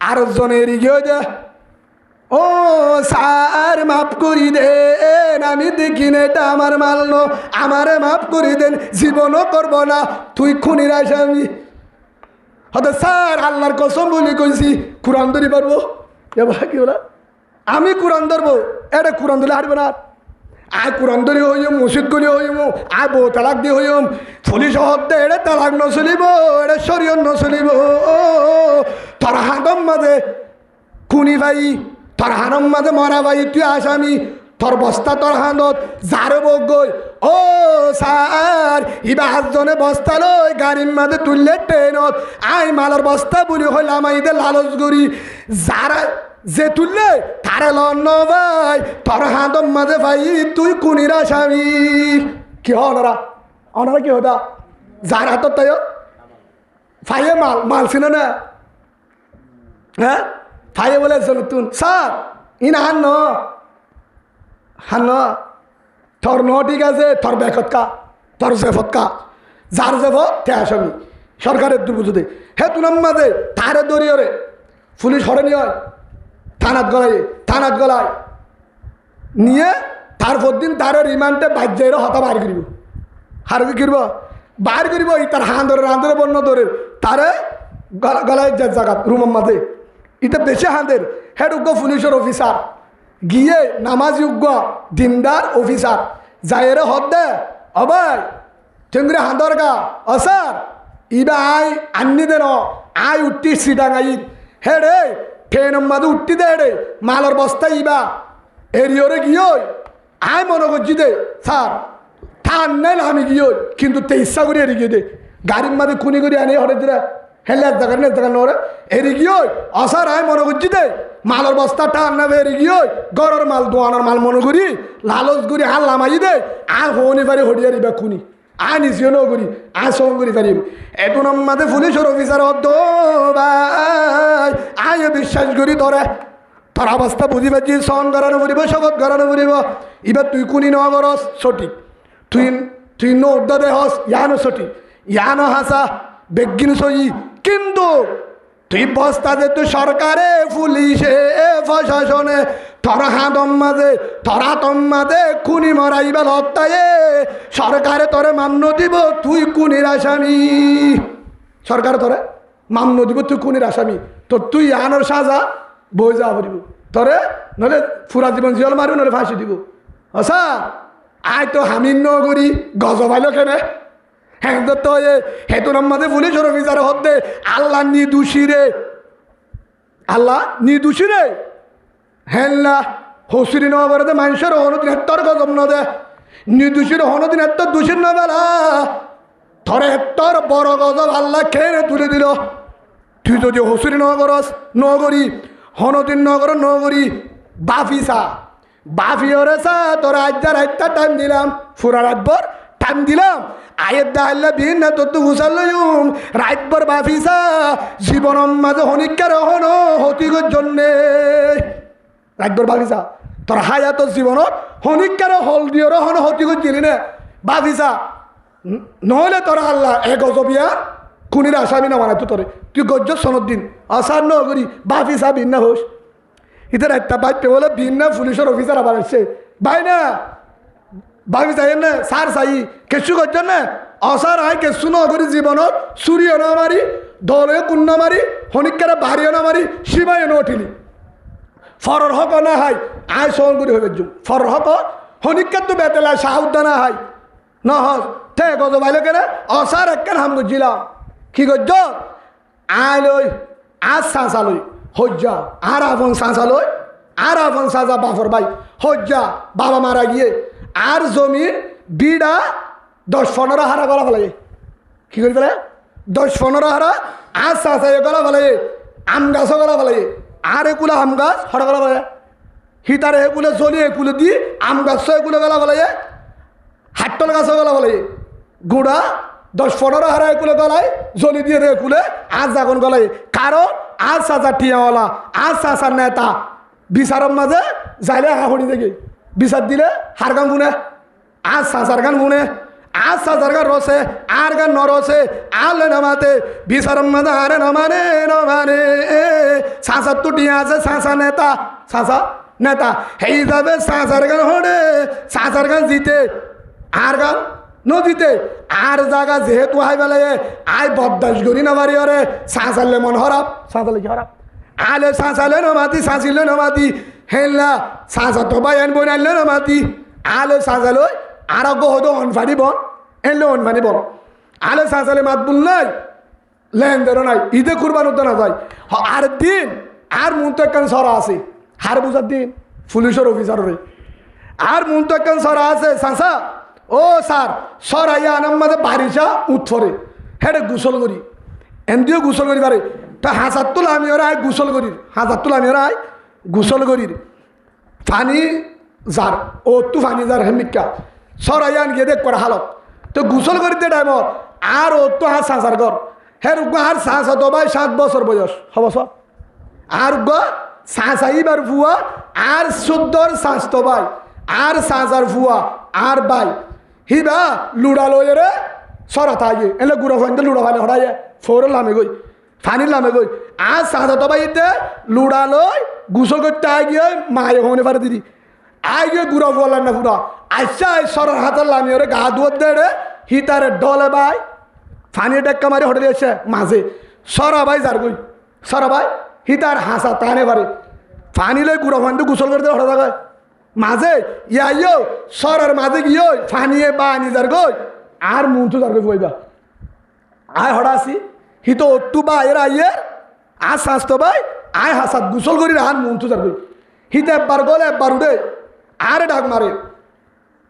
আর জনের গিয়ে দে ও স্যার মাফ করি দেন আমি দেখি না এটা আমার মারল আমারে মাফ করি দেন জীবনও করবো না তুই খুনির আসামি হতে স্যার আল্লাহর কসম বলি কইছি কোরআন ধরি পারবো এবার কি বলা আমি কোরআন ধরবো এটা কোরআন ধরে হারবে না আয় কোরআন ধরে হইম মসজিদ গলি হইম আয় বউ তালাক দিয়ে হইম পুলিশ হতে এড়ে তালাক নচলিব এড়ে শরীয়ত নচলিব তোর হাতম মাঝে খুনি ভাই তোর হানম মাঝে মরা ভাই তুই আসামি তোর বস্তা তোর হাতত যারে বক গই ও স্যার ইবা 8 জনে বস্তা লই গাড়ির মাঝে তুললে ট্রেনত আই মালার বস্তা বলি হইলাম আইদে লালচ করি যারা যে তুললে তারে লন ভাই তোর হাতম মাঝে ভাই তুই কুনির আসামি কি অনারা কি হতা যার হাতত তাই ফাইয়ে মাল ছিল না হ্যাঁ ফাইয়ে বলে তুন স্যার ইন হান্ন তোর ন ঠিক আছে তোর বেকত তোর জেফত যার জেফত তে আসামি সরকারের দুর্বুঝে হে তুনাম মাঝে তারে দরিয়ে রে পুলিশ হরেনি হয় থানাত গলায় নিয়ে তারপর দিন তার রিমান্ডে বাজ্যের হতা বার করিব কি করব বার করিব তার হাঁদরে বন্য ধরে তারে গলায় জায়গা রুমের মাঝে এটা বেশি হাঁদের হেড উগ্র পুলিশের অফিসার গিয়ে নামাজ উগ্র দিনদার অফিসার যাইরে হদ দে অবাই ঠেঙ্গুরে হাঁদর গা স্যার ইবা আই আন্নি দেন আই উঠতি সিডাঙ্গাই হে রে ট্রেনের মাঝে উঠতি দে রে মালের বস্তা ইবা এরিয়রে গিয়ে আয় মনে করছি দে স্যার থান নাই আমি গিয়ে কিন্তু তে ইচ্ছা করে এড়ি গিয়ে দে গাড়ির মাঝে খুনি করে আনি হরে দিলে হেলে দেখা নরে এড়ি গিয়ে অসার আয় মনে করছি দে মালের বস্তা টান নেবে এড়ি গিয়ে গড়ের মাল দোয়ানোর মাল মনে করি লালচ করি হাল নামাই দে আয় হনি পারি হরিয়ারি বা খুনি আয় নিজেও ন করি আয় সঙ্গ করি পারিম এটু নাম্মাতে পুলিশের অফিসার ভাই আয় বিশ্বাস করি তোর অবস্থা বুঝি পাচ্ছি সন করানো পড়িব শপথ করানো পড়িব এবার তুই কুনি ন করস সঠিক তুই ন উদ্দা দেহস ইয়ানো সঠিক ইয়ানো হাসা বেগিন সই কিন্তু তুই বস্তা যে তুই সরকারে পুলিশে প্রশাসনে তোরা হাতম মাঝে খুনি মরাইবা হত্যায় সরকারে তোরে মান্য দিব তুই খুনির আসামি সরকার তোরে মান্য দিব তুই খুনির আসামি তো তুই আনোর সাজা বই যা পড়িব তোরে নলে ফুরা জীবন জিয়াল মারিব নলে ফাঁসি দিব আচ্ছা আয় তো হামিন ন করি গজ ভাইল কেনে হ্যাঁ তো হেতু নাম্মাদে পুলিশের অফিসার হতে আল্লাহ নিদুষী রে হ্যাঁ হসুরি নবরে মানুষের হনদিন এত্তর গজম ন দে নিদুষীর হনদিন এত্তর দোষীর নবেলা থরে তোর বড় গজব আল্লাহ খেয়ে তুলে দিল। তুই যদি হসুরি নগরস নগরী হনদিন নগর নগরী বাফিসা বাফিওরে সা তোর আজ্জার একটা টাইম দিলাম ফুরা রাতভর টাইম দিলাম আয়ের দাল্লা বিন না তোর তো ঘুষাল্লুম রাতভর বাফিসা জীবনের মাঝে হনিকার হন হতিগর জন্যে রাতভর বাফিসা তোর হায়াতর জীবনত হনিকার হল দিয়র হন হতিগর দিলি না বাফিসা নহলে তোর আল্লাহ এক গজবিয়া খুনির আসামি না বানাতো তোরে তুই গজ্জ সনদ দিন আসার নগরী বাফিসা ভিন্ন হোস ইতার একটা বাইতে বলে ভিন্ন পুলিশের অফিসার আবার আসছে ভাই না বাফি চাই না সার চাই কেঁচু গজ্জ না অসার আয় কেঁচু নগরী জীবনত চুরিও না মারি দলে কুন্ন মারি হনিকারে বাড়িও না মারি সীমায় নঠিলি ফরর হক না হাই আয় সহন করি হবে জুম ফরর হক হনিকার তো বেতেলায় সাহুদ্দা না হাই না হস ঠে গজ ভাইলো কেন অসার একখান হাম গজিলাম কি গজ্জ আয় লই আজ সাঁচা লই হজ্জা আর আপন সাঁচা লই আর আপন সাঁচা বাফর ভাই হজ্জা বাবা মারা গিয়ে আর জমির বিড়া 10-15 হারা গলা ফেলাই কি করি ফেলে 10-15 হারা আর সাঁচা গলা ফেলাই আম গাছও গলা ফেলাই আর একুলে আম গাছ হরা গলা ফেলাই হিতারে একুলে চলি একুলে দি আম গাছ একুলে গলা ফেলাই হাট্টল গাছও গলা ফেলাই গুড়া 10-15 হারা একুলে গলায় জলি দিয়ে রে একুলে আজ এখন গলায় কারণ আজ সাজা টিয়াওয়ালা আজ সাজার নেতা বিচারের মাঝে যাইলে হাঁড়ি দেখি বিচার দিলে হার গান গুনে আজ সাজার গান গুনে আজ সাজার গান রসে আর গান নরসে আলে নামাতে বিচারের মাঝে আরে নমানে নমানে সাজার তো টিয়া আছে সাজা নেতা সাজা নেতা এই যাবে সাজার গান হড়ে সাজার গান জিতে আর গান নদীতে আর জায়গা যেহেতু হাই বেলে আই বদাস করি না বাড়ি ওরে সাঁচালে মন হরাপ সাঁচালে কি হরাপ আলে সাঁচালে নমাতি সাঁচিলে নমাতি হেললা সাঁচা তো বাই আনবো আনলে নমাতি আলে সাঁচালো আর হতো অনফানি বন এনলে অনফানি বন আলে সাঁচালে মাত বুল নাই লেনদেনও নাই ঈদে কুরবান হতে না যায় আর দিন আর মন তো একখান সরা আছে হার বুঝার দিন পুলিশের অফিসারের আর মন তো একখান সরা আছে সাঁচা ও স্যার সরাইয়া আনার মাঝে বারিশা উঠরে হেঁটে গোসল করি এমদিও গোসল করি পারে তা হাজার তোলা আমি ওরা আয় গোসল করি হাজার তোলা আমি ওরা আয় গোসল করি ফানি যার ও তু ফানি যার হেমিকা সরাইয়া আন গিয়ে দেখ করে হালত তো গোসল করিতে টাইমত আর ও তো হাত সাঁচার ঘর হ্যাঁ আর সাঁচা তো ভাই 7 বছর বয়স হব সব আর সাঁচাইবার ফুয়া আর 14 সাঁচ তো ভাই আর সাঁচার ফুয়া আর ভাই হিবা লুড়া লই রে সরা থাকে এলে গুড়া ফাইতে লুড়া ফাইলে হড়াইয়ে ফোর লামে গই ফানির লামে গই আজ সাজা তো বাইতে লুড়া লই গুসল করতে আই গিয়ে মায়ে হনে পারে দিদি আই গিয়ে গুড়া বলার না পুরা আচ্ছা সরার হাতের লামি ওরে গা ধুয়োর দে রে হিতারে ডলে ভাই ফানি টেক্কা মারি হটে দিয়েছে মাঝে সরা ভাই যার গই সরা ভাই হিতার হাসা টানে পারে ফানি লই গুড়া ফানতে গুসল করতে হঠাৎ থাকে মাঝে ইয়ো সরার মাঝে গিয়ে ফানিয়ে বা নিজার গই আর মুন্টু যার গই বইবা আয় হড়াসি হি তো অত্তু বা এর আইয়ের আর স্বাস্থ্য ভাই আয় হাসাত গুসল করি আর মুন্টু যার গই হিতে একবার গলে একবার উঠে আর ডাক মারে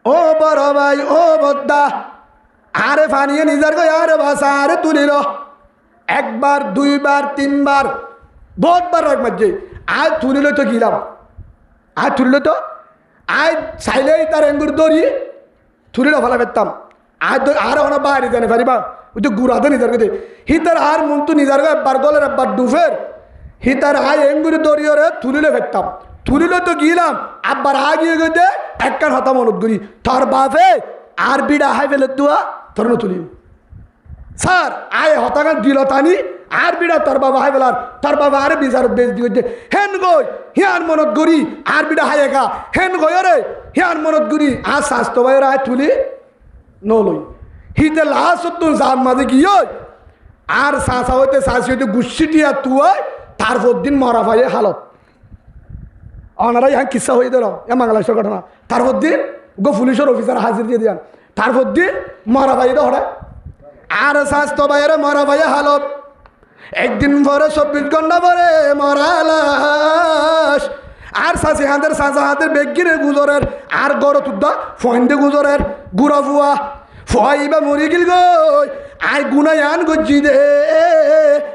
ও বড় ভাই ও বদ্দা আরে ফানিয়ে নিজার গই আরে বাসা আরে তুলিল একবার 2 বার 3 বার বহুতবার রাখ মারছে আয় তুলিল তো গিলাম আয় তুলিল তো আয় চাইলেই তার এঙ্গুর দড়ি থুরিল ফেলা পেতাম আর ওনা বাইরে জানে পারিবা ওই তো গুড়াতে নিজার গেছে হিতার আর মন্তু নিজার গে একবার গলের একবার ডুফের হিতার আয় এঙ্গুরি দড়িয়ে তুলিলে ফেরতাম তুলিলে তো গিলাম আবার আগিয়ে গেছে একখান হতা মনত করি তোর বাপে আর বিড়া হাই ফেলে তুয়া তোর না তুলি স্যার আয় হতাগান দিল টানি আর বিড়া তোর বাবা হাই বেলার তোর বাবা আরে বিচার বেচ দিয়ে হেন গই হিয়ার মনত গড়ি আর বিড়া হাই একা হেন গই রে হিয়ার মনত গড়ি আর স্বাস্থ্য ভাইয়ের আয় তুলি নলই হিতে লাস্ট তো যার মাঝে গিয়ে আর চাষা হইতে চাষি হইতে গুচ্ছিটিয়া তুয়ায় তারপর দিন মরা ভাইয়ে হালত ওনারা ইহা কিসা হয়ে দিল এ বাংলাদেশের ঘটনা তারপর দিন গো পুলিশের অফিসার হাজির দিয়ে দিয়ান তারপর দিন মরা ভাই হঠাৎ আর স্বাস্থ্য ভাইয়েরা মরা ভাইয়ে হালত একদিন পরে 24 ঘন্টা পরে মরা লাশ আর চাষি হাতের চাষা হাতের বেগিরে গুজরের আর গড় তুদ্দা ফয়েন্দে গুজরের গুড়া ফুয়া ফুয়াইবা মরি গিল গো আই গুনায়ান গজ্জি দে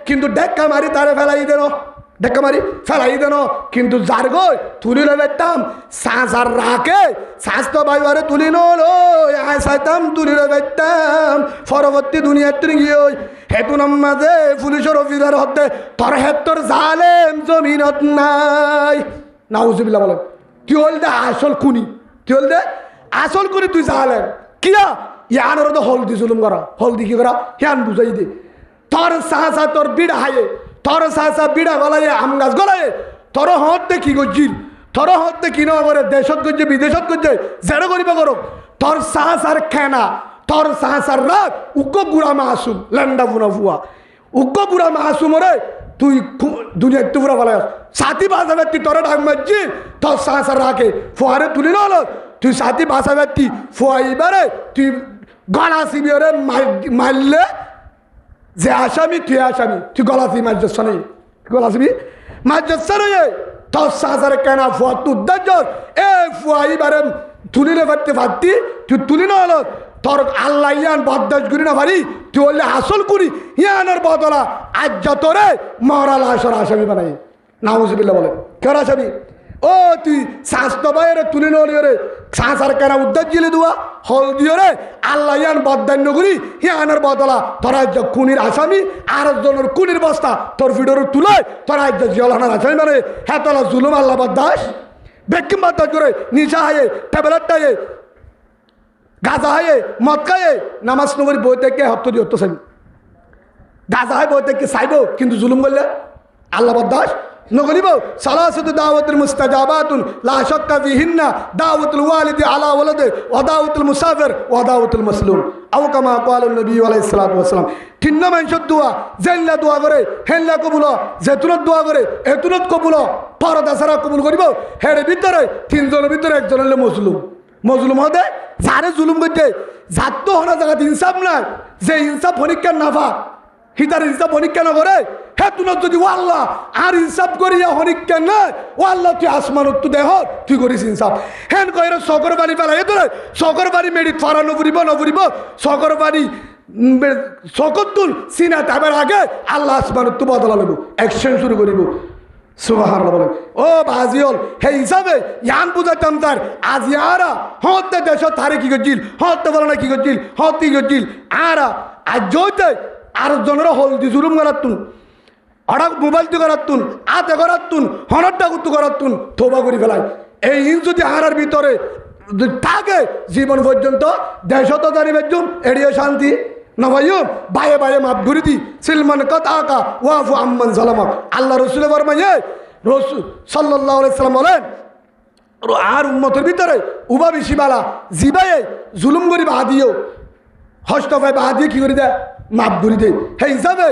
কিন্তু ডেক্কা মারি তারে ফেলাই দেন ডেক্কা মারি ফেলাই দেন কিন্তু যার গই তুলি লইতাম শ্বাস আর রাখে স্বাস্থ্য বাইবারে তুলি নলো আয় চাইতাম তুলি লইতাম পরবর্তী দুনিয়াতে গিয়ে হেতু নামাজে পুলিশের অফিসার হতে তোর হেতর জালেম জমিনত নাই নাউজুবিল্লাহ বলেন তুই হল দে আসল খুনি তুই হল দে আসল খুনি তুই জালেম কিয়া ইয়ানোর তো হলদি জুলুম করা হলদি কি করা হিয়ান বুঝাই দে তোর সাহসা তোর বিড়া হায়ে তোর সাহসা বিড়া গলায় আম গাছ গলায় তোর হতে কি গজ্জিল তোর হতে কি ন করে দেশত গজ্জে বিদেশত গজ্জে জেরো করিবা করো তোর সাহসার খেনা তোর সাহসার রাত উগ্র বুড়া মাসুম লেন্ডা ফুনা ফুয়া উগ্র বুড়া মাসুম রে তুই দুনিয়া একটু পুরা বলে সাথী ভাষা ব্যক্তি তোর ডাক মারছি তোর সাহসার রাখে ফুয়ারে তুলি না হলো তুই সাথী ভাষা ব্যক্তি ফুয়াইবারে তুই গলা সিবি ওরে মারলে যে আসামি তুই আসামি তুই গলা সিবি মারছ নেই গলা সিবি মারছ নেই তোর সাহসার কেনা ফুয়া তুই উদ্দার এ ফুয়াইবারে তুলিলে পারতে পারতি তুই তুলি না হলো তোর আল্লাহ ইয়ান বদাস করি না পারি তুই বললে আসল করি ইয়ানের বদলা আজ যতরে মরাল আসর আসামি বানাই নাউজুবিল্লাহ বলে কেন আসামি ও তুই স্বাস্থ্য বাইরে তুলে নলি রে সাঁসার কেনা উদ্ধার জিলে দেওয়া হল দিয়ে রে আল্লাহ ইয়ান বদান্য করি ইয়ানের বদলা তোরা খুনির আসামি আর একজনের খুনির বস্তা তোর ভিডিওর তুলে তোরা জলহানার আসামি মানে হ্যাঁ তোলা জুলুম আল্লাহ বদাস বেকিম বদাস করে নিশা হায়ে ট্যাবলেটটা গাজা হায়ে মদ খায়ে নামাজ নগরী বই থেকে হত্য দিয়ে হত্য চাইব গাজা হায় বই থেকে চাইব কিন্তু জুলুম করলে আল্লাহ বদাস নগরিব সালাসাতু দাওয়াতুল মুস্তাজাবাতুন লা শাক্কা ফিহিন্না দাওয়াতুল ওয়ালিদি আলা ওয়ালাদি ওয়া দাওয়াতুল মুসাফির ওয়া দাওয়াতুল মাসলুম আও কামা ক্বালা নবী আলাইহিস সালাতু ওয়াস সালাম তিন মানুষের দোয়া জেল্লা দোয়া করে হেল্লা কবুল জেতুনত দোয়া করে এতুনত কবুল পরদা সারা কবুল করিব হের ভিতরে তিনজনের ভিতরে একজন হলো মজলুম মজলুম হতে যারে জুলুম করতে যার তো হনা জায়গাতে ইনসাফ নাই যে ইনসাফ পরীক্ষা নাফা হিতার ইনসাফ পরীক্ষা না করে হ্যাঁ তুই যদি ও আল্লাহ আর ইনসাফ করিয়া হরিক্ষা নাই ও আল্লাহ তুই আসমানত তুই দেহ তুই করিস ইনসাফ হ্যাঁ কয়ে শকর বাড়ি পেলাই তোর শকর বাড়ি মেডিট ফরা নবুরিব শকর বাড়ি শকর তুল সিনা তাবার আগে আল্লাহ আসমানত তুই বদলা নেব অ্যাকশন শুরু করিব সুবহানাল্লাহ বলেন ও বাজিওল হে হিসাবে ইয়ান বুঝাতাম তার আজ ইয়ারা হতে দেশ তারে কি করছিল হতে বলে না কি করছিল হতে কি করছিল আর আজ জয়তে আর জনের হলদি জুলুম করাতুন হঠাৎ মোবাইল তো করাতুন আতে করাতুন হনরটা কুতু করাতুন থোবা করি ফেলাই এই যদি হারার ভিতরে থাকে জীবন পর্যন্ত দেশত জানিবে এড়িয়ে শান্তি না ভাইও বায়ে বায়ে মাপ ঘুরি দি সিলমান কথা ওয়াফু আম্মান সালামক আল্লাহ রসুল ফরমাইয়ে রসুল সাল্লাল্লাহু আলাইহি সাল্লাম বলেন আর উম্মতের ভিতরে উবা বেশি বালা জিবায়ে জুলুম করি বাদিও হস্ত ভাই বাদিয়ে কি করে দেয় মাপ ঘুরি দে সেই হিসাবে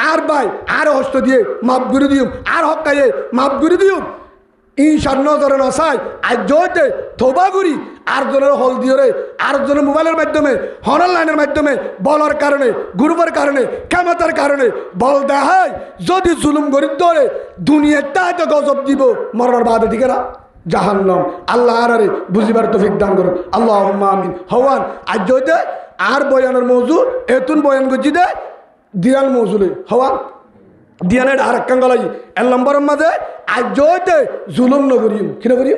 আর ভাই আর হস্ত দিয়ে মাপ ঘুরি দিও আর হকাইয়ে মাপ ঘুরি দিও ইনশার নজরে নসাই আর জয়তে থোবা করি আর জনের হল দিয়ে রে আর জনের মোবাইলের মাধ্যমে হনার লাইনের মাধ্যমে বলার কারণে গ্রুপের কারণে ক্ষমতার কারণে বল দেখায় যদি জুলুম করি ধরে দুনিয়াটা হয়তো গজব দিব মরণের বাদে ঠিক না জাহান্নাম আল্লাহ আরে বুঝিবার তৌফিক দান করুন আল্লাহুম্মা আমিন হওয়ান আজ জয়তে আর বয়ানের মৌজু এতুন বয়ান করছি দে দিয়াল মৌজুলে হওয়ান দিয়ানের আর এক গলাই এক নম্বরের মাঝে আজ জয়তে জুলুম নগরিম কি নগরিম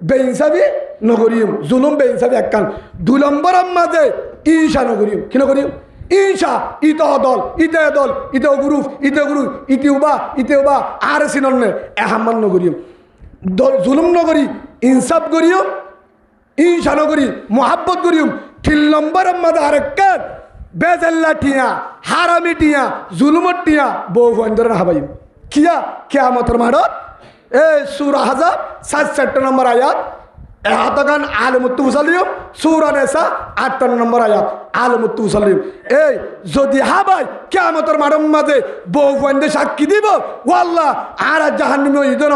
বেইনসাফি নগরিম জুলুম বেইনসাফি এক কান 2 নম্বরের মাঝে ঈশা নগরিম কি নগরিম ঈশা ইতে দল ইতে দল ইতে গ্রুপ ইতে গ্রুপ ইতে উবা আর সিনন্নে এহাম্মান নগরিম জুলুম নগরি ইনসাফ করিও ঈশা নগরি মোহাব্বত করিম 3 নম্বরের মাঝে আর এক কান বেজাল্লা টিয়া হারামি টিয়া জুলুমত টিয়া বউ বন্ধর হাবাই কিয়া কিয়ামতের মাঠত এই সূরা আহজাব 67 নম্বর আয়াত এহাতগান আলমুত্তু মুসাল্লিম সূরা নিসা 58 নম্বর আয়াত আলমুত্তু মুসাল্লিম এই যদি হাবাই কিয়ামতের মাঠের মাঝে বউ বন্ধে সাক্ষী দিব ও আল্লাহ আর জাহান্নামে ইদন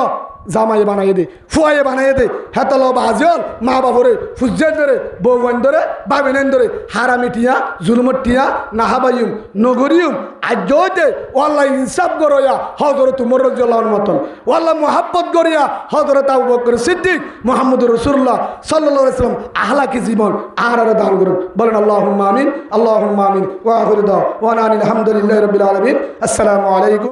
জামাই বানাই দে ফুয়াইয়ে বানাই দে হেতল বাজিল মা বাবরে ফুজের ধরে বউবান ধরে বাবিনান ধরে হারামিটিয়া জুলমটিয়া নাহাবাইম নগরিয়ম আজতে ওয়াল্লাহ ইনসাফ গরয়া হযরত উমর রাদিয়াল্লাহু মতন ওয়াল্লাহ মুহাব্বত গরিয়া হযরত আবু বকর সিদ্দিক মুহাম্মদুর রাসূলুল্লাহ সাল্লাল্লাহু আলাইহি ওয়াসাল্লাম আহলাকি জীবন আর দান করুন বলেন আল্লাহুম্মা আমিন আল্লাহুম্মা আমিন ওয়া আখিরু দাওয়ানা আলহামদুলিল্লাহি রাব্বিল আলামিন আসসালামু আলাইকুম।